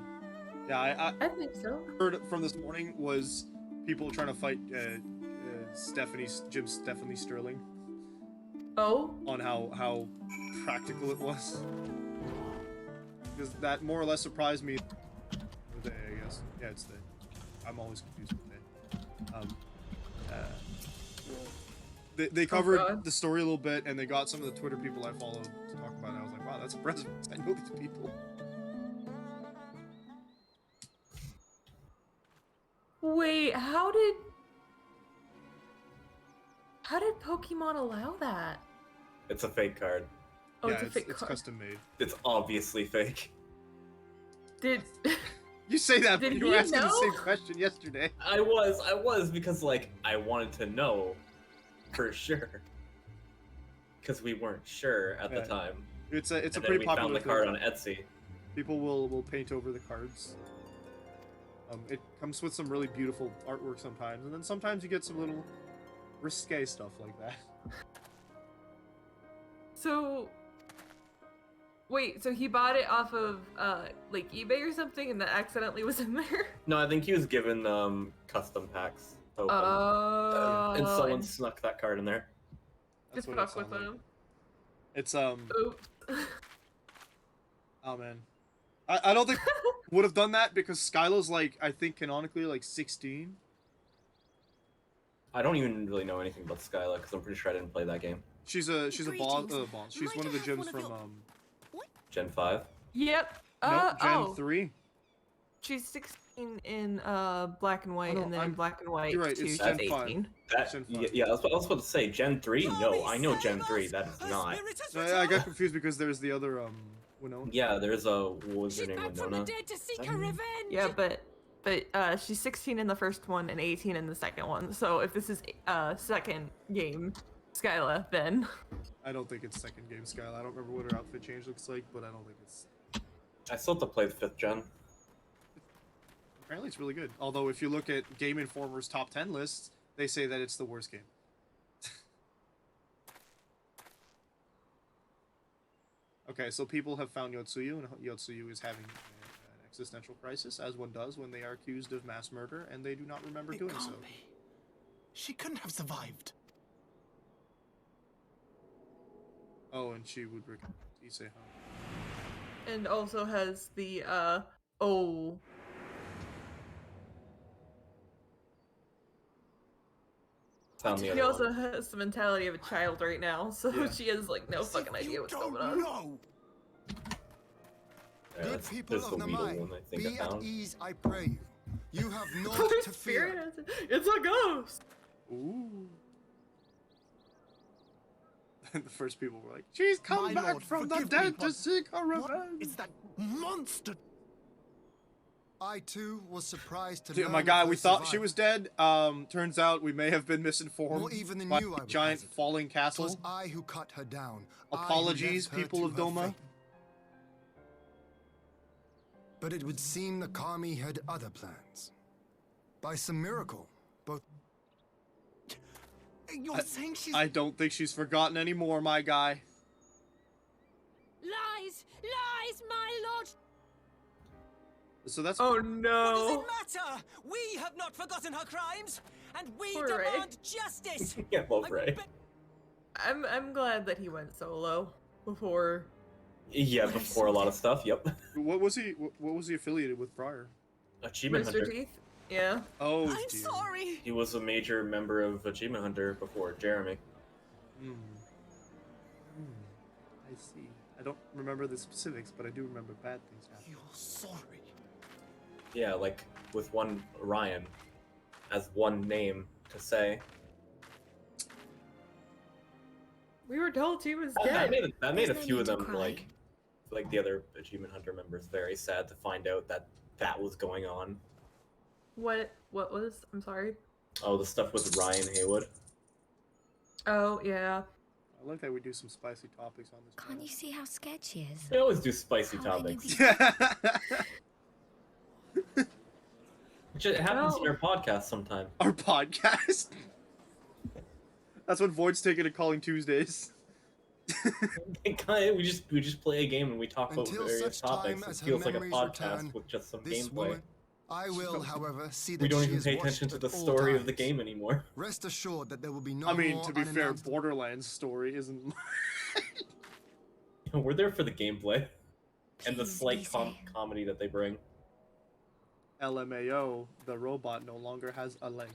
Yeah, I think so. Heard from this morning was people trying to fight Stephanie Sterling. Oh. On how practical it was. Because that more or less surprised me. The day, I guess. Yeah, it's the. I'm always confused with the day. They covered the story a little bit, and they got some of the Twitter people I follow to talk about it. I was like, wow, that's impressive. I know these people. Wait, how did Pokemon allow that? It's a fake card. Oh, yeah, it's a fake card. It's custom made. It's obviously fake. Did you say that? But you were asking know? the same question yesterday. I was because like I wanted to know for sure. Because we weren't sure at the time. It's a and pretty we popular found the thing. card on Etsy. People will paint over the cards. It comes with some really beautiful artwork sometimes, and then sometimes you get some little risque stuff like that. So, wait, so he bought it off of like eBay or something, and that accidentally was in there? No, I think he was given custom packs. To open. Oh. And someone snuck that card in there. Just fuck with him. It's Oops. Oh man, I don't think would have done that because Skyla's like I think canonically like 16. I don't even really know anything about Skyla because I'm pretty sure I didn't play that game. She's a boss. She's one of the gems from Gen 5. Yep. no, Gen oh. 3. She's 16 in black and white, Oh, no, and then I'm- black and white you're right, too. it's She's Gen 18. 5. Yeah, I was about to say Gen 3. No, I know Gen 3. That is not. I got confused because there's the other Winona. Yeah, there's a what was her name, Winona? Yeah, but she's 16 in the first one and 18 in the second one. So if this is second game Skyla, then I don't think it's second game Skyla. I don't remember what her outfit change looks like, but I don't think it's. I still have to play the 5th gen. Apparently, it's really good. Although, if you look at Game Informer's top 10 lists, they say that it's the worst game. Okay, so people have found Yotsuyu, and Yotsuyu is having an existential crisis, as one does when they are accused of mass murder and they do not remember doing so. Be. She couldn't have survived. Oh, and she would say home. And also has the, oh. Found the She other also one. has the mentality of a child right now, so Yeah. she has like no fucking idea what's going on. No. Good That's people the of the Weedle mind, one I think be I at found. ease, I pray you. You have naught Holy to fear. Spirit, it's a ghost! Ooh. The first people were like, she's come My back lord, from the forgive me, dead to but seek her What revenge. is that monster? I too was surprised to Dude, learn my of guy, her we thought she survival. was dead. Turns out we may have been misinformed More even than by you, I a would giant hazard. falling 'Twas castle. I who cut her down. I who Apologies, left her people to of her Doma. fate. But it would seem the Kami had other plans. By some miracle, both. You're saying she's... I don't think she's forgotten anymore, my guy. Lies! Lies, my lord! So that's Oh What does no! it matter? We have not forgotten her crimes, and we Poor Ray. demand justice! Yeah, both Ray. I'm glad that he went solo before. Yeah, before a lot of stuff. Yep. What was he affiliated with prior? Achievement Mr. Hunter. Teeth? Yeah. Oh, I'm dear. sorry! He was a major member of Achievement Hunter before Jeremy. Hmm. I see. I don't remember the specifics, but I do remember bad things happening. You're sorry. Yeah, like with one Ryan as one name to say. We were told she was That dead. made that made a There's no few of need to them cry. like the other Achievement Hunter members very sad to find out that that was going on. What was? I'm sorry. Oh, the stuff with Ryan Haywood. Oh, yeah. I like that we do some spicy topics on this. Can't you see how scared she is? They always do spicy How can you topics. be- Which it happens in Well- our podcast sometime. Our podcast. That's what Void's taking to Calling Tuesdays. we just play a game and we talk about Until various such time topics. It as her feels like a memories podcast return, with just some this gameplay. woman, I will, however, see that We don't she even is pay watched attention to the at all story of the times. game anymore. Rest assured that there will be no I mean, more to be fair, unannounced- Borderlands story isn't. We're there for the gameplay and the Please slight be safe. comedy that they bring. LMAO, the robot no longer has a leg.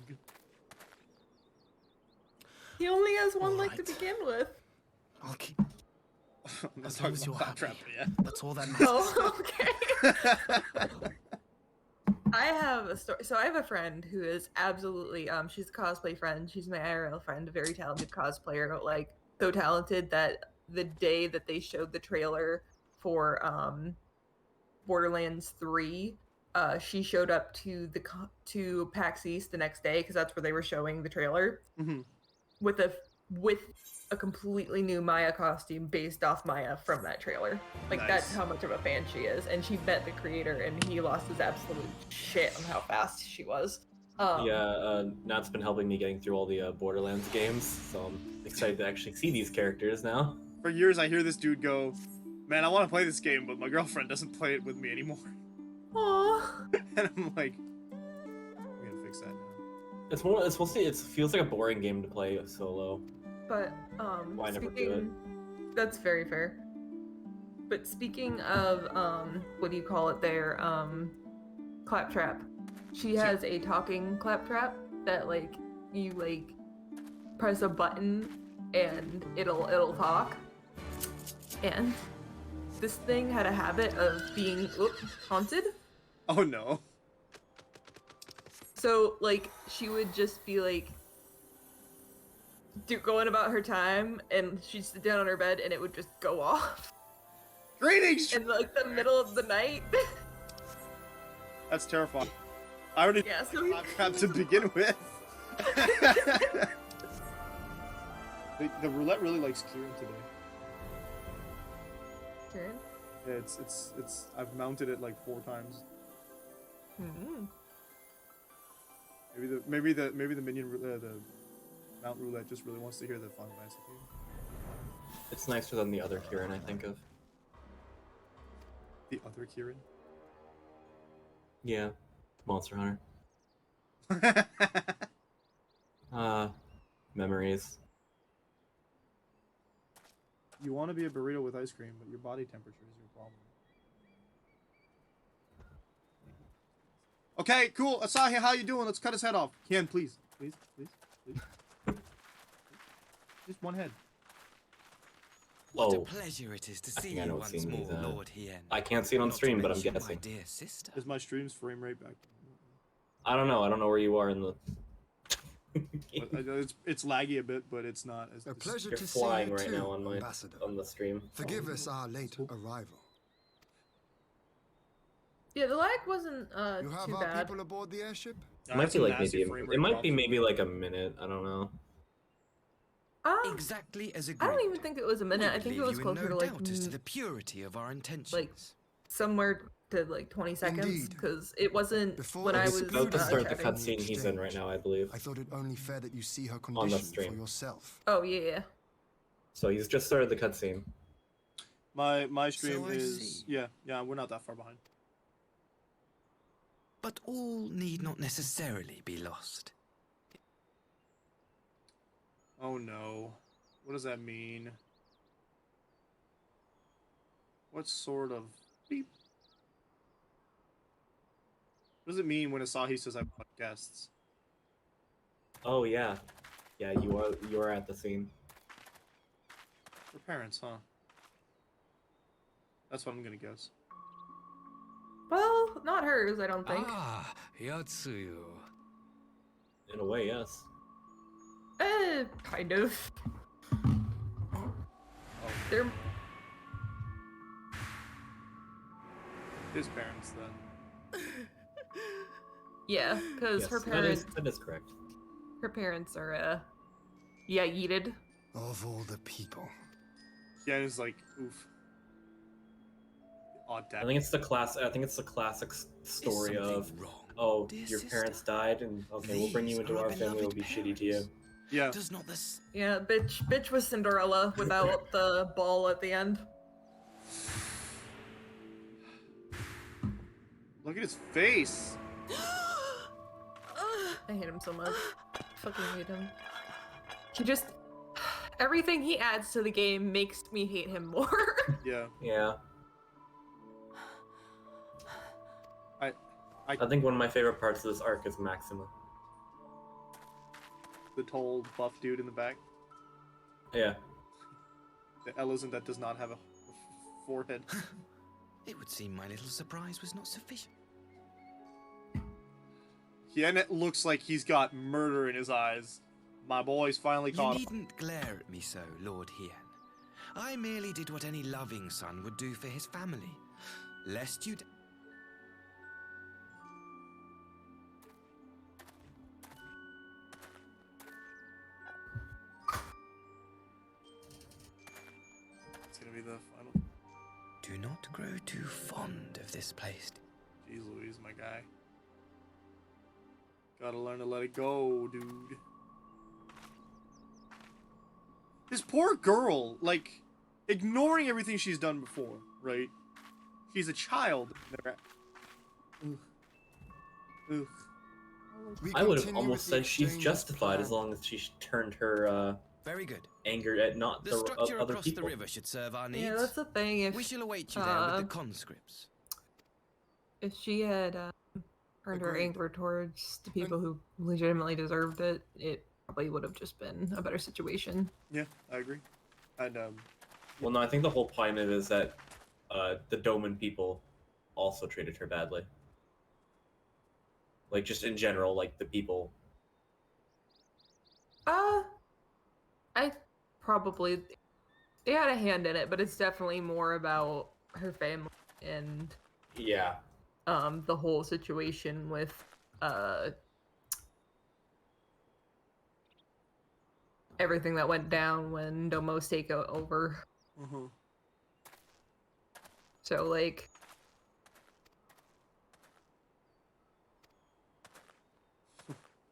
He only has one leg to Alright. begin with. I'll keep... I'm not As long talking as you're about happy. Claptrap yet. That's all that matters. Oh, okay. I have a story. So I have a friend who is absolutely she's a cosplay friend. She's my IRL friend, a very talented cosplayer, like so talented that the day that they showed the trailer for Borderlands 3, she showed up to to PAX East the next day because that's where they were showing the trailer Mhm. with a completely new Maya costume based off Maya from that trailer. Like that's Nice. how much of a fan she is, and she met the creator, and he lost his absolute shit on how fast she was. Nat's been helping me getting through all the Borderlands games, so I'm excited to actually see these characters now. For years, I hear this dude go, "Man, I want to play this game, but my girlfriend doesn't play it with me anymore." Aww. And I'm like, "We gotta fix that now." It's mostly it feels like a boring game to play solo. But Why never do speaking, that's very fair. But speaking of what do you call it there? Claptrap. She has a talking claptrap that like you like press a button and it'll talk. And this thing had a habit of being haunted. Oh no. So like she would just be like going about her time, and she'd sit down on her bed and it would just go off Greetings! in like the middle of the night. That's terrifying. I already Yeah, so Claptrap to begin with. The roulette really likes Kieran today. Kieran? Yeah, it's. I've mounted it like 4 times. Hmm. Maybe the minion the mount roulette just really wants to hear the fun fancy theme. It's nicer than the other Kieran I think of. The other Kieran. Yeah, Monster Hunter. Memories. You want to be a burrito with ice cream, but your body temperature is your problem. Okay, cool. Asahi, how you doing? Let's cut his head off. Ken, please. Please. Just one head. What a pleasure it is to see you once more, Lord Hien. I can't see it on stream, but I'm guessing. My dear sister. Is my stream's frame rate back? I don't know. I don't know where you are in the. It's laggy a bit, but it's not. A pleasure You're to see flying you right too, now on my Ambassador. on the stream. Forgive us our late arrival. Yeah, the lag wasn't You have too our bad. people aboard the airship? It might be like maybe it might be maybe like a minute. I don't know. Exactly as I agreed. don't even think it was a minute. I think it was closer to like as to the purity of our intentions. like somewhere to like 20 seconds because it wasn't when I was about to start the checking. cutscene he's in right now, I believe. I thought it only fair that you see her On the condition for stream. yourself. Oh yeah. So he's just started the cutscene. My stream So I is yeah, we're not that far behind. But all need not necessarily be lost. Oh no. What does that mean? What sort of beep? What does it mean when Asahi says I want guests? Oh yeah, yeah. You are at the scene. Her parents, huh? That's what I'm gonna guess. Well, not hers, I don't think. Ah, Yatsuyo. In a way, yes. Kind of. They're His parents, then. yeah, because Yes, her parents. that is correct. Her parents are yeah, yeeted. Of all the people. Yeah, it's like oof. I think it's the classic story of oh, your parents died, and okay, we'll bring you into our family. It'll be shitty to you. Yeah. Does not this? Yeah, bitch was Cinderella without the ball at the end. Look at his face. I hate him so much. Fucking hate him. He just everything he adds to the game makes me hate him more. Yeah. Yeah. I think one of my favorite parts of this arc is Maxima. The tall buff dude in the back. Yeah. The elephant that does not have a forehead. It would seem my little surprise was not sufficient. Yeah, and it looks like he's got murder in his eyes. My boy's finally You caught him. needn't glare at me so, Lord Hien. I merely did what any loving son would do for his family, lest you. It's gonna be the final. Do not grow too fond of this place. Jeez Louise, my guy. Gotta learn to let it go, dude. This poor girl, like, ignoring everything she's done before, right? She's a child. Ugh. Ugh. I would have almost said she's justified as long as she turned her Very good. anger at not The the structure other across people. the river should serve our needs. Yeah, that's the thing. If We shall await you there with the conscripts. if she had turned her anger towards the people who legitimately deserved it, it probably would have just been a better situation. Yeah, I agree. And Well, no, I think the whole point of it is that the Doman people also treated her badly. Like, just in general, like, the people. I probably they had a hand in it, but it's definitely more about her family and Yeah. the whole situation with everything that went down when Domo's take over. So like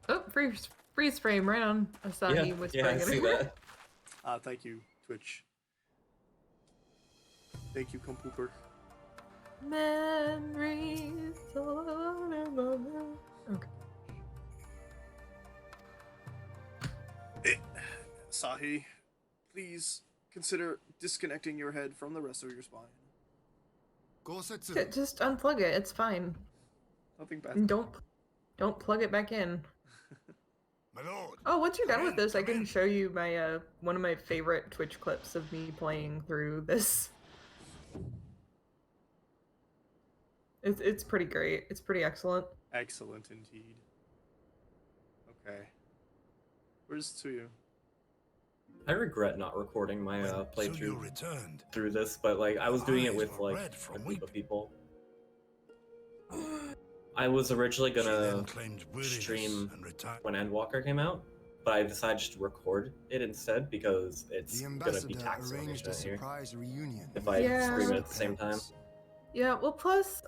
oh, freeze frame right on Asahi whispering I at see her. that. thank you, Twitch. Thank you, Compooper. Memories of Okay. Sahi, please consider disconnecting your head from the rest of your spine. Just unplug it. It's fine. Nothing bad. And don't plug it back in. My lord. Oh, once you're done with this, I can show you my one of my favorite Twitch clips of me playing through this. It's pretty great. It's pretty excellent. Excellent indeed. Okay. Where's Tsuyu? I regret not recording my Tsuyu playthrough returned, through this, but like I was doing it eyes with were like red from a group of people. I was originally She then gonna claimed weariness stream and retired. when Endwalker came out, but I decided just to record it instead because it's The gonna be ambassador taxing on the arranged a internet here surprise reunion. if I Yeah. stream it at the same time. Yeah, well, plus,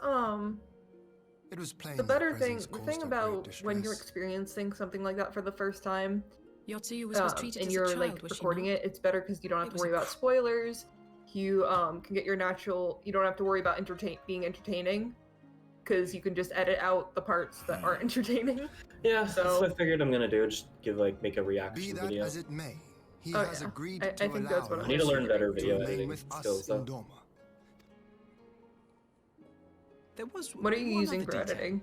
It was plain the that better thing, presence the caused thing her about great when you're distress. experiencing something like that for the first time, Yotsuyu was treated and as you're a child, like was she recording not? it, it's better because you don't have It to was worry a about spoilers. You can get your natural. You don't have to worry about being entertaining, because you can just edit out the parts that aren't entertaining. Yeah, that's So what I figured I'm gonna do. Just make a Be reaction that video. as it may, he Oh, has yeah. agreed I to think allow that's what her I need to learn better to video remain editing with us skills, in though. Doma. There was What are you one using other for detail. editing?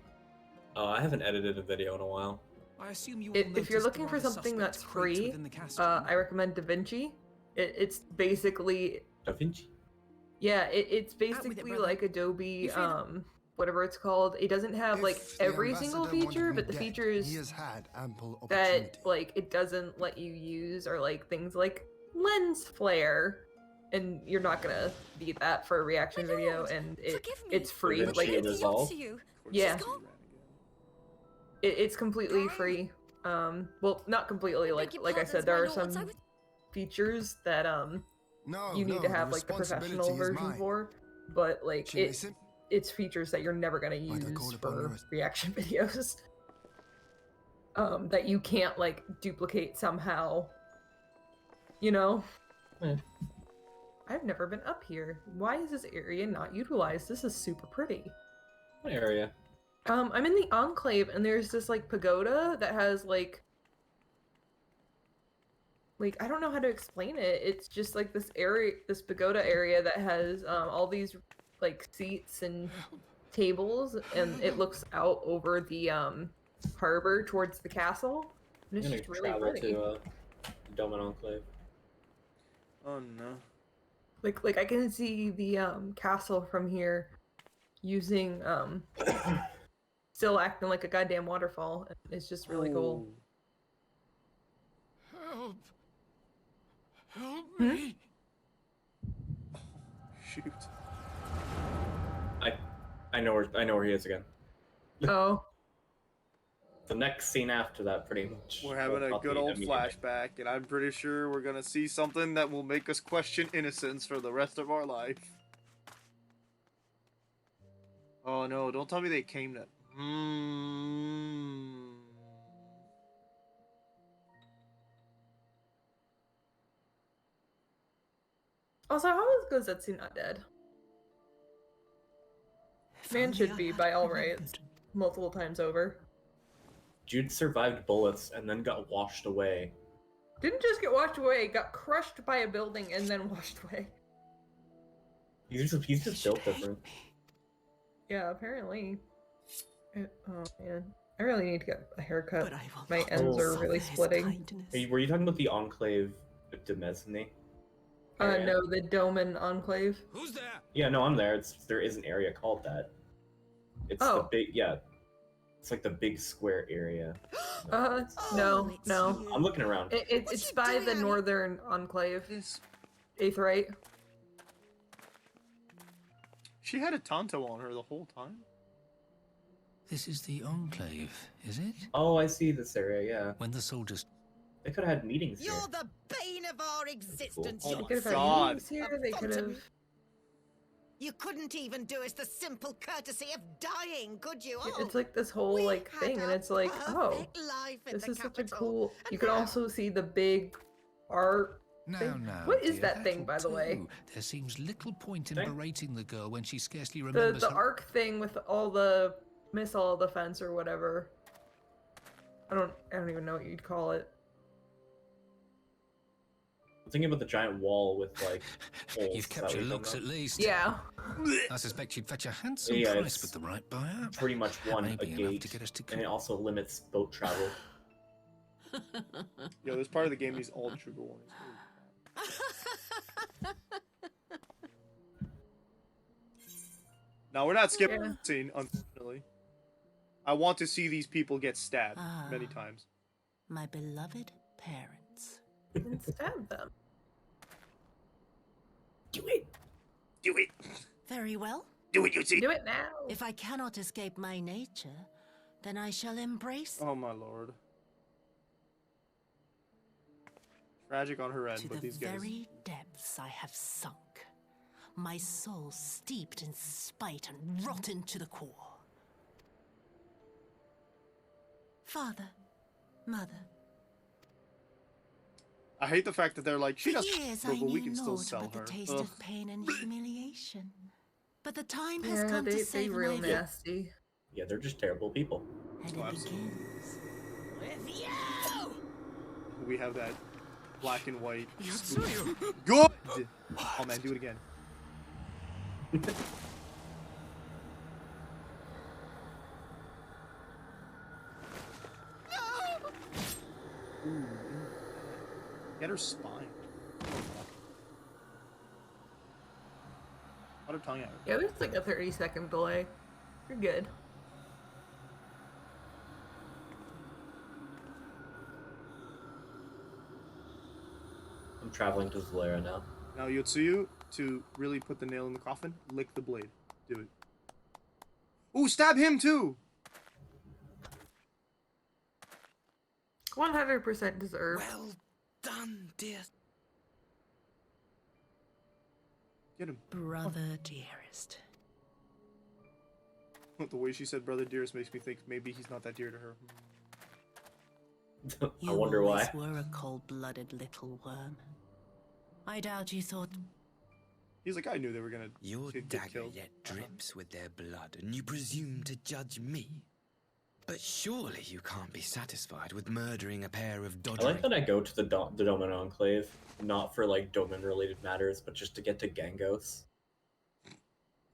I haven't edited a video in a while. I assume you all If you're noticed looking the for rather something suspect that's crate free, within the castle. I recommend DaVinci. It's basically DaVinci? yeah, it's Out with it, basically brother. like Adobe You feel whatever it's called. It doesn't have like If the every single ambassador wanted feature, me but the dead, features he has had ample opportunity. that like it doesn't let you use are like things like lens flare, and you're not gonna need that for a reaction video, and it's free. DaVinci Like Resolve? yeah, it's completely free. Well, not completely. Like I said, there are some features that No, you need no, to the have like the professional responsibility is version mine. for, but like She may sim- it's features that you're never gonna Might I call use upon for yours? reaction videos. That you can't like duplicate somehow. You know? Yeah. I've never been up here. Why is this area not utilized? This is super pretty. What area? I'm in the Enclave, and there's this like pagoda that has like I don't know how to explain it. It's just like this area, this pagoda area that has all these like seats and tables, and it looks out over the harbor towards the castle. And it's I'm just gonna really travel pretty. to Dome and Enclave. Oh no. Like I can see the castle from here using still acting like a goddamn waterfall. It's just really cool. Help! Help me! Shoot. I know where he is again. Oh. The next scene after that, pretty much. We're having a about good the old immediate- flashback, and I'm pretty sure we're gonna see something that will make us question innocence for the rest of our life. Oh no, don't tell me they came to... Also, how is Gozetsu not dead? Man should be, by all rights, multiple times over. Jude survived bullets and then got washed away. Didn't just get washed away, got crushed by a building and then washed away. He's just built different. Yeah, apparently. Oh man, I really need to get a haircut. My ends are really splitting. Hey, were you talking about the Enclave de Mesne? No, the Doman Enclave. Who's there? Yeah, no, I'm there. There is an area called that. It's the Oh. big, yeah. It's like the big square area. No. I'm looking around. It's by the Northern Enclave. Aetherite. She had a Tonto on her the whole time. This is the Enclave, is it? Oh, I see this area, yeah. When the soldiers... They could have had meetings here. You're the bane of our existence. Oh you my They could have had God. meetings here. They could have. You couldn't even do us the simple courtesy of dying, could you? Oh, It's like this whole like thing, and it's like, oh, perfect life in this the is such a capital. cool. And You can now- also see the big art. thing. What is that thing, by the way? There seems little point in berating the girl when she scarcely The remembers the her... arc thing with all the missile defense or whatever. I don't even know what you'd call it. I'm thinking about the giant wall with like holes. You've kept your looks at least. Yeah. I suspect you'd fetch a handsome Yeah, price it's with the right buyer. pretty much one a Maybe enough gate, to get us to and it also limits boat travel. Yo, this part of the game needs all trigger warnings. Now we're not skipping the scene, unfortunately. I want to see these people get stabbed many times. My beloved parents. And stab them. Do it. Do it. Very well. Do it, you see. Do it now. If I cannot escape my nature, then I shall embrace Oh my lord. Tragic on her end, to but the these guys. very depths I have sunk. My soul steeped in spite and rotten to the core. Father, mother, I hate the fact that they're like, she for doesn't, years but I we knew can still naught sell but the her. taste Ugh. of pain and humiliation. But the time has Yeah, come to they save real my nasty. Yeah, they're just terrible people. and Oh, it absolutely. begins with you. We have that black and white. Yotsuyu. Good! Oh man, do it again. Ooh, get her spine. Let her tongue out. Yeah, there's like a 30-second delay. You're good. I'm traveling to Zalera now. Now, Yotsuyu, to really put the nail in the coffin, lick the blade. Do it. Ooh, stab him too! 100% deserved. Well done, dear. Get him. Brother dearest. The way she said brother dearest makes me think maybe he's not that dear to her. I You wonder always why. were a cold-blooded little worm. I doubt you thought He's like, I knew they were gonna Your get dagger killed. yet drips with their blood, and you presume to judge me? But surely you can't be satisfied with murdering a pair of I dodgering... like that I go to the Doman Enclave, not for like Doman-related matters, but just to get to Genbus.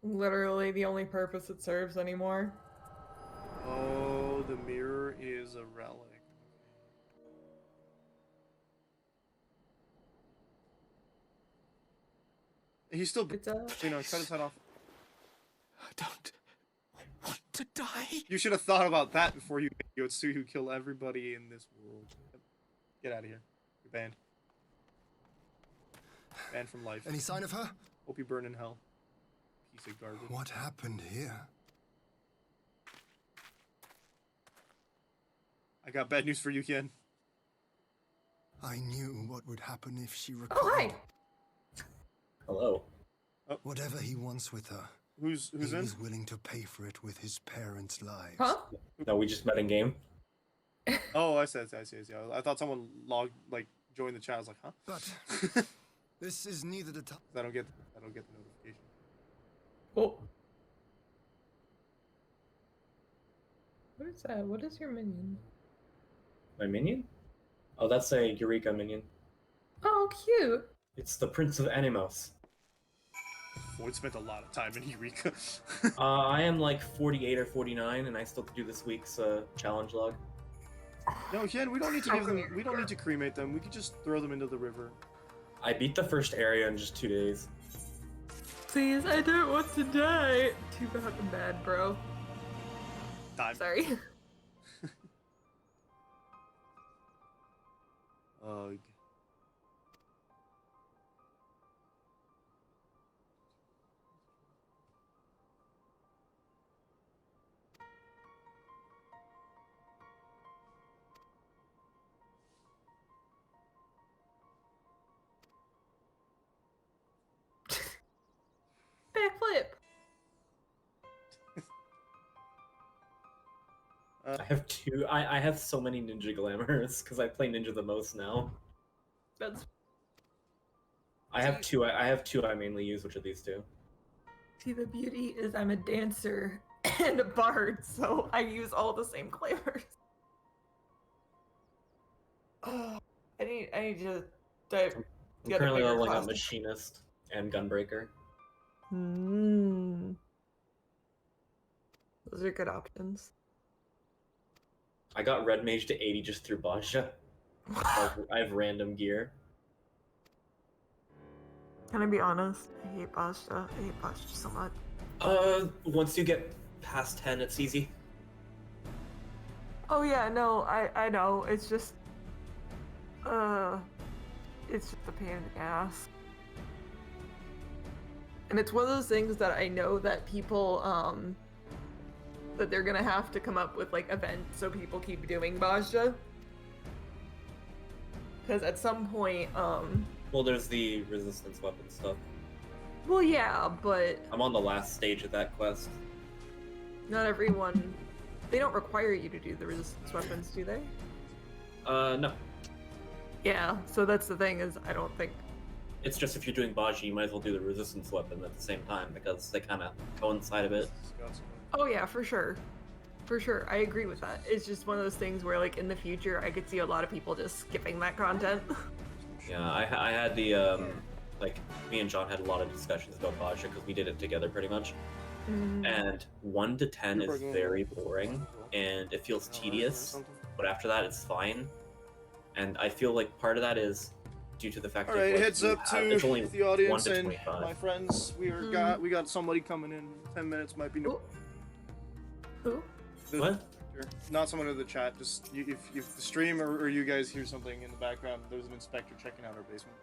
Literally the only purpose it serves anymore. Oh, the mirror is a relic. He's still, you know, cut his head off. I don't want to die. You should have thought about that before you make Yotsuyu kill everybody in this world. Get out of here. You're banned. Banned from life. Any sign of her? Hope you burn in hell. Piece of garbage. What happened here? I got bad news for you, Ken. I knew what would happen if she recovered. Oh, hi! Hello. Whatever he wants with her, Who's he in? was willing to pay for it with his parents' lives. Huh? No, we just met in game. Oh, I see. I thought someone joined the chat. I was like, huh? But this is neither the time. I don't get the notification. Oh. What is that? What is your minion? My minion? Oh, that's a Eureka minion. Oh, cute. It's the Prince of Animos. Floyd spent a lot of time in Eureka. I am like 48 or 49, and I still could do this week's challenge log. No, Ken, we don't need to give them. We don't need to cremate them. We could just throw them into the river. I beat the first area in just 2 days. Please, I don't want to die. Too fucking bad, bro. Time. Sorry. Ugh. Backflip. I have two. I have so many ninja glamours because I play ninja the most now. That's. I have two. I have two I mainly use, which are these two. See, the beauty is I'm a dancer and a bard, so I use all the same glamours. I need to dive. I'm get a currently bigger leveling up class. Machinist and Gunbreaker. Those are good options. I got Red Mage to 80 just through Basha. I have random gear. Can I be honest? I hate Basha. I hate Basha so much. Once you get past 10, it's easy. Oh yeah, no, I know. It's just it's just a pain in the ass. And it's one of those things that I know that people that they're gonna have to come up with like events so people keep doing Basha. Because at some point, Well, there's the resistance weapon stuff. well yeah, but I'm on the last stage of that quest. not everyone, they don't require you to do the resistance weapons, do they? No. Yeah, so that's the thing is I don't think. It's just if you're doing Baji, you might as well do the resistance weapon at the same time because they kind of coincide a bit. Oh yeah, for sure. For sure, I agree with that. It's just one of those things where like in the future I could see a lot of people just skipping that content. Yeah, I had the, like, me and John had a lot of discussions about Baja because we did it together pretty much. And 1 to 10 is very boring and it feels tedious, but after that it's fine. And I feel like part of that is due to the fact All right, like, heads up to it's only the audience 1 to and 25. my friends. We got somebody coming in. 10 minutes might be. Who? What? Not someone in the chat. Just if the stream or you guys hear something in the background, there's an inspector checking out our basement.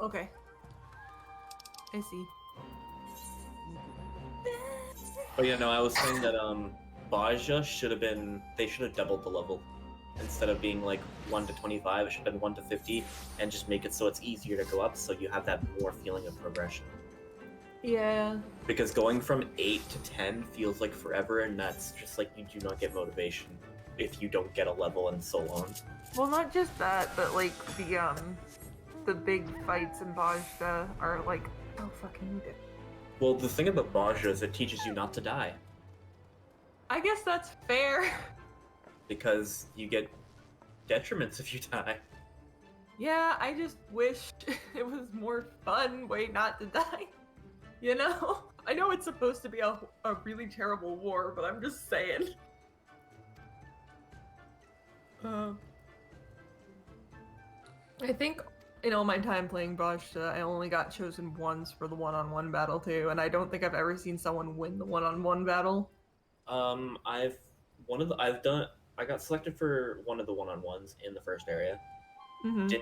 Okay. I see. But yeah, no, I was saying that Baja should have been, they should have doubled the level. Instead of being like 1 to 25, it should have been 1 to 50, and just make it so it's easier to go up, so you have that more feeling of progression. Yeah. Because going from 8 to 10 feels like forever, and that's just like you do not get motivation if you don't get a level in so long. Well, not just that, but like the big fights in Basha are like so fucking good. Well, the thing about Baja is it teaches you not to die, I guess that's fair. because you get detriments if you die. Yeah, I just wish it was more fun way not to die. You know? I know it's supposed to be a really terrible war, but I'm just saying. I think in all my time playing Basha, I only got chosen once for the one-on-one battle too, and I don't think I've ever seen someone win the one-on-one battle. I got selected for one of the one-on-ones in the first area. Mhm.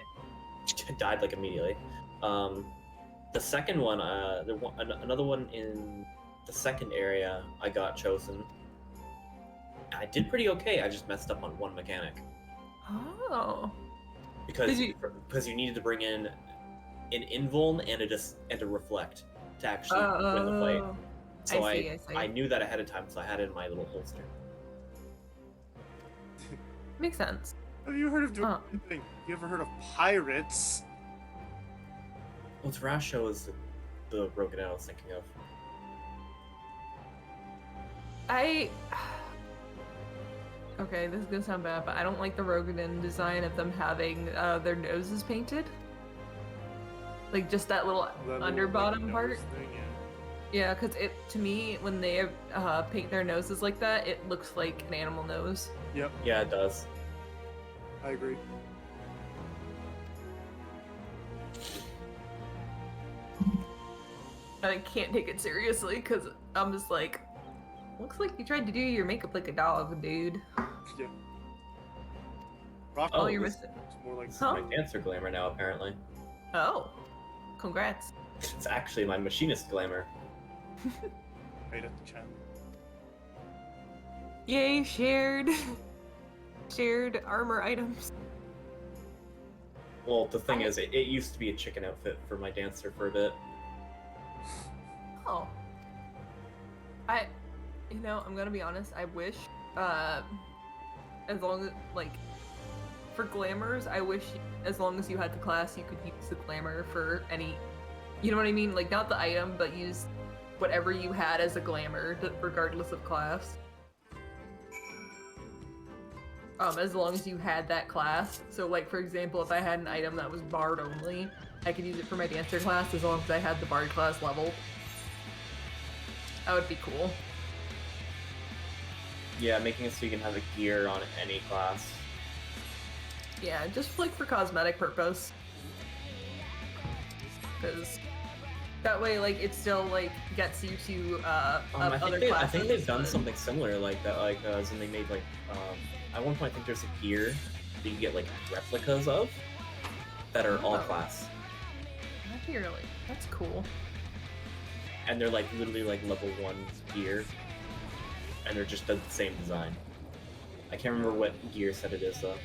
Died like immediately. The second one, another one in the second area, I got chosen. I did pretty okay. I just messed up on one mechanic Oh. because you needed to bring in an invuln and a reflect to actually win the fight. So I see. I knew that ahead of time, so I had it in my little holster. Makes sense. Have you heard of doing anything? You ever heard of pirates? Well, Tarasho is the Rogan I was thinking of. Okay, this is gonna sound bad, but I don't like the Rogadin design of them having their noses painted. Like just that little underbottom part. Yeah, because to me, when they paint their noses like that, it looks like an animal nose. Yep. Yeah, it does. I agree. I can't take it seriously because I'm just like, looks like you tried to do your makeup like a dog, dude. Yeah. Oh, you're missing. It's more like my dancer glamour now, apparently. Oh, congrats. It's actually my machinist glamour. Right at the channel. Yay, shared armor items. Well, the thing is, it used to be a chicken outfit for my dancer for a bit. Oh. I'm gonna be honest, I wish, as long as, like, for glamours, I wish as long as you had the class, you could use the glamour for any, you know what I mean? Like, not the item, but use whatever you had as a glamour, regardless of class. as long as you had that class. So, like, for example, if I had an item that was Bard only, I could use it for my Dancer class as long as I had the Bard class level. That would be cool. Yeah, making it so you can have a gear on any class. Yeah, just like for cosmetic purpose. Because that way, like, it still, like, gets you to, other classes. I think they've done something similar like that, like, as in they made, like, at one point I think there's a gear that you get, like, replicas of that are all class. That'd be really, that's cool. And they're, like, literally, like, level 1 gear. And they're just the same design. I can't remember what gear set it is, though.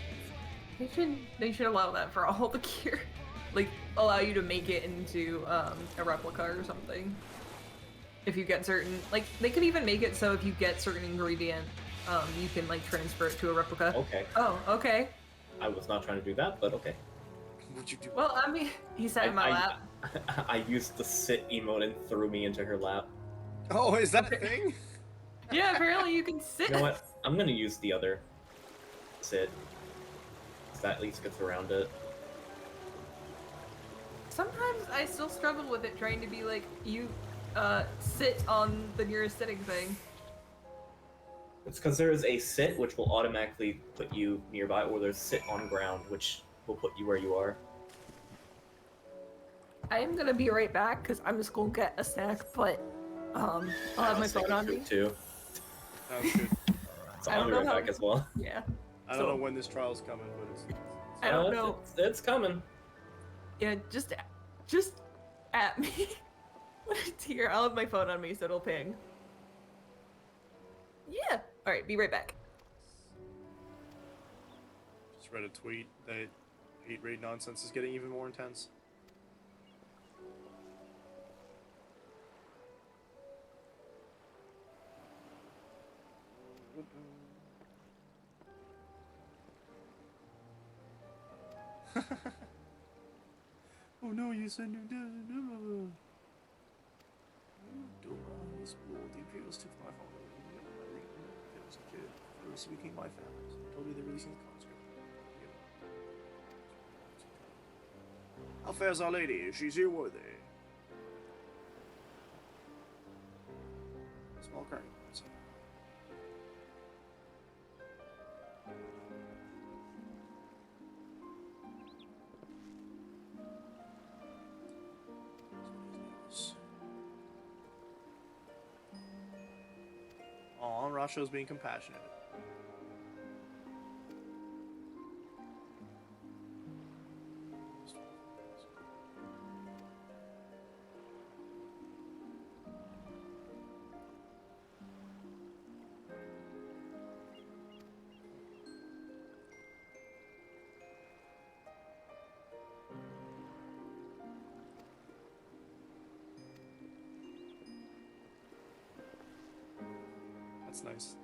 They should allow that for all the gear. Like, allow you to make it into, a replica or something. If you get certain, like, they could even make it so if you get certain ingredient, you can, like, transfer it to a replica. Okay. Oh, okay. I was not trying to do that, but okay. What'd you do? Well, I mean, he sat in my lap. I used the sit emote and threw me into her lap. Oh, is that a thing? Yeah, apparently you can sit. You know what? I'm gonna use the other sit. So that at least gets around it. Sometimes I still struggle with it, trying to be like, you, sit on the nearest sitting thing. It's because there is a sit, which will automatically put you nearby, or there's sit on ground, which will put you where you are. I am gonna be right back, because I'm just gonna get a snack, but, I'll have my phone on me. Too. Sounds good. So I'll be right back as well. Yeah. I don't know when this trial's coming, but it's I don't know. It's coming. Yeah, just at me. Here, I'll have my phone on me so it'll ping. Yeah. All right, be right back. Just read a tweet that hate raid nonsense is getting even more intense. Oh no, you said no. This blow the Imperials took my father. I was a kid. They were speaking my family. So they told me they're releasing the conscript. How fares our lady? Is she seaworthy? Small current. Aw, Rasho's being compassionate. That's nice.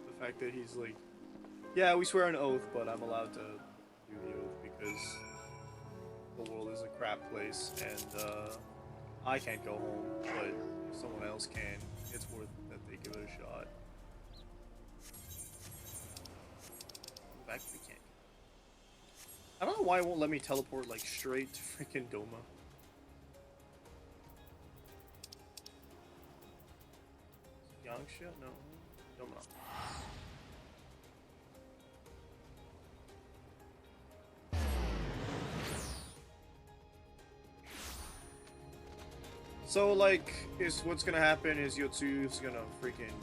The fact that he's like, yeah, we swear an oath, but I'm allowed to do the oath because the world is a crap place and I can't go home, but if someone else can, it's worth it that they give it a shot. Back to the camp. I don't know why it won't let me teleport like straight to freaking Doma. Yangsha? No. Doma. So, like, what's gonna happen is Yotsu's gonna freaking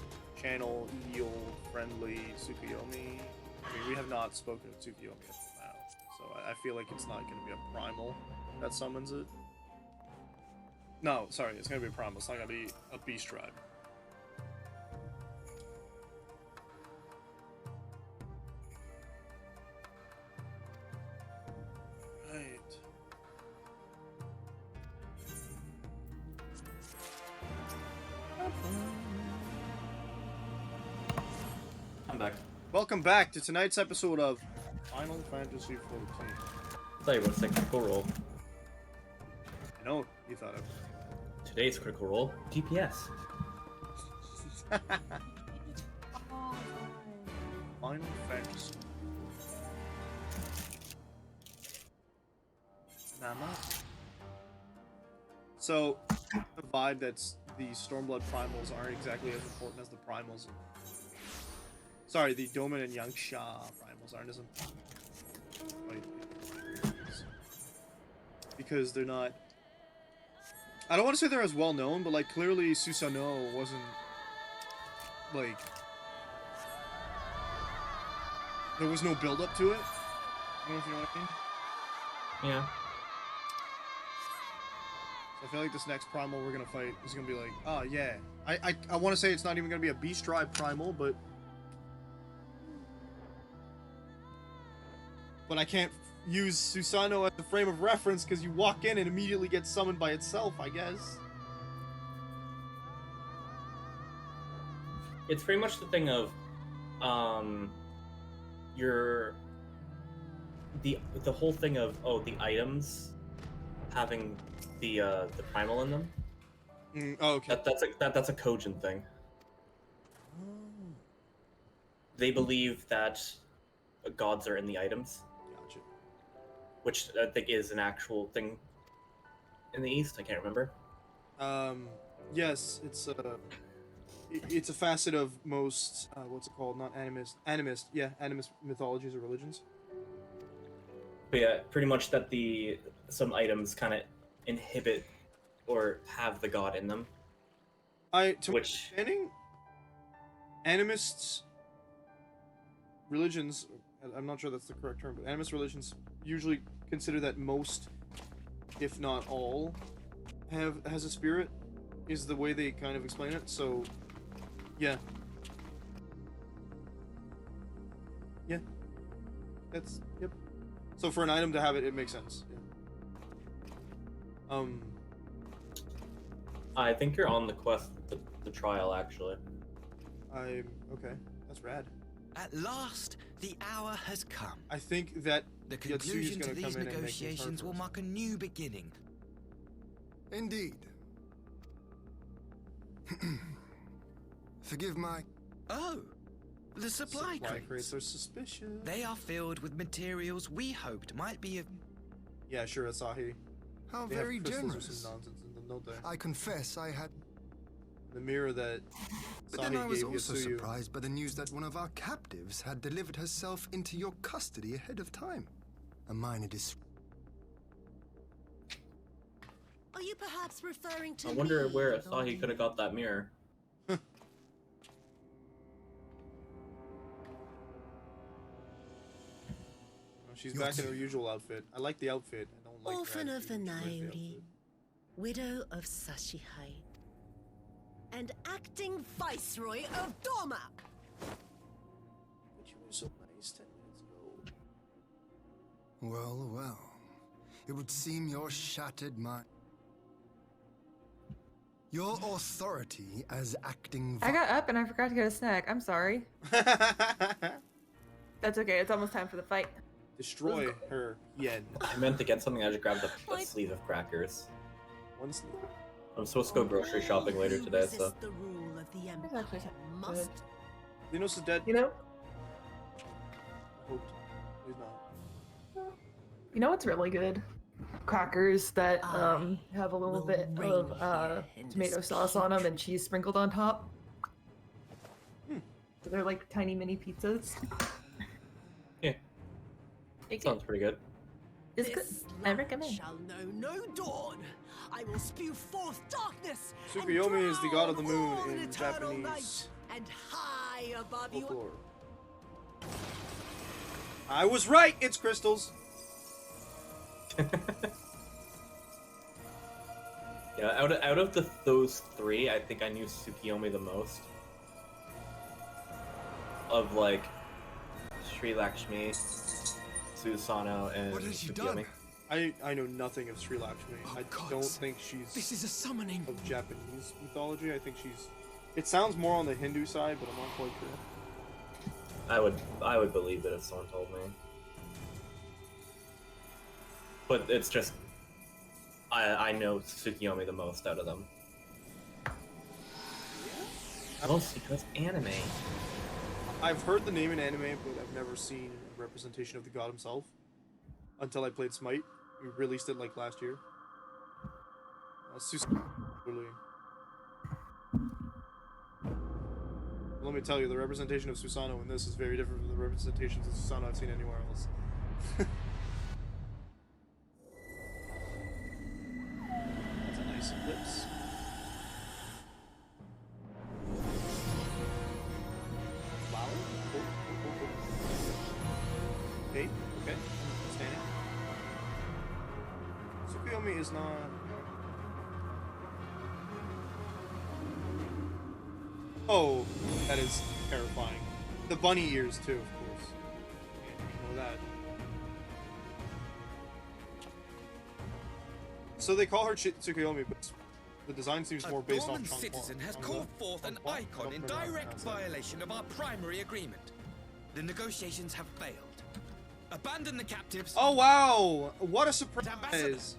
channel eel-friendly Tsukuyomi. I mean, we have not spoken to Tsukuyomi up till now, so I feel like it's not gonna be a primal that summons it. No, sorry, it's gonna be a primal. It's not gonna be a beast tribe. I'm back. Welcome back to tonight's episode of Final Fantasy XIV. I'll tell you what's a critical role. I know you thought of Today's critical role, DPS. So, the vibe that's the Stormblood primals aren't exactly as important as the primals. Sorry, the Doman and Yangsha primals aren't as important. Because they're not... I don't want to say they're as well known, but like clearly Susanoo wasn't like... There was no build up to it. I don't know if you know what I mean. Yeah. So I feel like this next primal we're gonna fight is gonna be like, oh yeah. I want to say it's not even gonna be a beast tribe primal, but I can't use Susanoo as the frame of reference because you walk in and immediately get summoned by itself, I guess. It's pretty much the thing of, the whole thing of the items having the primal in them. Oh, okay. That's a Kojin thing. They believe that gods are in the items. Gotcha. Which I think is an actual thing in the East. I can't remember. Yes, it's a facet of most what's it called? Not animist. Yeah, animist mythologies or religions. But yeah, pretty much that some items kind of inhibit or have the god in them. To my understanding, animists religions, I'm not sure that's the correct term, but animist religions usually consider that most, if not all, has a spirit, is the way they kind of explain it. So, yeah. Yeah. Yep. So for an item to have it, it makes sense. Yeah. I think you're on the quest, the trial, actually. Okay. That's rad. At last, the hour has come. I think that the Yatsuya's conclusion to gonna these come in and make things hard negotiations for will us. mark a new beginning. Indeed. Forgive my... Oh, the supply crates crates. are suspicious. They are filled with materials we hoped might be of... Yeah, sure, Asahi. How They very have crystals generous. or some nonsense in them, don't they? I confess I had... The mirror that But then I Asahi was gave also Yatsuyu. surprised by the news that one of our captives had delivered herself into your custody ahead of time. A minor Are you perhaps referring to I wonder me, where Lord? Asahi could have got that mirror. She's back in her usual outfit. I like the outfit. I don't like Orphan her of attitude. She wears the Nairi, outfit. widow of Sashihai, and acting viceroy of Doma. But you were so nice 10 minutes ago. Well, well. It would seem your shattered mind... Your authority as acting... I got up and I forgot to get a snack. I'm sorry. That's okay. It's almost time for the fight. Destroy her, Yen. I meant to get something. I just grabbed a sleeve of crackers. One sleeve. I'm supposed to go grocery shopping later today, so. The rule of the That's Empire actually must... Dinos is dead. You know? I hoped. He's not. You know what's really good? Crackers that have a little bit of tomato sauce on them and cheese sprinkled on top. So they're like tiny mini pizzas. Yeah. Sounds pretty good. It's good. I recommend. Shall know no dawn. I will spew forth darkness. and Tsukuyomi is the god of the moon drown in eternal Japanese light, and high above you. folklore. I was right. It's crystals. Yeah, out of those three, I think I knew Tsukuyomi the most. Of like Sri Lakshmi, Susanoo, and What has she Tsukuyomi. done? I know nothing of Sri Lakshmi. I don't think she's This is a summoning. of Japanese mythology. I think she's... It sounds more on the Hindu side, but I'm not quite sure. I would believe it if someone told me. But it's just I know Tsukuyomi the most out of them. Mostly because anime. I've heard the name in anime, but I've never seen a representation of the god himself until I played Smite. We released it like last year. Susano, really. Let me tell you, the representation of Susano in this is very different from the representations of Susano I've seen anywhere else. That's a nice ellipse. Flower? Okay, okay. Standing. Tsukuyomi is not... Oh, that is terrifying. The bunny ears, too, of course. You know that. So they call her Tsukuyomi, but the design seems more based on Dorman citizen has called forth an icon in direct violation of our primary agreement. The negotiations have failed. Abandon the captives. Oh wow! What a surprise!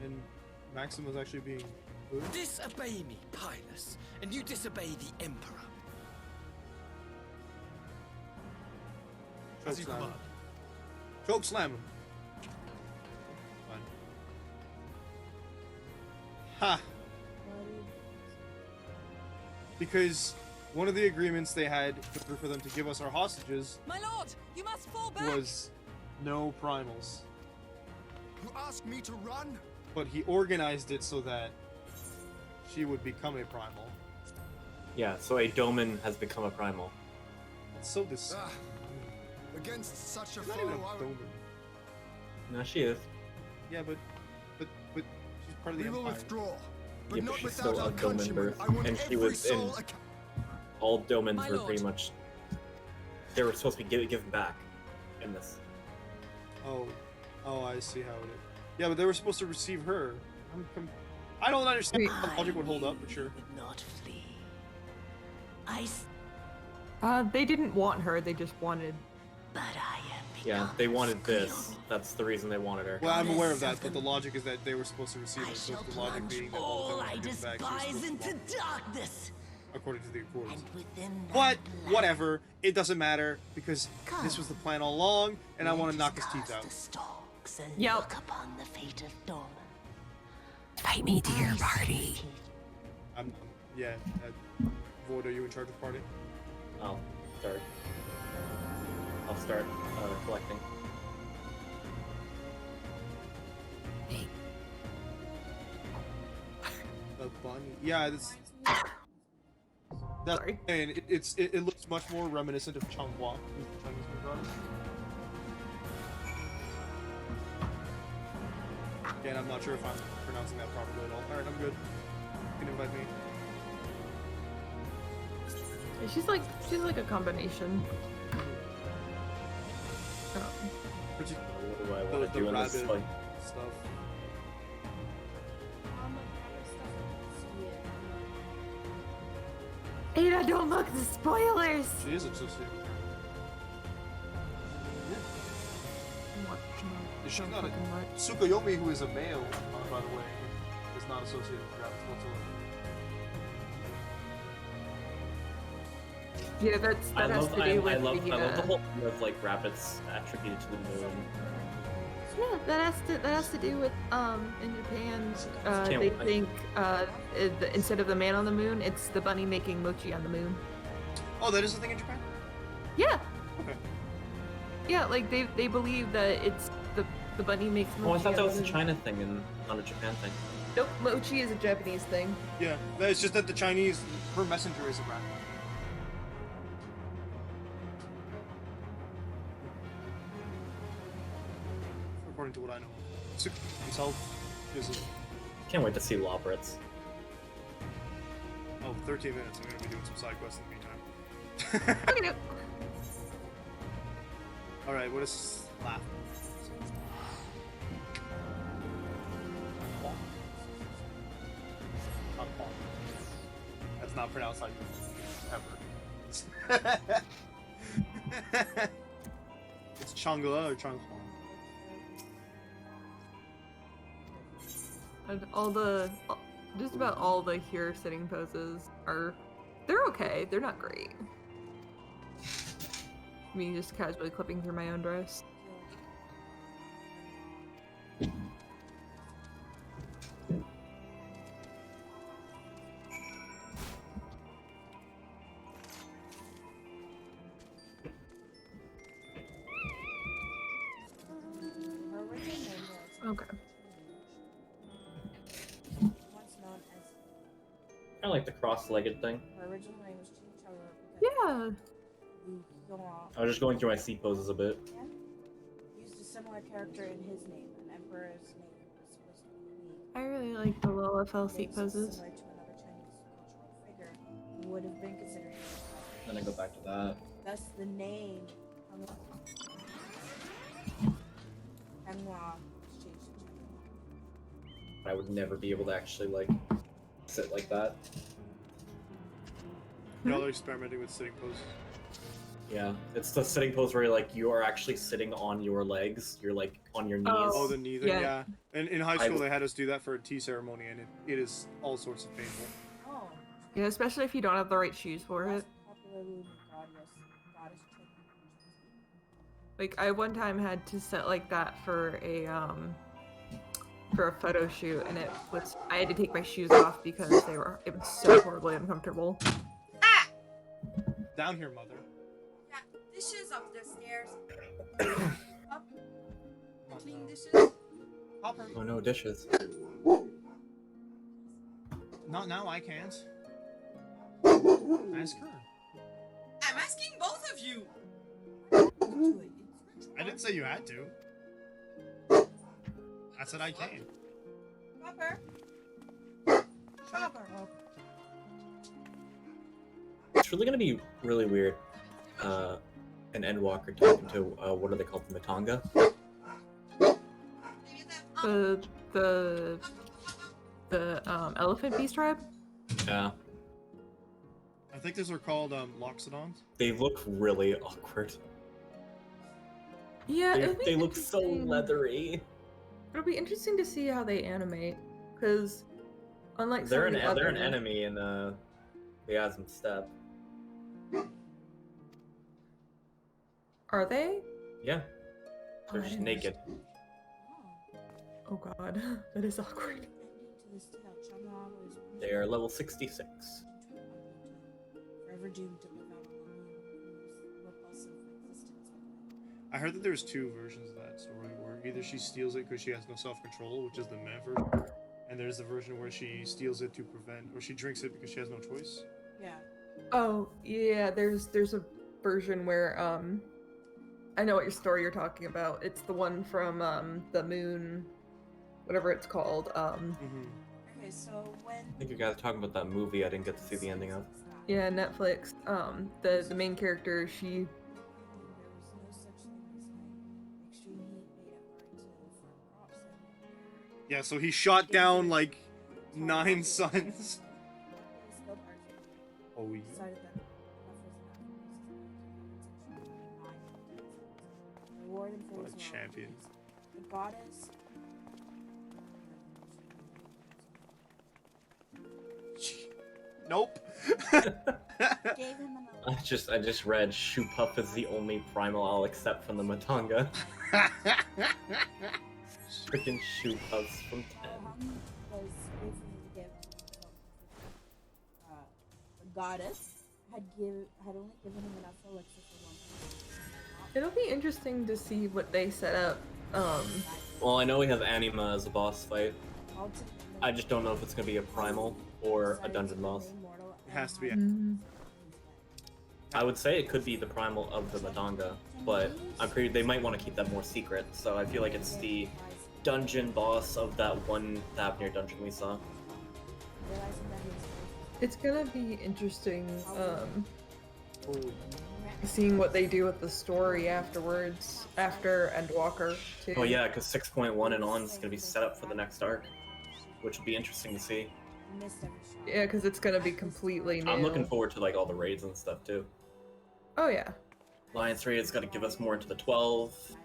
And Maxim was actually being good. Disobey me, Pilus, and you disobey the Emperor. Choke slam him. Choke slam him. Fine. Ha! Because one of the agreements they had for them to give us our hostages, My lord, you must fall back. was no primals. You ask me to run? But he organized it so that she would become a primal. Yeah, so a Doman has become a primal. That's so dis. Against such a She's not even a foe, Doman. No, she is. Yeah, but she's part of the we will Empire. withdraw. But Yeah, but not she's without still our a Doman countrymen. birth, I want and she every was in. soul All Domans My were lord. pretty much. They were supposed to be given back in this. Oh, I see how it is. Yeah, but they were supposed to receive her. I don't understand how the logic would hold up, but sure. Not flee. They didn't want her, they just wanted... But I am Yeah, they wanted this. That's the reason they wanted her. Well, I'm aware of that, but the logic is that they were supposed to receive her, so the logic being that all all I of them were given back, she was despise supposed to into walk, darkness. according to the Accords. And within that But black whatever, it doesn't matter because this was the plan all along, and I want to knock his teeth out. the stalks and Yep. look upon the fate of Dorman. Fight me to your party. Yeah. Void, are you in charge of the party? I'll start. I'll start collecting. The bunny. Yeah, that's Sorry. and it looks much more reminiscent of Changhua, who's the Chinese martial artist. Again, I'm not sure if I'm pronouncing that properly at all. Alright, I'm good. You can invite me. She's like a combination. What do I want to The do in this rabbit fight? stuff. Ada, don't look the spoilers! She is associated with What? She's Don't not a fucking look. Tsukuyomi, who is a male, by the way, is not associated with rabbits whatsoever. Yeah, that has to do with I love the, the whole thing of like rabbits attributed to the moon. Yeah, that has to do with in Japan Can't they wait. think instead of the man on the moon, it's the bunny making mochi on the moon. Oh, that is a thing in Japan? Yeah. Okay. Yeah, like they believe that it's the bunny makes mochi. Oh, I thought that on was the a moon. China thing and not a Japan thing. Nope, mochi is a Japanese thing. Yeah, it's just that the Chinese, her messenger is a rabbit. According to what I know. Tsukuyomi himself is a... Can't wait to see Lobrits. Oh, 13 minutes. I'm going to be doing some side quests in the meantime. Okay. Alright, what is laugh? That's not pronounced like ever. It's Changhua or Changhua? And just about all the here sitting poses they're okay. They're not great. Me just casually clipping through my own dress. like the cross-legged thing. Her original name was Chicharro. Yeah. I was just going through my seat poses a bit. Used a similar character in his name. An emperor's name was supposed to be Li. I really like the Lolafel seat poses. Similar to another Chinese cultural figure who would have been considered. Then I go back to that. Thus the name Hanwha was changed to China. I would never be able to actually like sit like that. Y'all are experimenting with sitting poses. Yeah, it's the sitting pose where you are actually sitting on your legs. You're like on your knees. Oh, the knee thing, yeah. And in high school, I- they had us do that for a tea ceremony, and it is all sorts of painful. Oh. Yeah, especially if you don't have the right shoes for it. Popularly goddess Like I one time had to sit like that for a photo shoot, and I had to take my shoes off because it was so horribly uncomfortable. Down here, mother. Yeah, dishes up the stairs. Up. Clean dishes. Hopper. Oh no, dishes. Not now, I can't. Ask her. I'm asking both of you. I didn't say you had to. I said I can. Hopper. It's really gonna be really weird. An Endwalker talking to what are they called, the Matanga? The elephant beast tribe. Yeah, I think those are called Loxodons. they look really awkward. Yeah, They look so leathery. It'll be interesting to see how they animate, because unlike They're some an of the they're other... an enemy in the Asm Step. Are they? Yeah, they're Oh, just I didn't naked. Oh god, that is awkward. They are level 66. Forever doomed to live out alone in the repulsive existence of I heard that there's two versions of that story, where either she steals it because she has no self-control, which is the meh version, and there's the version where she steals it to prevent, or she drinks it because she has no choice. Yeah. Oh yeah, there's a version where I know what your story you're talking about. It's the one from the moon, whatever it's called. Okay, so when I think you guys are talking about that movie I didn't get to see the ending of. Yeah, Netflix. The main character, she Yeah, so he shot down like 9 sons. Oh yeah. decided that reward him for What his a work. champion. The goddess Nope. gave him an I just read Shoe Puff is the only primal I'll accept from the Matanga. Freaking Shoe Puffs from 10. was basically to give the goddess had only given him enough elixir for 1 It'll be interesting to see what they set up. Well, I know we have Anima as a boss fight. I just don't know if it's gonna be a primal or a dungeon boss. It has to be. I would say it could be the primal of the Matanga, but I'm pretty. They might want to keep that more secret. So I feel like it's the dungeon boss of that one Thavnir dungeon we saw. It's gonna be interesting, seeing what they do with the story afterwards, after Endwalker, too. Oh yeah, because 6.1 and on is gonna be set up for the next arc, which will be interesting to see. Yeah, because it's gonna be completely new. I'm looking forward to like all the raids and stuff too. Oh yeah. Alliance raids got to give us more into the 12.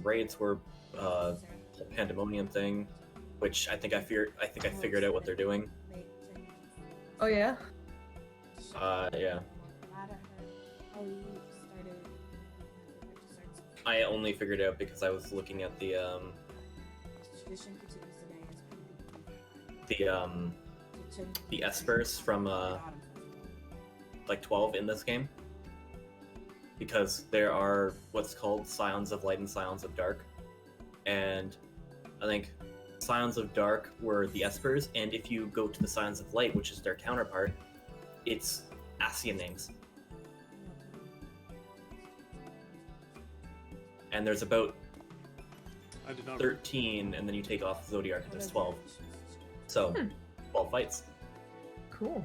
Raids were the Pandemonium thing, which I think I figured out what they're doing. Oh yeah. Yeah. I only figured it out because I was looking at the espers from like 12 in this game, because there are what's called Scions of Light and Scions of Dark, and I think Scions of Dark were the Espers, and if you go to the Scions of Light, which is their counterpart, it's Asianings. And there's about 13, and then you take off Zodiac, and there's 12. So, 12 fights. Cool.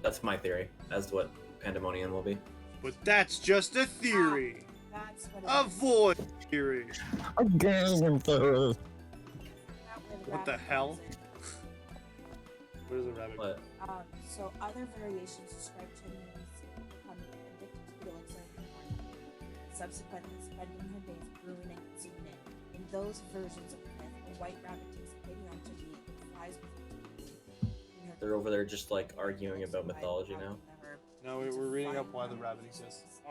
That's my theory as to what Pandemonium will be. But that's just a theory. That's what A void theory. What the hell? What is a rabbit? What? So other variations describe Chinese becoming addicted to the elixir of immortality, subsequently spending her days brewing and consuming it. In those versions of the myth, a white rabbit takes pity on Chinese and flies with her. They're over there just like arguing about mythology now. No, we're reading up why the rabbit exists.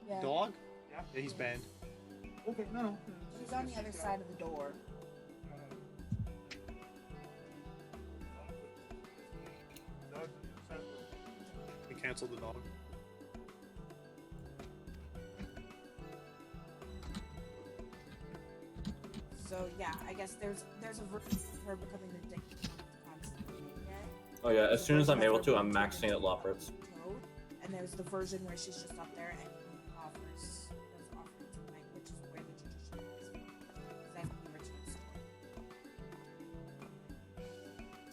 Yeah. Dog? Yeah, he's banned. Okay, no. He's on the other side of the door. We canceled the dog. So yeah, I guess there's a version of her becoming addicted to constantly. Oh yeah, as soon as I'm able to, I'm maxing at Loprits. And there's the version where she's just up there and he offers those offerings at night, which is where the tradition is. That's the original story.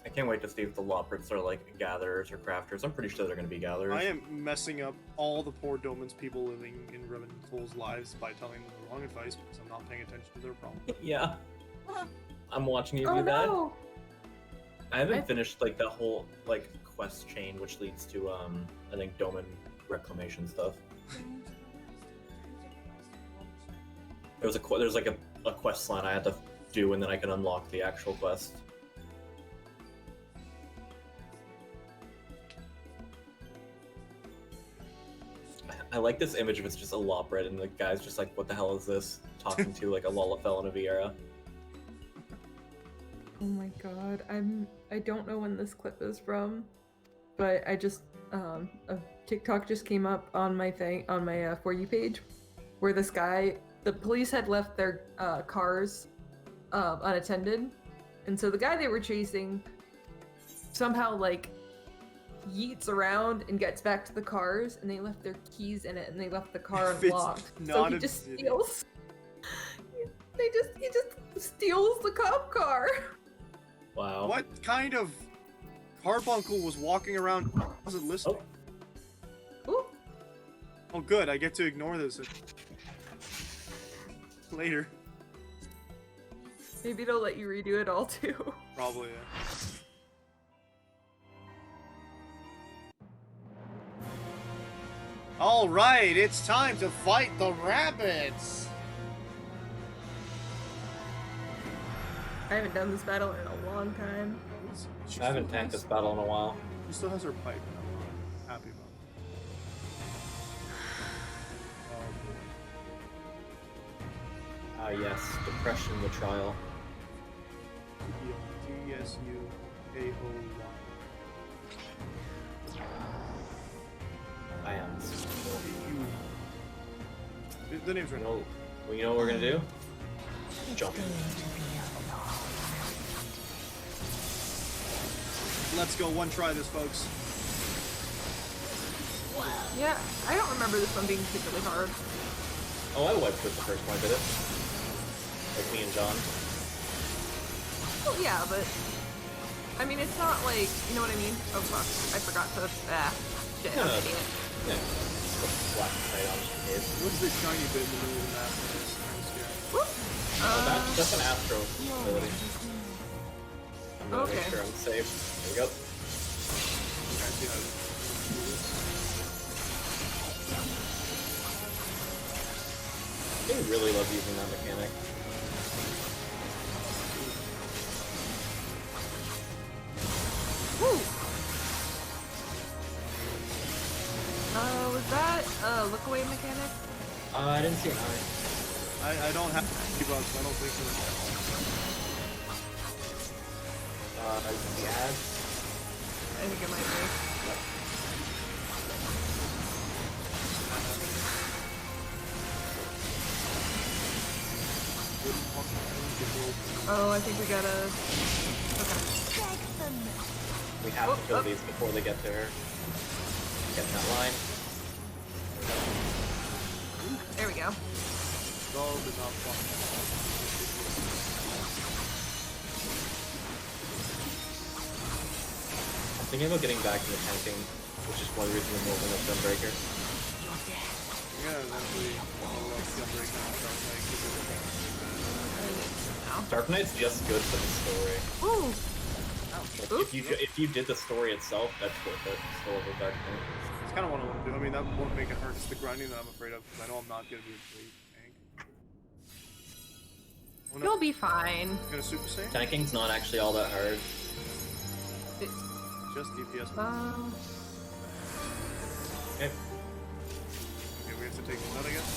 I can't wait to see if the Loprits are like gatherers or crafters. I'm pretty sure they're going to be gatherers. I am messing up all the poor Doman's people living in Revenantful's lives by telling them the wrong advice because I'm not paying attention to their problem. Yeah. I'm watching you do that. No. I haven't finished like that whole like quest chain which leads to I think Doman reclamation stuff. There's like a quest line I had to do and then I can unlock the actual quest. I like this image of it's just a Loprit and the guy's just like, what the hell is this? Talking to like a Lullafell in a Viera. Oh my god, I don't know when this clip is from, but I just a TikTok just came up on my For You page, where this guy, the police had left their cars unattended, and so the guy they were chasing somehow like yeets around and gets back to the cars, and they left their keys in it, and they left the car unlocked. So he just steals. He just steals the cop car. Wow. What kind of carbuncle was walking around? Was it listening? Ooh. Oh, good. I get to ignore this later. Maybe they'll let you redo it all too. Probably. Yeah. All right, it's time to fight the rabbits. I haven't done this battle in a long time. I haven't tanked this battle in a while. She still has her pipe, and I'm happy about it. Yes, Depression, the trial. DSUAOY. I am. The name's right. Well, you know what we're gonna do? Jump. Let's go one try this, folks. Yeah, I don't remember this one being particularly hard. Oh, I wiped with the first one I did it. Like me and John. Well, yeah, but I mean, it's not like, you know what I mean? Oh fuck, I forgot to. Shit, I'm an idiot. Yeah. Black knight on the case. What's the shiny bit in the middle of the map? That's kind of scary. That's an Astro ability. I'm gonna make sure I'm safe. There we go. They really love using that mechanic. Woo! Was that a look away mechanic? I didn't see an eye. I don't have debuffs, I don't think so. The ad? I think it might be. Oh, I think we gotta. Okay. We have to kill these before they get to her. Get in that line. There we go. Gold is not fun. I'm thinking about getting back to the tanking, which is one reason we're moving up Gunbreaker. Yeah, eventually I'll love Gunbreaker and Dark Knight. Dark Knight's just good for the story. Ooh. Like, if you did the story itself, that's worth it. Still over Dark Knight. It's kind of what I want to do. I mean, that won't make it hurt. It's the grinding that I'm afraid of, because I know I'm not going to be a great tank. Oh, no. You'll be fine. Gonna Super Saiyan? Tanking's not actually all that hard. Just DPS. Okay. Okay, we have to take this out, I guess.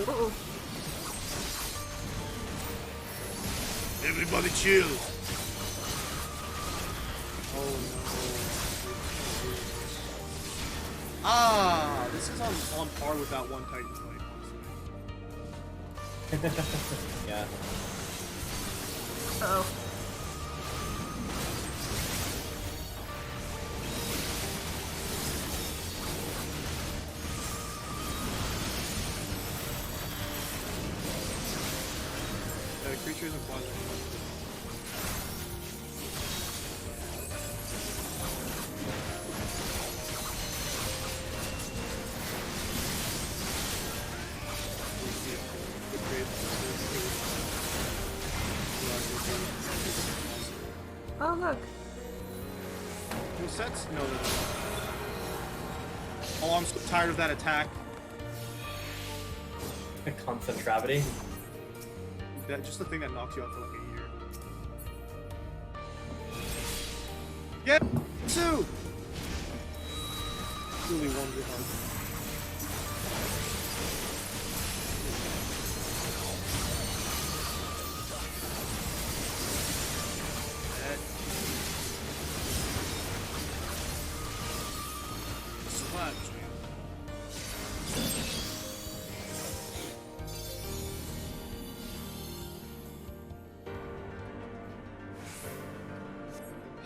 Oh. Everybody chill. Oh no. Ah, this is on par with that one Titan fight, honestly. Yeah. Uh-oh. Creatures and flies. Oh, look. New sets? No, no. Oh, I'm so tired of that attack. Constant gravity. That just the thing that knocks you out for like a year. Get two. Really wonder hard.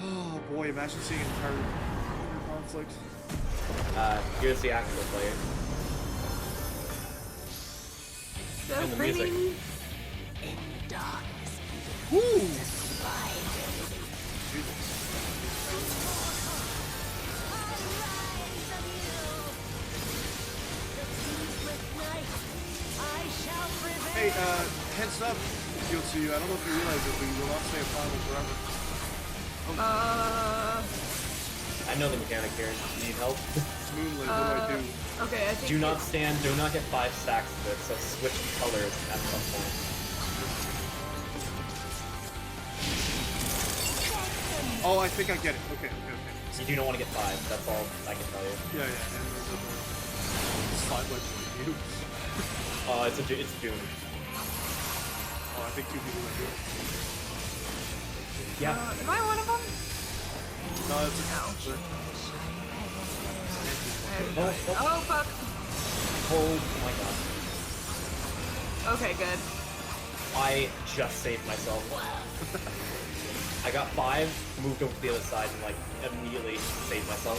Oh boy, imagine seeing an entire conflict. Here's the actual player. So And the pretty. music. Woo! Hey, heads up, Yotsu, I don't know if you realize it, but you will not stay a final forever. I know the mechanic here. Do you need help? Moonlight, what do I do? Okay, I think. Do not stand. Do not get 5 stacks of it. So switch colors at some point. Oh, I think I get it. Okay. You do not want to get 5. That's all I can tell you. Yeah. And there's a slide like you. It's Doom. Oh, I think 2 people might do it. Am Yeah. I one of them? No, it's a Oh, fuck. Oh my god. Okay, good. I just saved myself. I got 5, moved over to the other side, and like immediately saved myself.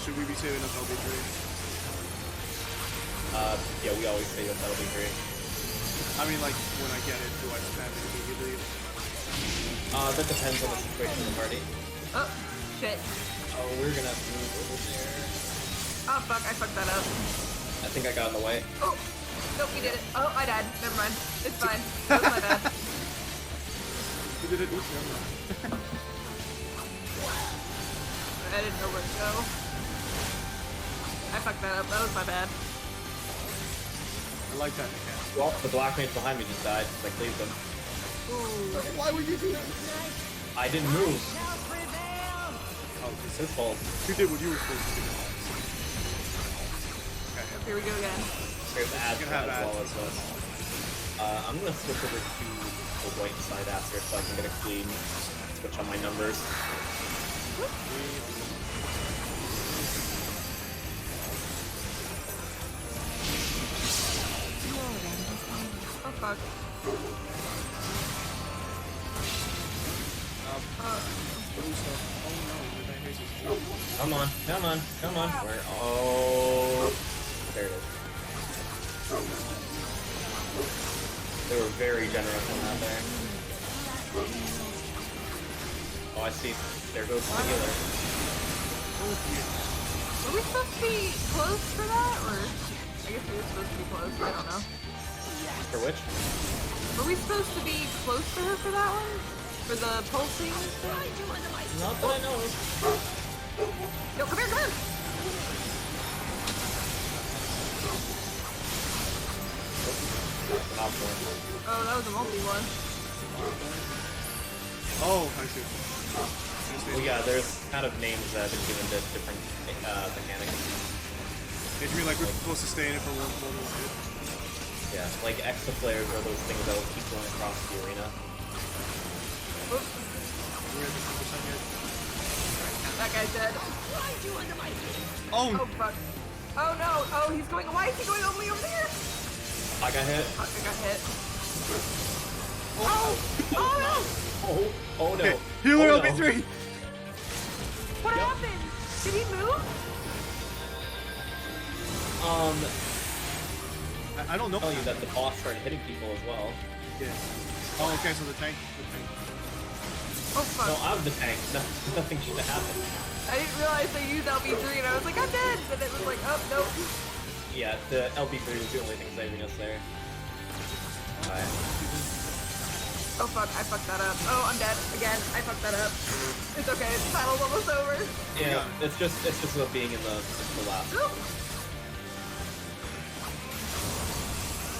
Should we be saving up LB3? Yeah, we always save up LB3. I mean, like, when I get it, do I spam it immediately? That depends on the situation of the party. Oh, shit. Oh, we're gonna have to move over there. Oh, fuck, I fucked that up. I think I got in the way. Oh, nope, we did it. Oh, I died. Never mind. It's fine. That was my bad. We did it. Oops, never mind. I didn't know where to go. I fucked that up. That was my bad. I like that mechanic. Well, the black mage behind me just died. I cleaved him. Ooh. Why would you do that? I didn't move. Oh, It's his fault. you did what you were supposed to do. Okay. Here we go again. Here's the ads Gonna have as well ads. as this. I'm gonna switch over to the white side after so I can get a clean switch on my numbers. fuck. Blue stuff. Oh no, the guy faces. Come on, come on, come on. Where? Oh, there it is. They were very generous on that there. Oh, I see. There goes the healer. Were we supposed to be close for that, or I guess we were supposed to be close. I don't know. For which? Were we supposed to be close to her for that one? For the pulsing thing? Not that I know of. Yo, come here, come here! Oh, that was a multi one. Oh, I see. Well, yeah, there's kind of names that have been given to different mechanics. Did you mean like we're supposed to stay in it for one more bit? Yeah, like extra flares are those things that will keep going across the arena. We're at 50% yet. That guy's dead. Oh! Oh, fuck. Oh, no. Oh, he's going. Why is he going only over there? I got hit. Fuck, I got hit. Oh! Oh, no! Oh, oh no. Okay, healer oh, LB3! What happened? Did he move? I don't know. Tell you that the boss started hitting people as well. Yeah. Oh, okay, so the tank. Oh, fuck. No, I'm the tank. Nothing should have happened. I didn't realize they used LB3 and I was like, I'm dead! And it was like, oh, nope. Yeah, the LB3 was the only thing saving us there. Alright. Oh fuck, I fucked that up. Oh, I'm dead. Again, I fucked that up. It's okay, the battle's almost over. Yeah, it's just about being in the last. Oop.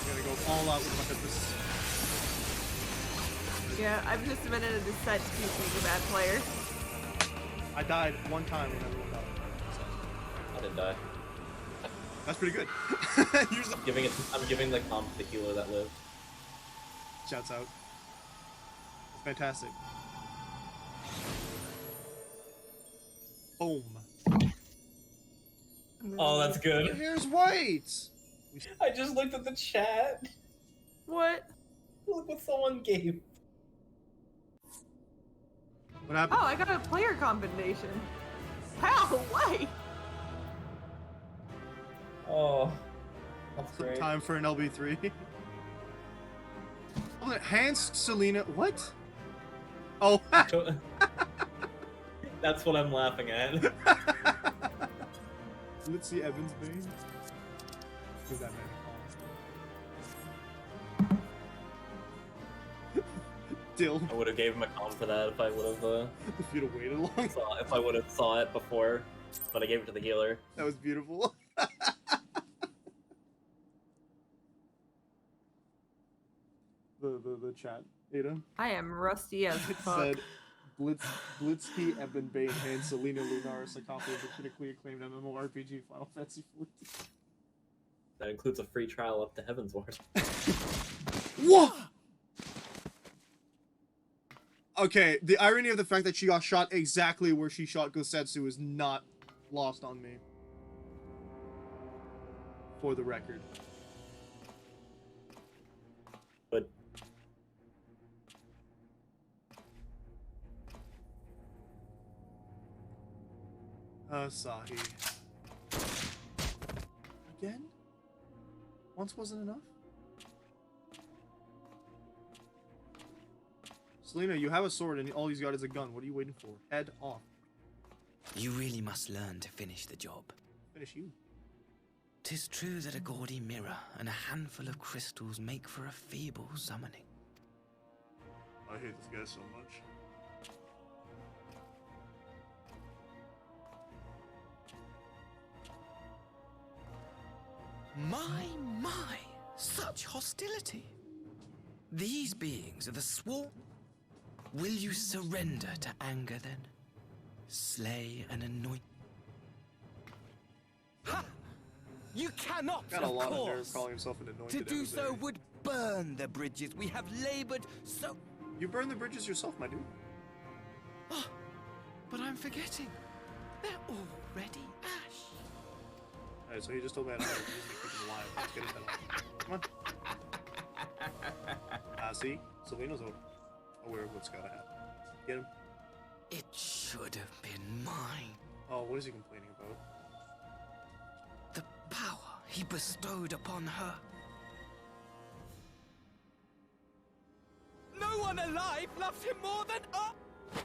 I'm gonna go all out with my Genbus. Yeah, I've just been in a descent to being a bad player. I died one time when everyone died. I didn't die. That's pretty good. I'm giving the comp to the healer that lived. Shouts out. Fantastic. Boom. Oh, that's good. Here's White! I just looked at the chat. What? Look what someone gave. What happened? Oh, I got a player combination. How? Why? Oh, that's great. Time for an LB3. Oh, enhanced Selena. What? Oh. That's what I'm laughing at. Let's see Evan's Bane. Give that man a call. Dill. I would have gave him a comp for that if I would have. If you'd have waited long. If I would have saw it before, but I gave it to the healer. That was beautiful. the chat, Ada. I am rusty as It fuck. said Blitzkey, Eben Bane, and Selena Lunar are copy of the critically acclaimed MMORPG Final Fantasy XIV. That includes a free trial up to Heavensward. What? Okay, the irony of the fact that she got shot exactly where she shot Gosetsu is not lost on me. For the record. But Asahi. Again? Once wasn't enough? Selena, you have a sword and all he's got is a gun. What are you waiting for? Head off. You really must learn to finish the job. Finish you. 'Tis true that a gaudy mirror and a handful of crystals make for a feeble summoning. I hate this guy so much. My, such hostility. These beings are the swarm. Will you surrender to anger then? Slay and anoint. Ha! You cannot, Got a of lot of nerve course. calling himself an anointed To do so emissary. would burn the bridges we have labored so... You burn the bridges yourself, my dude. Oh, but I'm forgetting. They're already ash. Alright, so he just told me I don't have to keep him alive. Let's get his head off. Come on. See? Selena's aware of what's gotta happen. Get him? It should have been mine. Oh, what is he complaining about? The power he bestowed upon her. No one alive loves him more than us!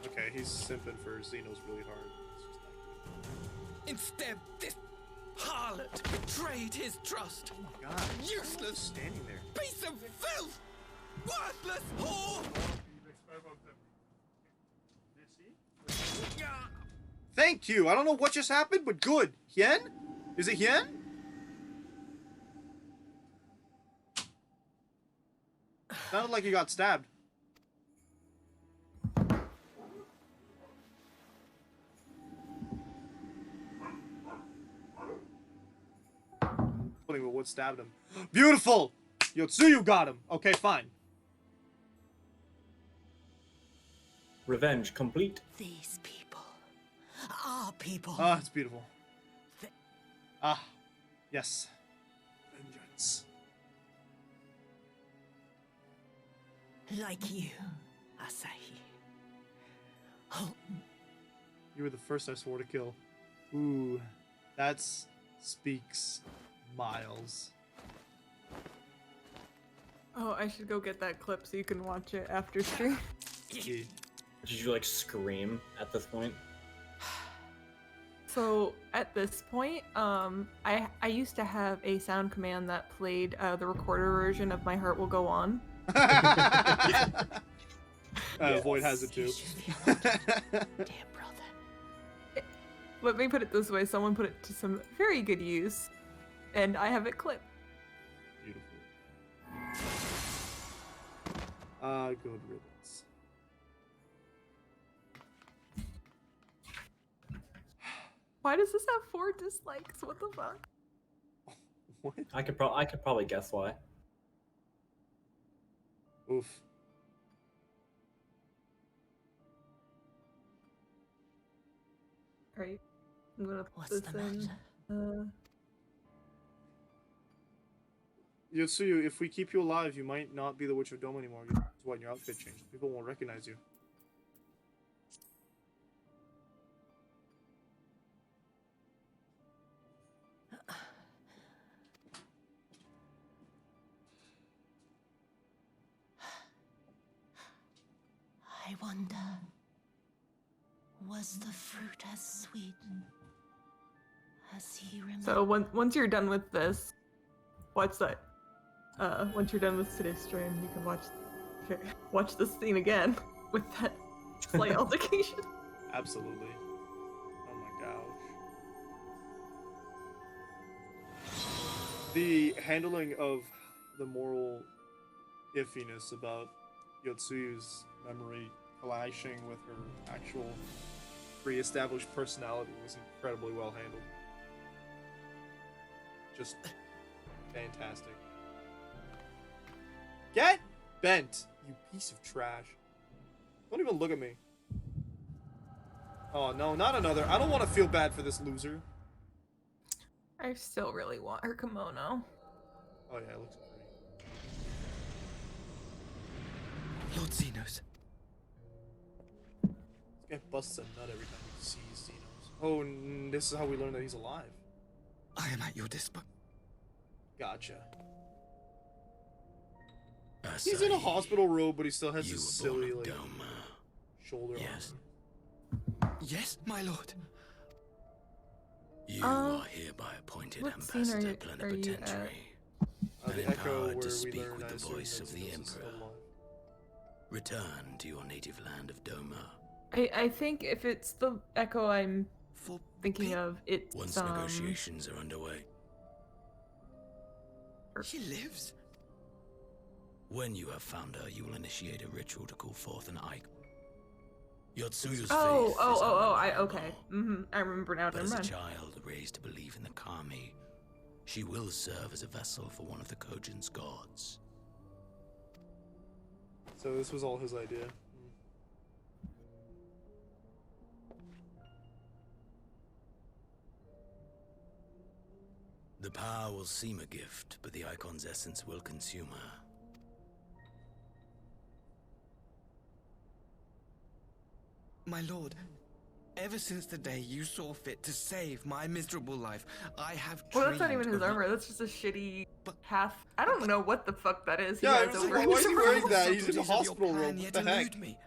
Okay, he's simping for Xenos really hard. Instead, this harlot betrayed his trust. Oh my god. Useless. Standing there. Piece of filth! Worthless whore! Thank you! I don't know what just happened, but good. Hien? Is it Hien? Sounded like he got stabbed. But what stabbed him? Beautiful! Yotsuyu got him. Okay, fine. Revenge complete. These people are people. Ah, it's beautiful. Ah, yes. Vengeance. Like you, Asahi. Oh. You were the first I swore to kill. Ooh, that's speaks miles. Oh, I should go get that clip so you can watch it after stream. Yeah. Did you like scream at this point? So at this point, I used to have a sound command that played the recorder version of "My Heart Will Go On." Void has it too. Dear brother. Let me put it this way: someone put it to some very good use, and I have it clipped. Beautiful. Good riddance. Why does this have 4 dislikes? What the fuck? What? I could probably guess why. Oof. Alright. I'm gonna put What's this the in. matter? Yotsuyu, if we keep you alive, you might not be the Witch of Dome anymore. That's why your outfit changed. People won't recognize you. I wonder, was the fruit as sweet as he remembered? So once you're done with this, watch that. Once you're done with today's stream, you can watch this scene again with that slight altercation. Absolutely. Oh my gosh. The handling of the moral iffiness about Yotsuyu's memory clashing with her actual pre-established personality was incredibly well handled. Just fantastic. Get bent, you piece of trash. Don't even look at me. Oh no, not another. I don't want to feel bad for this loser. I still really want her kimono. Oh yeah, it looks great. Lord Xenos. This guy busts a nut every time he sees Xenos. Oh, and this is how we learn that he's alive. I am at your disposal. Gotcha. He's in a hospital robe, but he still has You his were born silly of like Doma. shoulder Yes. on. Yes, my lord. You are hereby appointed what scene ambassador are you at? plenipotentiary and The Echo, empowered where to we speak learn with that the voice of the Xenos is still Emperor. alive. Return to your native land of Doma. I think if it's the Echo I'm thinking of, it's Once negotiations are underway. She lives? When you have found her, you will initiate a ritual to call forth an icon. Yotsuyu's Oh, faith oh, is oh, oh, undeniable. I remember now, But never as a mind. child raised to believe in the Kami, she will serve as a vessel for one of the Kojin's gods. So this was all his idea. The power will seem a gift, but the icon's essence will consume her. My lord, ever since the day you saw fit to save my miserable life, I have Well, that's not dreamed even his of armor. That's just a shitty half. I don't know what the fuck that is. He Yeah, has I was over like, why his is he armor. wearing that? He's in a Subtleties of your hospital plan robe. What yet the heck? elude me.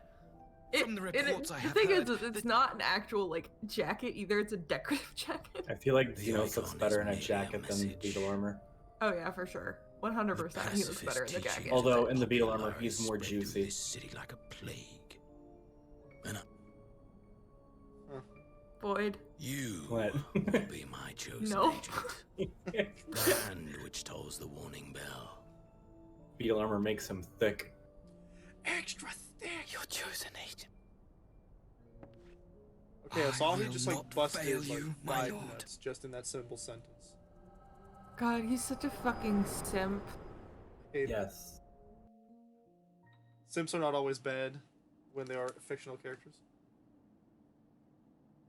From the reports I The have thing heard, is, it's not an actual like jacket either. It's a decorative jacket. I feel like Xenos looks better in a jacket than beetle armor. Oh yeah, for sure. 100%. He looks better in the jacket. Although in the beetle armor, he's more juicy. This city like a plague. And Boyd. you What? will be my chosen No. agent. The hand which tolls the warning bell. Beetle armor makes him thick. Extra thick. Your chosen agent. Okay, so he will just like not busted fail like you, my 5 lord. nuts just in that simple sentence. God, he's such a fucking simp. Okay, Yes. Simps are not always bad when they are fictional characters.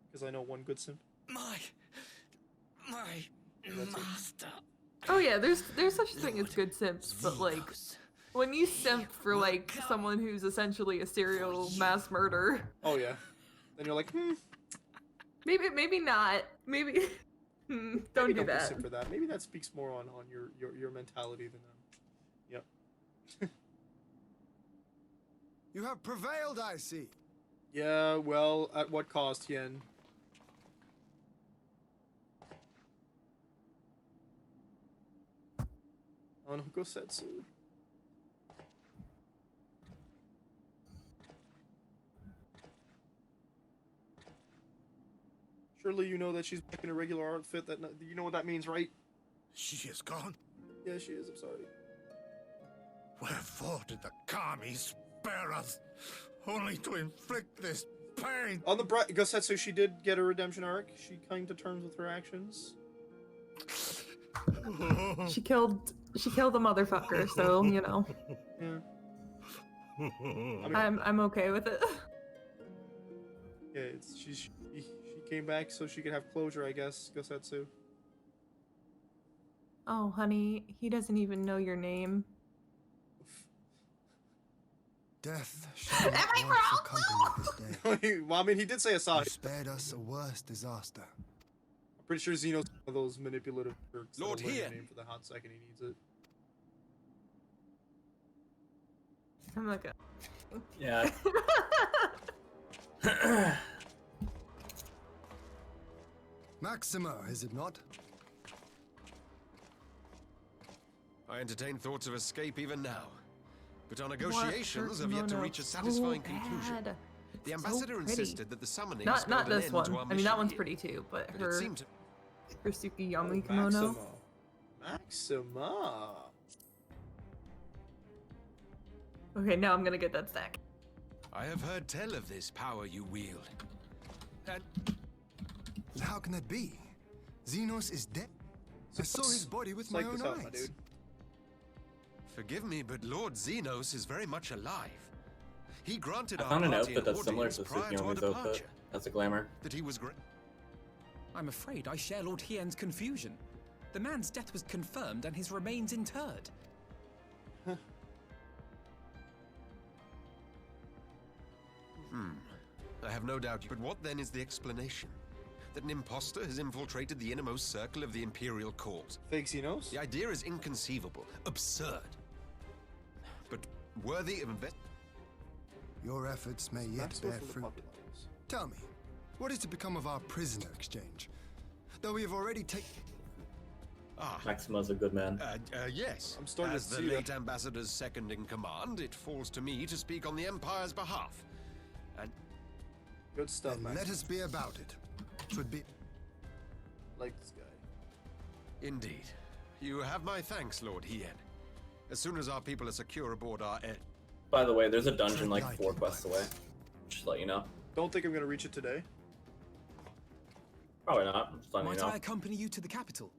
Because I know one good simp. My That's it. master. Oh yeah, there's such a thing as good simps, but like when you simp for like someone who's essentially a serial mass murderer, Oh yeah. Then you're like, maybe not. Maybe don't maybe do be that. simp for that. Maybe that speaks more on your mentality than Yep. You have prevailed, I see. Yeah, well, at what cost, Yen? On Hukosetsu. Surely you know that she's back in a regular outfit. You know what that means, right? She is gone. Yeah, she is. I'm sorry. Wherefore did the Kami spare us, only to inflict this pain? On the bright, Gosetsu, she did get a redemption arc. She came to terms with her actions. She killed the motherfucker, so you know. Yeah. I'm okay with it. Yeah, she came back so she could have closure, I guess. Gosetsu. Oh, honey, he doesn't even know your name. Death shall not once accompany this day. Well, I mean, he did say You Asahi. spared us a worse disaster. I'm pretty sure Xeno's one of those manipulative jerks. Lord that'll learn your here. name for the hot second he needs it. I'm like a... Yeah. Maxima, is it not? I entertain thoughts of escape even now. But our What negotiations hurt have yet to Mono reach a so satisfying bad? conclusion. The It's ambassador so pretty. insisted that the summoning Not spelled an this end one. to our I mean, that mission one's here. pretty too, but But her it seemed to... her Tsukiyami kimono. Maxima. Okay, now I'm gonna get that stack. I have heard tell of this power you wield. But how can that be? Xenos is dead. I saw his body with my own eyes. Forgive me, but Lord Xenos is very much alive. He granted I our found an party outfit that's similar audience to prior to our Tsukiyomi's outfit. departure. That's a glamour. That he was great. I'm afraid I share Lord Hien's confusion. The man's death was confirmed and his remains interred. I have no doubt. But what then is the explanation? That an imposter has infiltrated the innermost circle of the Imperial Court. Fake Xenos? The idea is inconceivable, absurd, but worthy of Your efforts may yet bear fruit. Tell me, what is to become of our prisoner exchange? Though we have already taken... Maxima's a good man. Yes. I'm starting As to the see late that. ambassador's second in command, it falls to me to speak on the Empire's behalf. And Good stuff, Then Max. let us be about it. 'Twould be... Like this guy. indeed, you have my thanks, Lord Hien. As soon as our people are secure aboard our air... By the way, there's a dungeon like 4 quests away. Just to let you know. Don't think I'm gonna reach it today. Probably not. I'm just letting you Might know. I accompany you to the capital?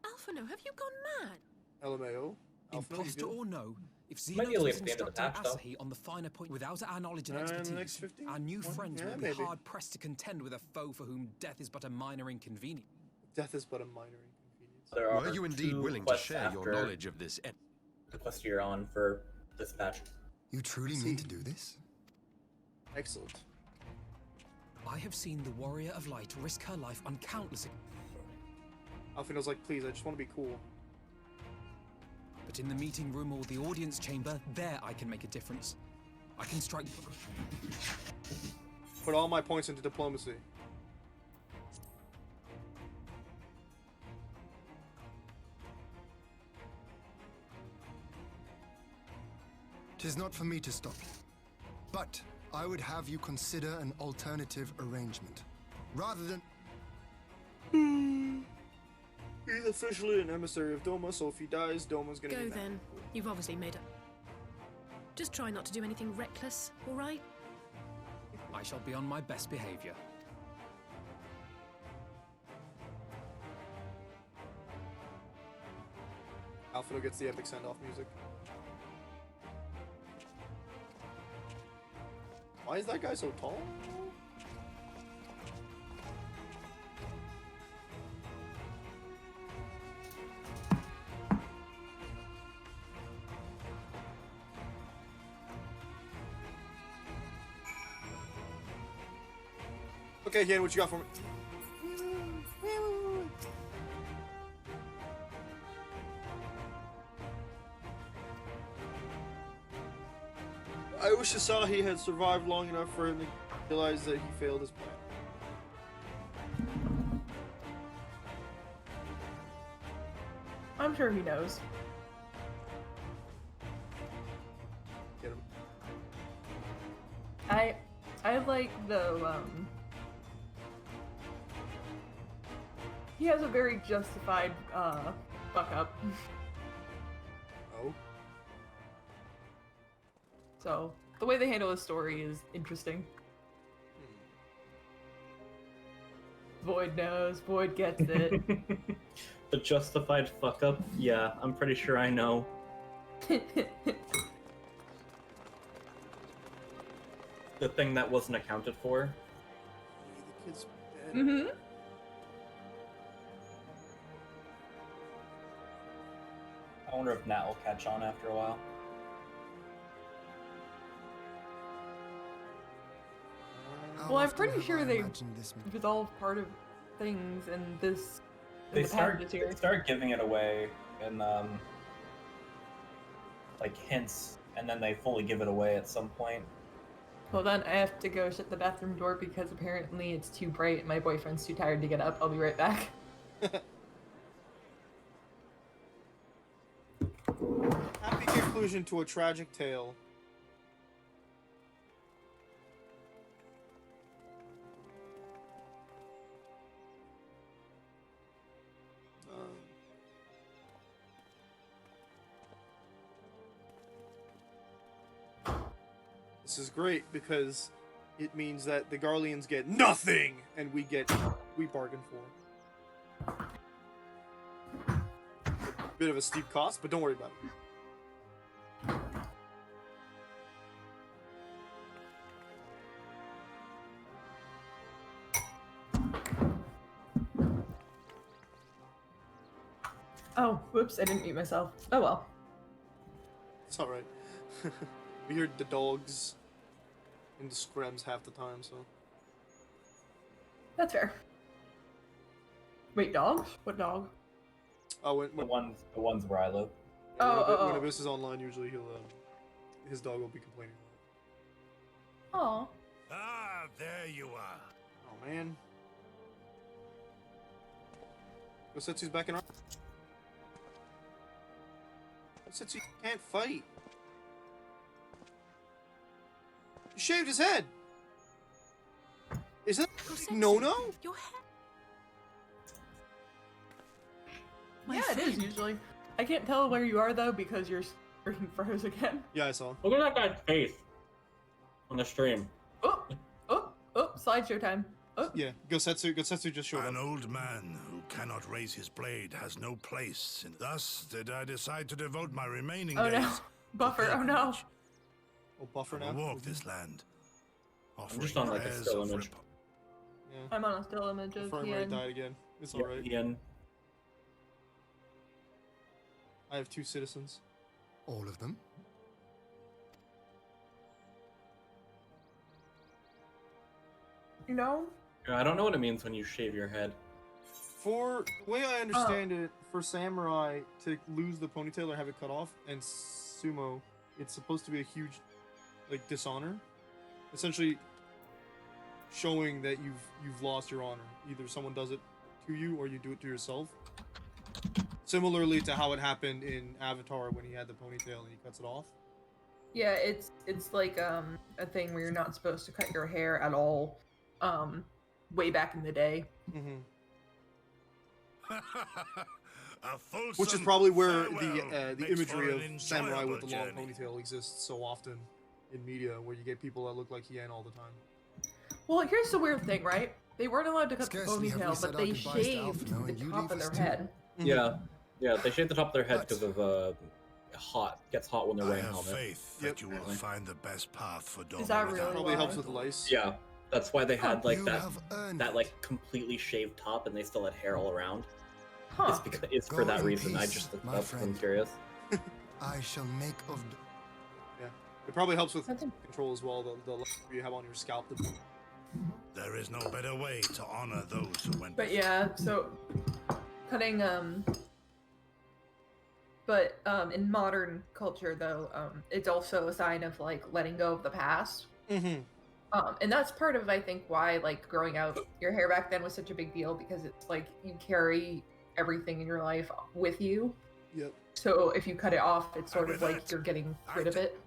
Alphino, have you gone mad? LMAO. Imposter or no, if Might be Xenos able to was get the end of the instructing patch, though. Asahi on the finer point without our knowledge and The expertise, next 15? our new One? friends Yeah, will be maybe. hard pressed to contend with a foe for whom death is but a minor inconvenience. Death is but a minor inconvenience. There are Were you indeed 2 willing to quests share your after knowledge of this... the quest you're on for this patch. You truly mean to do this? Excellent. I have seen the Warrior of Light risk her life on countless... Alfino's like, please, I just want to be cool. But in the meeting room or the audience chamber, there I can make a difference. I can strike... Put all my points into diplomacy. Tis not for me to stop you, but I would have you consider an alternative arrangement. Rather than... He's officially an emissary of Doma, so if he dies, Doma's gonna Go be mad. then. You've obviously made up. Just try not to do anything reckless, all right? I shall be on my best behavior. Alfino gets the epic send-off music. Why is that guy so tall? Okay, Ian, what you got for me? I wish Asahi had survived long enough for him to realize that he failed his plan. I'm sure he knows. Get him. I like the he has a very justified fuck up. Oh. So the way they handle his story is interesting. Void knows. Void gets it. The justified fuck up? Yeah, I'm pretty sure I know. The thing that wasn't accounted for. The kid's dead. Mm-hmm. I wonder if Nat will catch on after a while. Well, I'm pretty sure they resolve part of things in this. They start giving it away in like hints, and then they fully give it away at some point. Hold on, I have to go shut the bathroom door because apparently it's too bright and my boyfriend's too tired to get up. I'll be right back. Happy conclusion to a tragic tale. This is great because it means that the Garleans get nothing and we bargain for. Bit of a steep cost, but don't worry about it. Oh, whoops, I didn't mute myself. Oh well. It's alright. We hear the dogs in the scrims half the time, so. That's fair. Wait, dogs? What dog? Oh, The ones where I live. When Abyss is online, usually he'll his dog will be complaining. Oh. Ah, there you are. Oh man. Gosetsu's back in our. Gosetsu can't fight. He shaved his head. Is that no? Your head. Yeah, it is usually. I can't tell where you are though because you're freaking froze again. Yeah, I saw. Look at that guy's face on the stream. Oh, slideshow time. Oh. Yeah, Gosetsu just showed up. An old man who cannot raise his blade has no place. And thus did I decide to devote my remaining days. No. Buffer, oh no. Oh, buffer I now? will walk this land. I'm just on like a still image. Yeah. I'm on a still image of Frame rate Ian. died again. It's Yep, alright. Ian. I have 2 citizens. All of them? you know? I don't know what it means when you shave your head. For the way I understand it, for samurai to lose the ponytail or have it cut off, and sumo, it's supposed to be a huge, like, dishonor. Essentially, showing that you've lost your honor. Either someone does it to you or you do it to yourself. Similarly to how it happened in Avatar when he had the ponytail and he cuts it off. Yeah, it's like a thing where you're not supposed to cut your hair at all. Way back in the day. Mm-hmm. Which is probably where the imagery of samurai with the long ponytail exists so often in media, where you get people that look like Hien all the time. Well, here's the weird thing, right? They weren't allowed to cut the Scarcely have we ponytail, said but our they goodbyes to shaved Alpha now, the and you top leave of their us too. head. Yeah, they shave the top of their head because of gets hot when they're I wearing a have helmet. faith that you will find the best path for Doma. Is that really Probably helps with lice. Yeah, that's why they had like You that have earned like completely shaved top, and they still had hair all around. Huh. It's because it's for Go that in reason. I peace, just looked my up 'cause I'm friend. curious. I shall make of. Yeah. It probably helps with control as well, the lice you have on your scalp. There is no better way to honor those who went. But yeah, so cutting but in modern culture though, it's also a sign of like letting go of the past. Mm-hmm. And that's part of I think why like growing out your hair back then was such a big deal, because it's like you carry everything in your life with you. Yep. So if you cut it off, it's sort of like you're getting rid of it.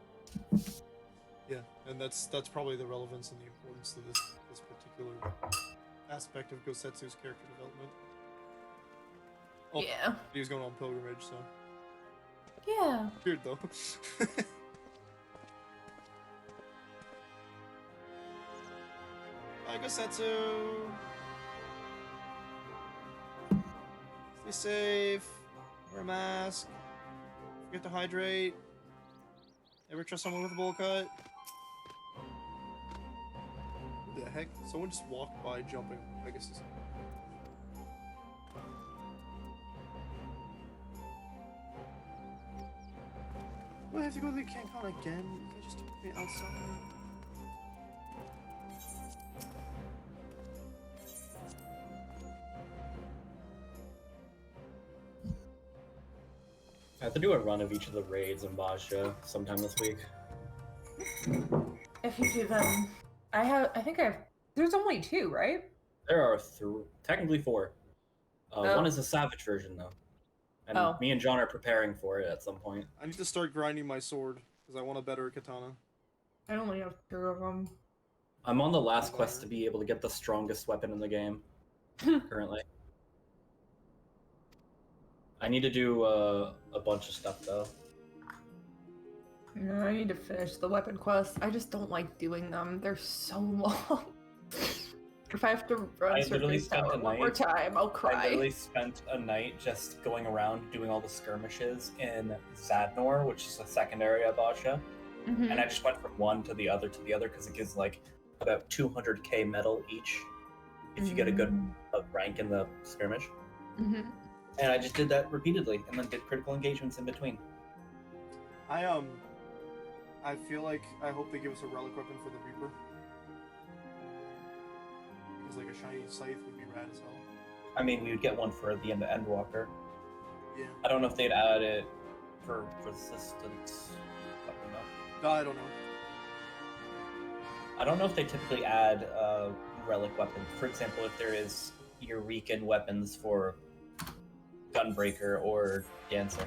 Yeah, and that's probably the relevance and the importance to this particular aspect of Gosetsu's character development. Oh, Yeah. he was going on pilgrimage, so Yeah. weird though. Bye, Gosetsu. Stay safe. Wear a mask. Forget to hydrate. Never trust someone with a bowl cut. What the heck? Someone just walked by jumping. I guess it's... Do I have to go to the CanCon again? You can just put me outside. I have to do a run of each of the raids in Basha sometime this week. If you do them, there's only 2, right? There are technically 4. Oh. One is a savage version though, and me and John are preparing for it at some point. I need to start grinding my sword, because I want a better katana. I only have 2 of them. I'm on the last quest to be able to get the strongest weapon in the game currently. I need to do a bunch of stuff though. No, I need to finish the weapon quests. I just don't like doing them. They're so long. If I have to run Surface Tower one more time, I'll cry. I literally spent a night just going around doing all the skirmishes in Zadnor, which is a secondary of Basha. Mhm. And I just went from one to the other because it gives like about 200k metal each if you get a good rank in the skirmish. Mhm. And I just did that repeatedly and then did critical engagements in between. I feel like I hope they give us a relic weapon for the Reaper. Because like a shiny scythe would be rad as hell. I mean, we would get one for the Endwalker. Yeah. I don't know if they'd add it for resistance. I don't know. I don't know if they typically add relic weapons. For example, if there is Eureka weapons for Gunbreaker or Dancer.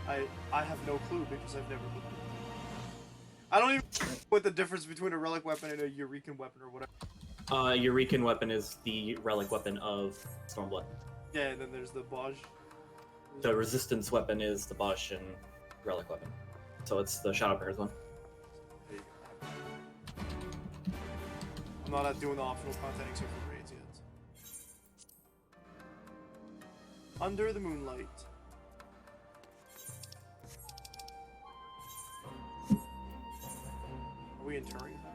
I have no clue because I've never looked. I don't even know what the difference between a relic weapon and a Eureka weapon or whatever. Eureka weapon is the relic weapon of Stormblood. Yeah, and then there's the Baj. The resistance weapon is the Bashan relic weapon. So it's the Shadowbear's one. I'm not doing the optional content except for raids yet. Under the moonlight. Are we entering her?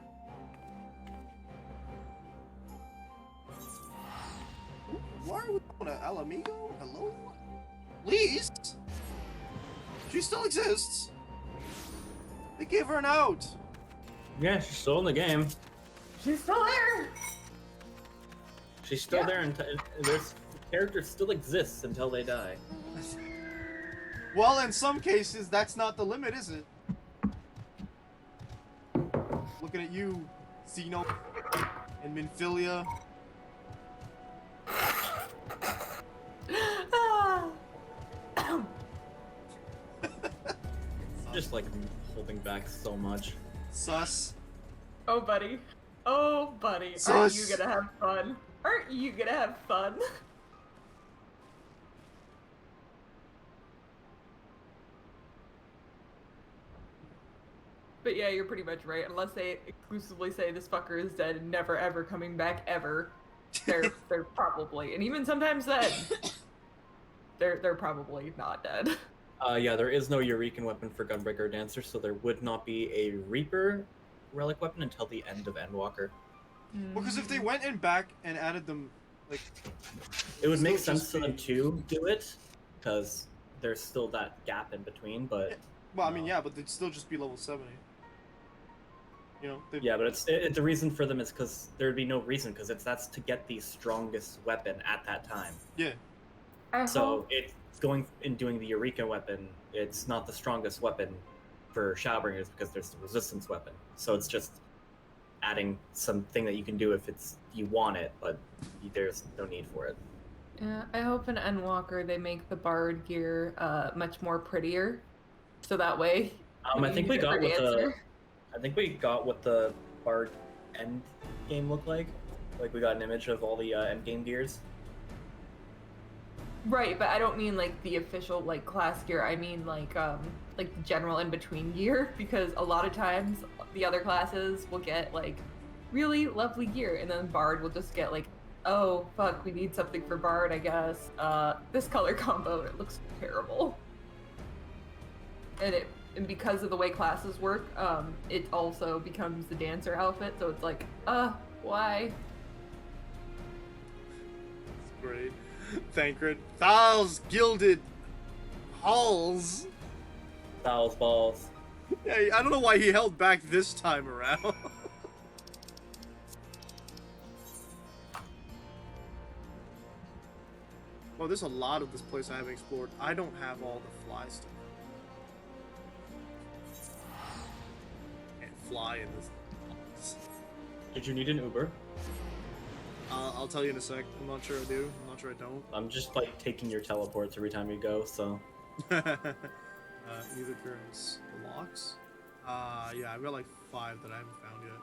Why are we going to Alamigo? Hello? Please? She still exists. They gave her an out. Yeah, she's still in the game. She's still there! She's still there, and there's characters still exists until they die. Well, in some cases, that's not the limit, is it? Looking at you, Xeno and Minfilia. Just like holding back so much. Sus. Oh, buddy. Oh, buddy. Sus. Aren't you gonna have fun? Aren't you gonna have fun? But yeah, you're pretty much right. Unless they exclusively say this fucker is dead and never ever coming back ever, they're probably, and even sometimes then, they're probably not dead. Yeah, there is no Eureka weapon for Gunbreaker Dancer, so there would not be a Reaper relic weapon until the end of Endwalker. Well, because if they went in back and added them, like... It would make sense for them to do it, because there's still that gap in between, but... Well, I mean, yeah, but they'd still just be level 70. You know? Yeah, but the reason for them is because there'd be no reason, because that's to get the strongest weapon at that time. Yeah. So it's going and doing the Eureka weapon, it's not the strongest weapon for Shadowbringers because there's the resistance weapon. So it's just adding something that you can do if you want it, but there's no need for it. Yeah, I hope in Endwalker they make the Bard gear much more prettier, so that way. I think we got what the Bard end game looked like. Like we got an image of all the end game gears. Right, but I don't mean like the official like class gear. I mean like the general in between gear, because a lot of times the other classes will get like really lovely gear, and then Bard will just get like, oh fuck, we need something for Bard, I guess. This color combo, it looks terrible. And because of the way classes work, it also becomes the dancer outfit, so it's like, why? It's great. Thancred. Thal's gilded halls. Thal's balls. Yeah, I don't know why he held back this time around. Well, there's a lot of this place I haven't explored. I don't have all the fly stuff. Can't fly in this. Did you need an Uber? I'll tell you in a sec. I'm not sure I do. I'm not sure I don't. I'm just like taking your teleports every time you go, so. Neither turns the locks. Yeah, I've got like 5 that I haven't found yet.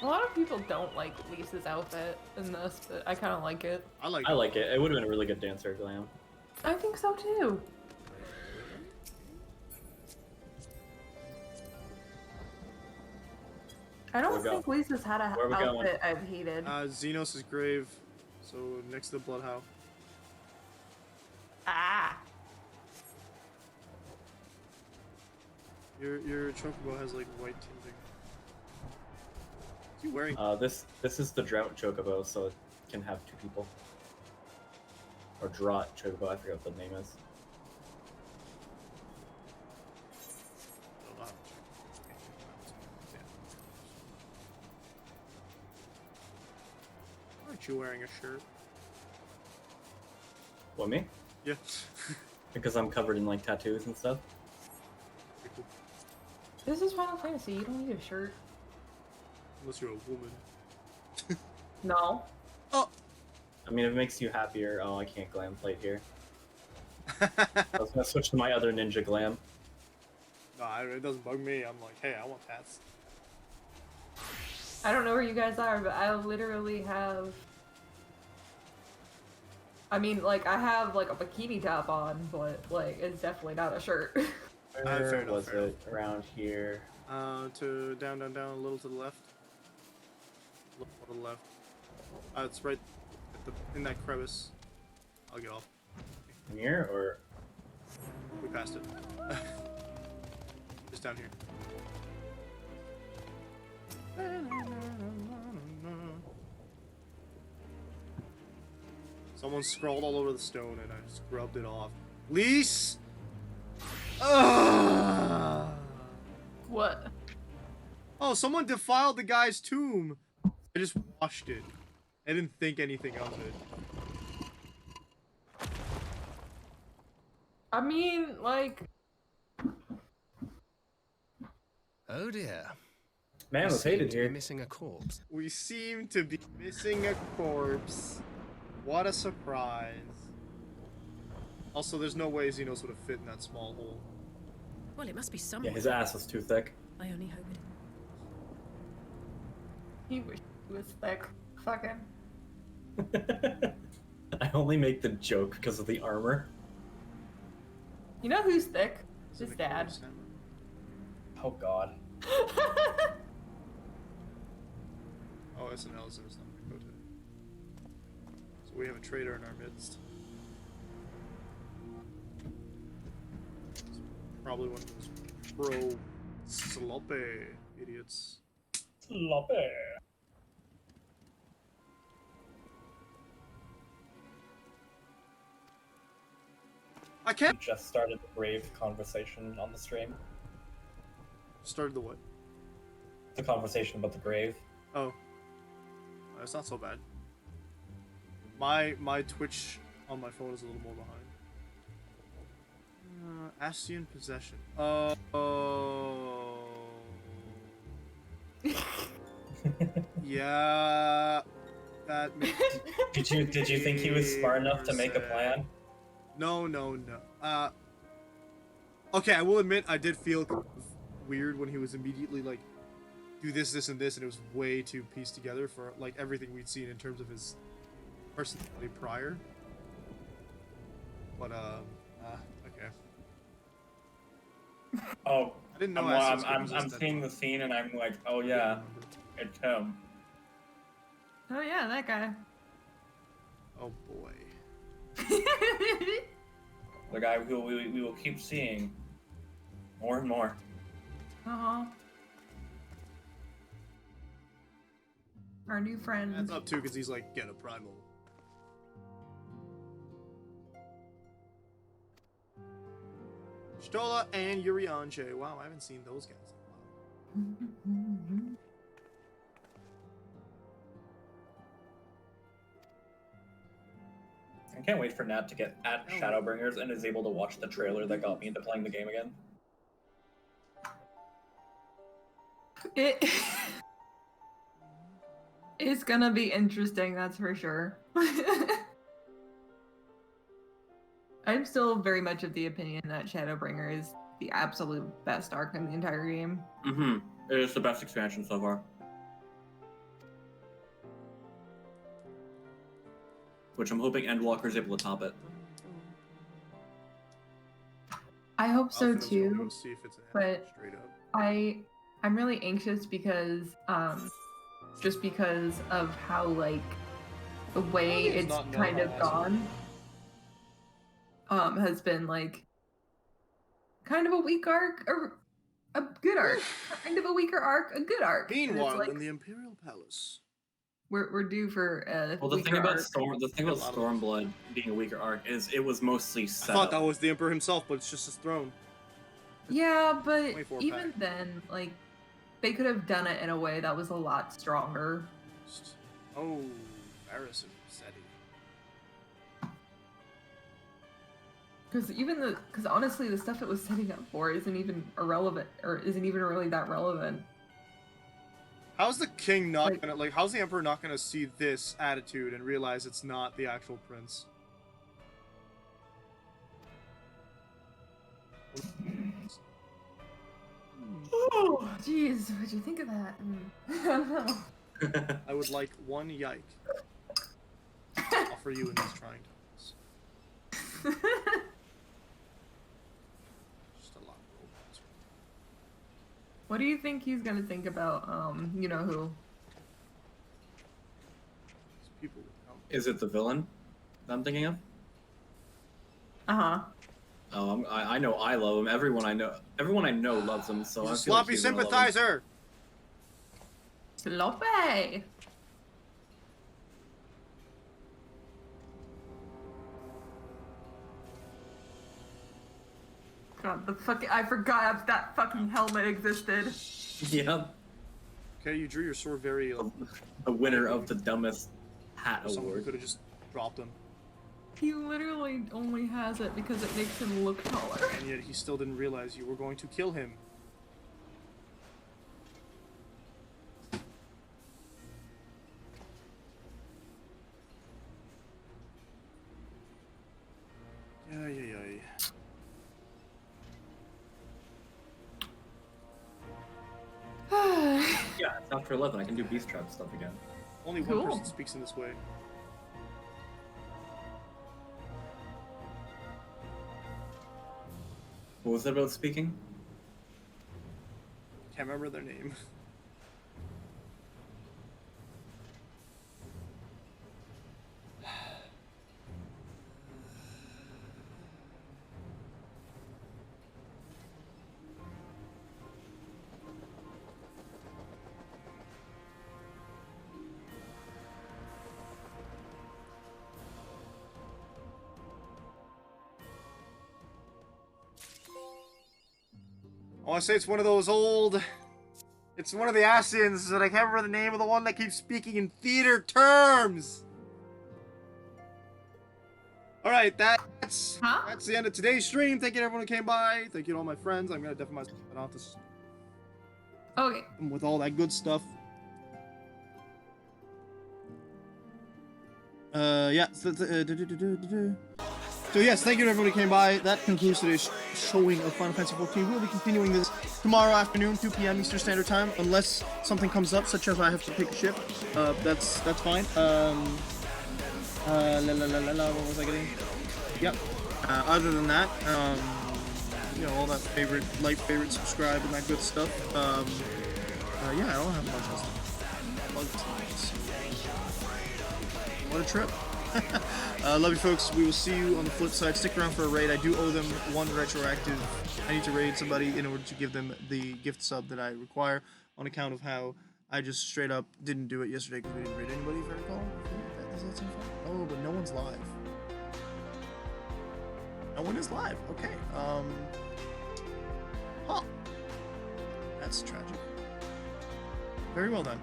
A lot of people don't like Lisa's outfit in this, but I kind of like it. I like it. It would have been a really good dancer glam. I think so too. I don't think Lisa's had a outfit I've hated. Xenos' grave, so next to the Bloodhound. Ah. Your chocobo has like white tinting. Is he wearing? This is the drought chocobo, so it can have 2 people. Or drought chocobo, I forget what the name is. Aren't you wearing a shirt? What, me? Yeah. Because I'm covered in like tattoos and stuff. This is Final Fantasy. You don't need a shirt. Unless you're a woman. No. Oh. I mean, if it makes you happier. Oh, I can't glam plate here. I was gonna switch to my other ninja glam. No, it doesn't bug me. I'm like, hey, I want tats. I don't know where you guys are, but I literally have... I mean, like, I have, like, a bikini top on, but, like, it's definitely not a shirt. Where was it? Around here. To down, a little to the left. A little to the left. It's right at in that crevice. I'll get off. In here, or? We passed it. Just down here. Someone scrawled all over the stone and I scrubbed it off. Lise! What? Oh, someone defiled the guy's tomb. I just washed it. I didn't think anything of it. I mean, like... Oh dear. Man We was seem hated to be here. missing a corpse. We seem to be missing a corpse. What a surprise. Also, there's no way Xenos would have fit in that small hole. Well, it must be Yeah, somewhere. his ass was too thick. I only hope it. He wish he was thick. Fucking. I only make the joke because of the armor. You know who's thick? His dad. Oh god. Oh, SNL is in his number. So we have a traitor in our midst. Probably one of those pro sloppy idiots. Sloppy. I can't. We just started the grave conversation on the stream. Started the what? The conversation about the grave. Oh. It's not so bad. My Twitch on my phone is a little more behind. Ascian possession. Oh. Yeah. That makes Did you think he was smart enough to make a plan? No. Okay, I will admit I did feel weird when he was immediately like, do this, this, and this, and it was way too pieced together for like everything we'd seen in terms of his personality prior. But okay. Oh, I didn't know. I'm seeing the scene and I'm like, oh yeah, it's him. Oh yeah, that guy. Oh boy. The guy we will keep seeing more and more. Uh-huh. Our new friend. That's up too, because he's like, get a primal. Stola and Yurianche. Wow, I haven't seen those guys in a while. I can't wait for Nat to get at Shadowbringers and is able to watch the trailer that got me into playing the game again. It's gonna be interesting, that's for sure. I'm still very much of the opinion that Shadowbringer is the absolute best arc in the entire game. Mm-hmm. It is the best expansion so far. Which I'm hoping Endwalker is able to top it. I hope so Alpha knows too, we'll see if it's an but anime, straight up. I'm really anxious because just because of how like the way It's it's not kind of normal, gone has been like kind of a weak arc or a good arc, kind of a weaker arc, a good arc. And it's Meanwhile, like, in the Imperial Palace. we're due for a Well, the weaker thing about arc. Stormblood being a weaker arc is it was mostly I set thought up. that was the Emperor himself, but it's just his throne. Yeah, but 24 even pack. then, like, they could have done it in a way that was a lot stronger. Oh, Varys and Seti. Because honestly, the stuff it was setting up for isn't even irrelevant, or isn't even really that relevant. How's the king not gonna like? How's the Emperor not gonna see this attitude and realize it's not the actual prince? Oh, jeez, what'd you think of that? I don't know. I would like one yike. Offer you in these trying times. Just a lot of robots. What do you think he's gonna think about, you know who? These people would come. Is it the villain that I'm thinking of? Uh-huh. Oh, I know I love him. Everyone I know loves him. So He's I a feel like sloppy he's gonna love him. sympathizer. Sloppy! God, I forgot that fucking helmet existed. Yeah. Okay, you drew your sword very. The winner of the dumbest hat Someone award. could have just dropped him, He literally only has it because it makes him look taller. and yet he still didn't realize you were going to kill him. Ay. Yeah, it's after 11. I can do beast trap stuff again. Only one person speaks in this way. What was it about speaking? Can't remember their name. I want to say it's one of those old... It's one of the Asians, and I can't remember the name of the one that keeps speaking in theater terms! Alright, that's the end of today's stream. Thank you to everyone who came by. Thank you to all my friends. I'm gonna definitely myself out this. Okay. With all that good stuff. Yeah. So yes, thank you to everyone who came by. That concludes today's showing of Final Fantasy XIV. We'll be continuing this tomorrow afternoon, 2 p.m. Eastern Standard Time, unless something comes up, such as I have to pick a ship. That's fine. What was I getting? Yep. Other than that, you know, all that like, favorite, subscribe, and that good stuff. Yeah, I don't have much else. What a trip. Love you folks. We will see you on the flip side. Stick around for a raid. I do owe them one retroactive. I need to raid somebody in order to give them the gift sub that I require on account of how I just straight up didn't do it yesterday because we didn't raid anybody, if I recall. Does that seem fun? Oh, but no one's live. No one is live. Okay. Huh. That's tragic. Very well then.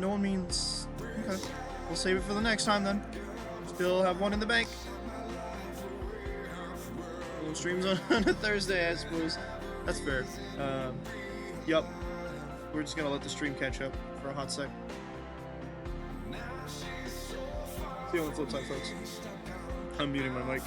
No one means... Okay. We'll save it for the next time then. Still have one in the bank. Streams on a Thursday, I suppose. That's fair. Yup. We're just gonna let the stream catch up for a hot sec. See you on the flip side, folks. I'm muting my mic.